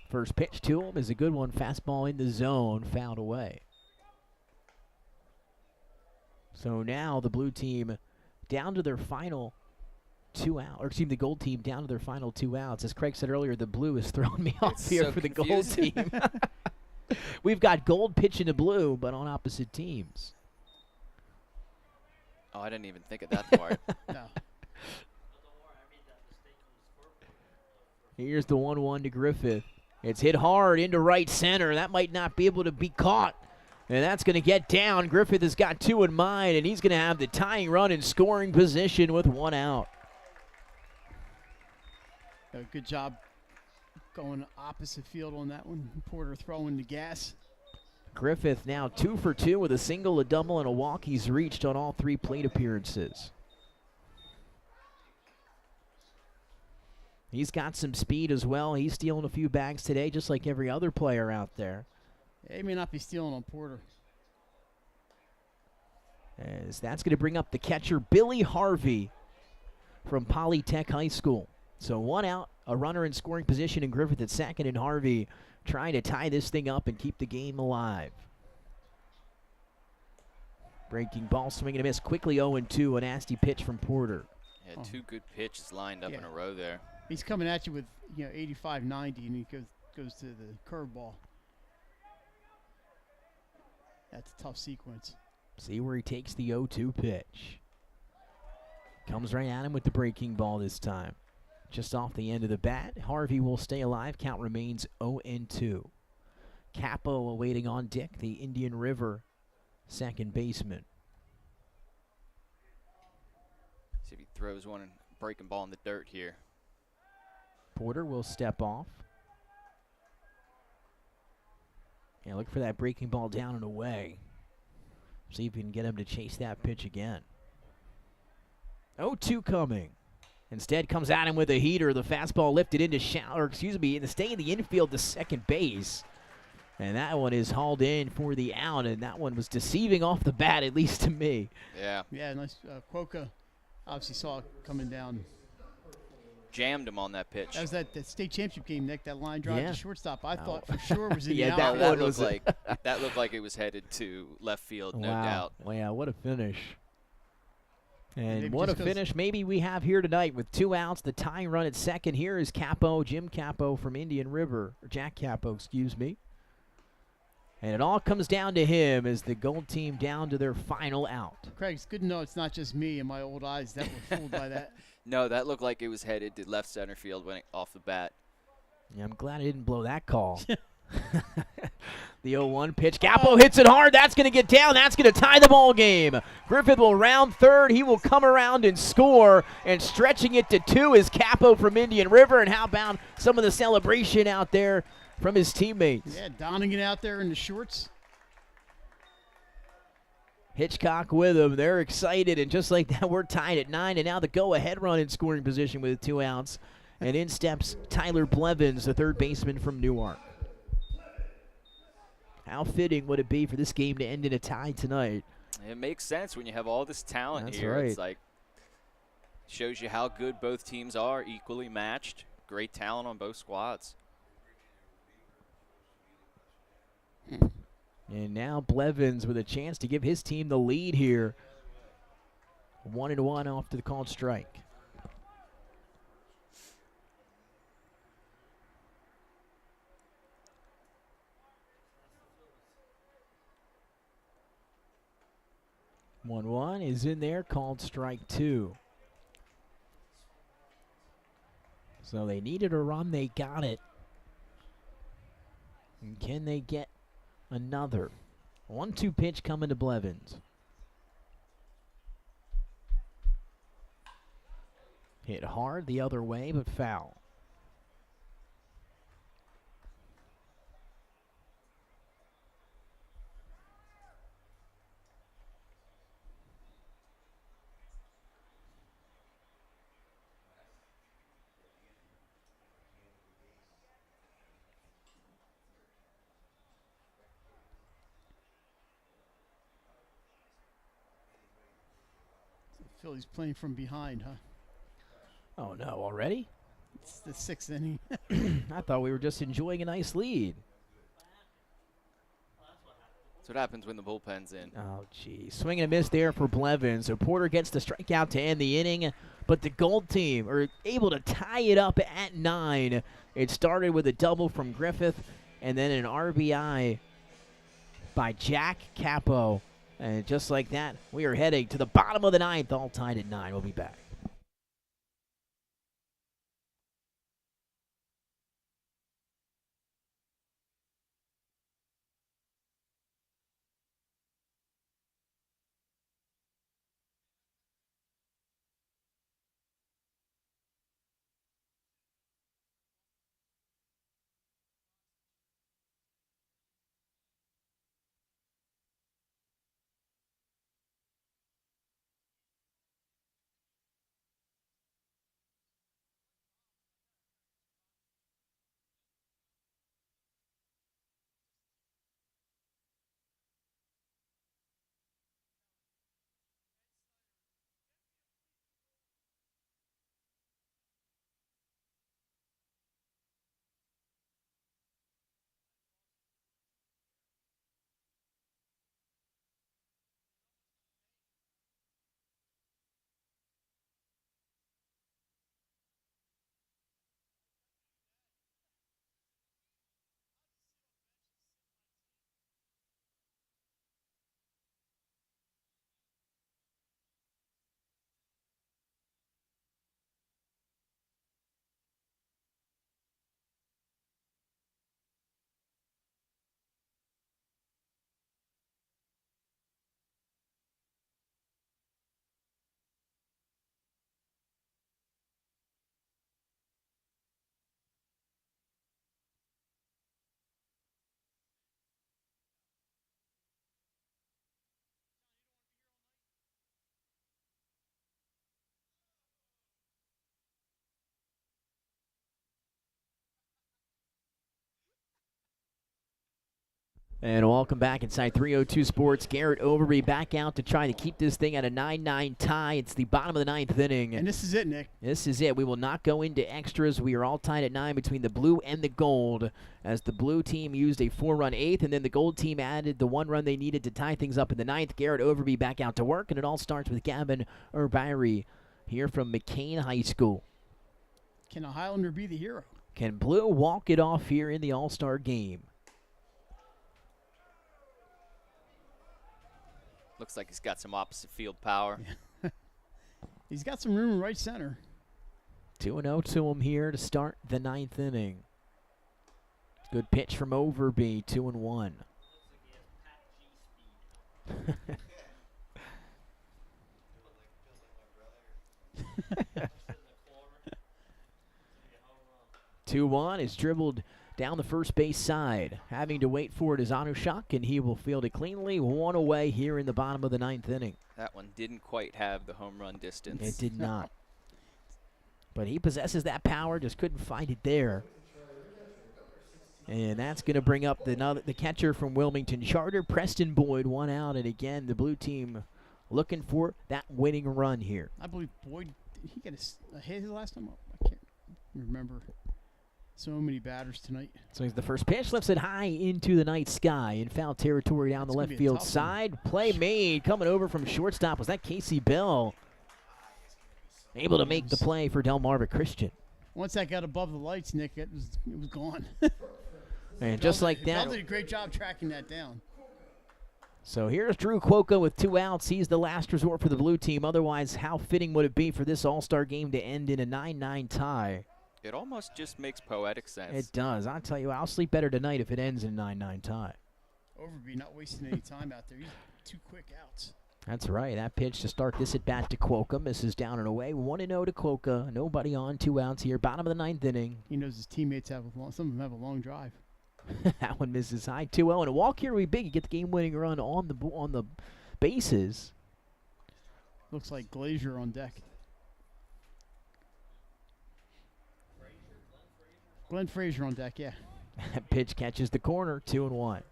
First pitch to him is a good one. Fastball in the zone, fouled away. So now the blue team down to their final 2 out, or excuse me, the gold team down to their final 2 outs. As Craig said earlier, the blue is throwing me off It's here so for the confusing. gold team. We've got gold pitching to blue, but on opposite teams. Oh, I didn't even think of that part. No. Here's the 1-1 to Griffith. It's hit hard into right center. That might not be able to be caught. And that's going to get down. Griffith has got 2 in mind, and he's going to have the tying run in scoring position with 1 out. Good job going opposite field on that one. Porter throwing the gas. Griffith now 2 for 2 with a single, a double, and a walk. He's reached on all 3 plate appearances. He's got some speed as well. He's stealing a few bags today, just like every other player out there. He may not be stealing on Porter. As that's going to bring up the catcher, Billy Harvey from Polytech High School. So 1 out, a runner in scoring position, and Griffith at second, and Harvey trying to tie this thing up and keep the game alive. Breaking ball, swing and a miss. Quickly 0-2, a nasty pitch from Porter. Yeah, 2 good pitches lined up in a row there. He's coming at you with 85, 90, and he goes to the curveball. That's a tough sequence. See where he takes the 0-2 pitch. Comes right at him with the breaking ball this time. Just off the end of the bat. Harvey will stay alive. Count remains 0-2. Capo awaiting on Dick, the Indian River second baseman. See if he throws one and breaking ball in the dirt here. Porter will step off. Yeah, look for that breaking ball down and away. See if we can get him to chase that pitch again. 0-2 coming. Instead comes at him with a heater. The fastball lifted into stay in the infield to second base. And that one is hauled in for the out, and that one was deceiving off the bat, at least to me. Yeah. Yeah, nice. Quokka obviously saw it coming down. Jammed him on that pitch. That was that state championship game, Nick, that line drive Yeah. to shortstop. I thought for sure was in Yeah, the out. that looked like that looked like it was headed to left field, no doubt. Well, yeah, what a finish. And Maybe what a just 'cause- finish maybe we have here tonight with 2 outs. The tying run at second. Here is Capo, Jim Capo from Indian River, or Jack Capo, excuse me. And it all comes down to him as the gold team down to their final out. Craig, it's good to know it's not just me and my old eyes that were fooled by that. No, that looked like it was headed to left center field when off the bat. Yeah, I'm glad I didn't blow that call. The 0-1 pitch. Capo hits it hard. That's going to get down. That's going to tie the ball game. Griffith will round third. He will come around and score. And stretching it to 2 is Capo from Indian River. And how about some of the celebration out there from his teammates? Yeah, donning it out there in the shorts. Hitchcock with him. They're excited. And just like that, we're tied at 9. And now the go-ahead run in scoring position with 2 outs. And in steps Tyler Blevins, the third baseman from Newark. How fitting would it be for this game to end in a tie tonight? It makes sense when you have all this talent That's here. right. It's like shows you how good both teams are, equally matched. Great talent on both squads. And now Blevins with a chance to give his team the lead here. 1-1 off to the called strike. One is in there, called strike 2. So they needed a run, they got it. And can they get another? 1-2 pitch coming to Blevins. Hit hard the other way, but foul. Phillies playing from behind, huh? Oh no, already? It's the 6th inning. I thought we were just enjoying a nice lead. That's what happens when the bullpen's in. Oh, gee. Swing and a miss there for Blevins. So Porter gets the strikeout to end the inning, but the Gold team are able to tie it up at 9. It started with a double from Griffith and then an RBI by Jack Capo. And just like that, we are heading to the bottom of the 9th, all tied at 9. We'll be back. And welcome back inside 302 Sports. Garrett Overby back out to try to keep this thing at a 9-9 tie. It's the bottom of the 9th inning. And this is it, Nick. This is it. We will not go into extras. We are all tied at 9 between the blue and the gold, as the blue team used a 4-run 8th, and then the gold team added the 1 run they needed to tie things up in the 9th. Garrett Overby back out to work, and it all starts with Gavin Urbari here from McCain High School. Can a Highlander be the hero? Can blue walk it off here in the All-Star game? Looks like he's got some opposite field power. He's got some room in right center. 2-0 to him here to start the 9th inning. Good pitch from Overby, 2-1. Two-one is dribbled down the first base side. Having to wait for it is Anushak, and he will field it cleanly. One away here in the bottom of the ninth inning. That one didn't quite have the home run distance. It did not. But he possesses that power, just couldn't find it there. And that's going to bring up the catcher from Wilmington Charter, Preston Boyd, one out. And again, the blue team looking for that winning run here. I believe Boyd, he got a hit his last time. I can't remember. So many batters tonight. So he's the first pitch, lifts it high into the night sky in foul territory down the left field side. Play made, coming over from shortstop. Was that Casey Bell? Able to make the play for Delmarva Christian. Once that got above the lights, Nick, it was gone. And just like that. Bell did a great job tracking that down. So here's Drew Cuoco with 2 outs. He's the last resort for the blue team. Otherwise, how fitting would it be for this all-star game to end in a 9-9 tie? It almost just makes poetic sense. It does. I'll tell you, I'll sleep better tonight if it ends in a 9-9 tie. Overby not wasting any time out there. He's 2 quick outs. That's right. That pitch to start this at bat to Cuoco. Misses down and away. 1-0 to Cuoco. Nobody on, 2 outs here. Bottom of the 9th inning. He knows his teammates some of them have a long drive. That one misses high. 2-0. And a walk here would be big. You get the game-winning run on the bases. Looks like Glazier on deck. Glenn Frazier on deck, yeah. That pitch catches the corner, 2-1.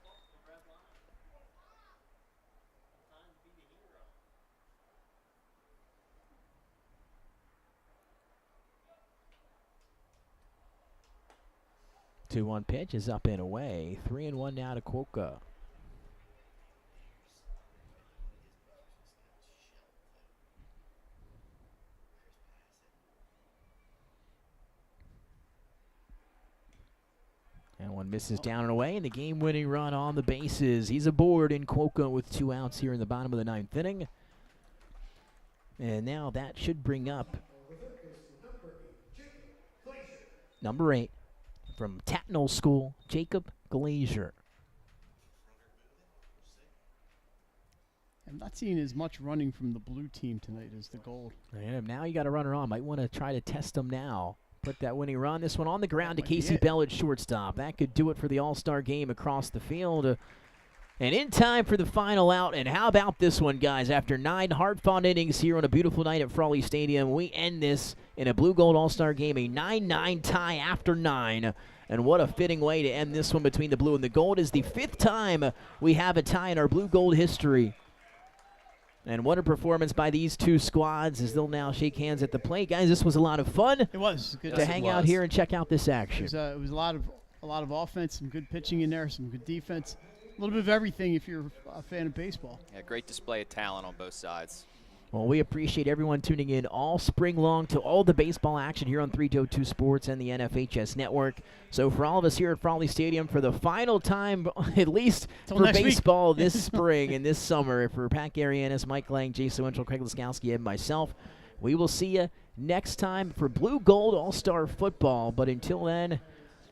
Two-one pitch is up and away. 3-1 now to Cuoco. And one misses down and away, and the game-winning run on the bases. He's aboard in Cuoco with 2 outs here in the bottom of the 9th inning. And now that should bring up number 8 from Tatnall School, Jacob Glazier. I'm not seeing as much running from the blue team tonight as the gold. And now you got a runner on. Might want to try to test him now. Put that winning run. This one on the ground to Casey Bell at shortstop. That could do it for the All-Star game across the field. And in time for the final out. And how about this one, guys? After 9 hard-fought innings here on a beautiful night at Frawley Stadium, we end this in a Blue-Gold All-Star game, a 9-9 tie after 9. And what a fitting way to end this one between the blue and the gold. Is the 5th time we have a tie in our Blue-Gold history. And what a performance by these two squads as they'll now shake hands at the plate. Guys, this was a lot of fun. It was good to hang out here and check out this action. It was a lot of offense, some good pitching in there, some good defense. A little bit of everything if you're a fan of baseball. Yeah, great display of talent on both sides. Well, we appreciate everyone tuning in all spring long to all the baseball action here on 302 Sports and the NFHS Network. So for all of us here at Frawley Stadium, for the final time, at least for baseball this spring and this summer, for Pat Arianis, Mike Lang, Jason Winchell, Craig Laskowski, and myself, we will see you next time for Blue Gold All-Star Football. But until then,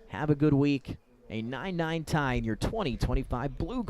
have a good week. A 9-9 tie in your 2025 Blue Gold.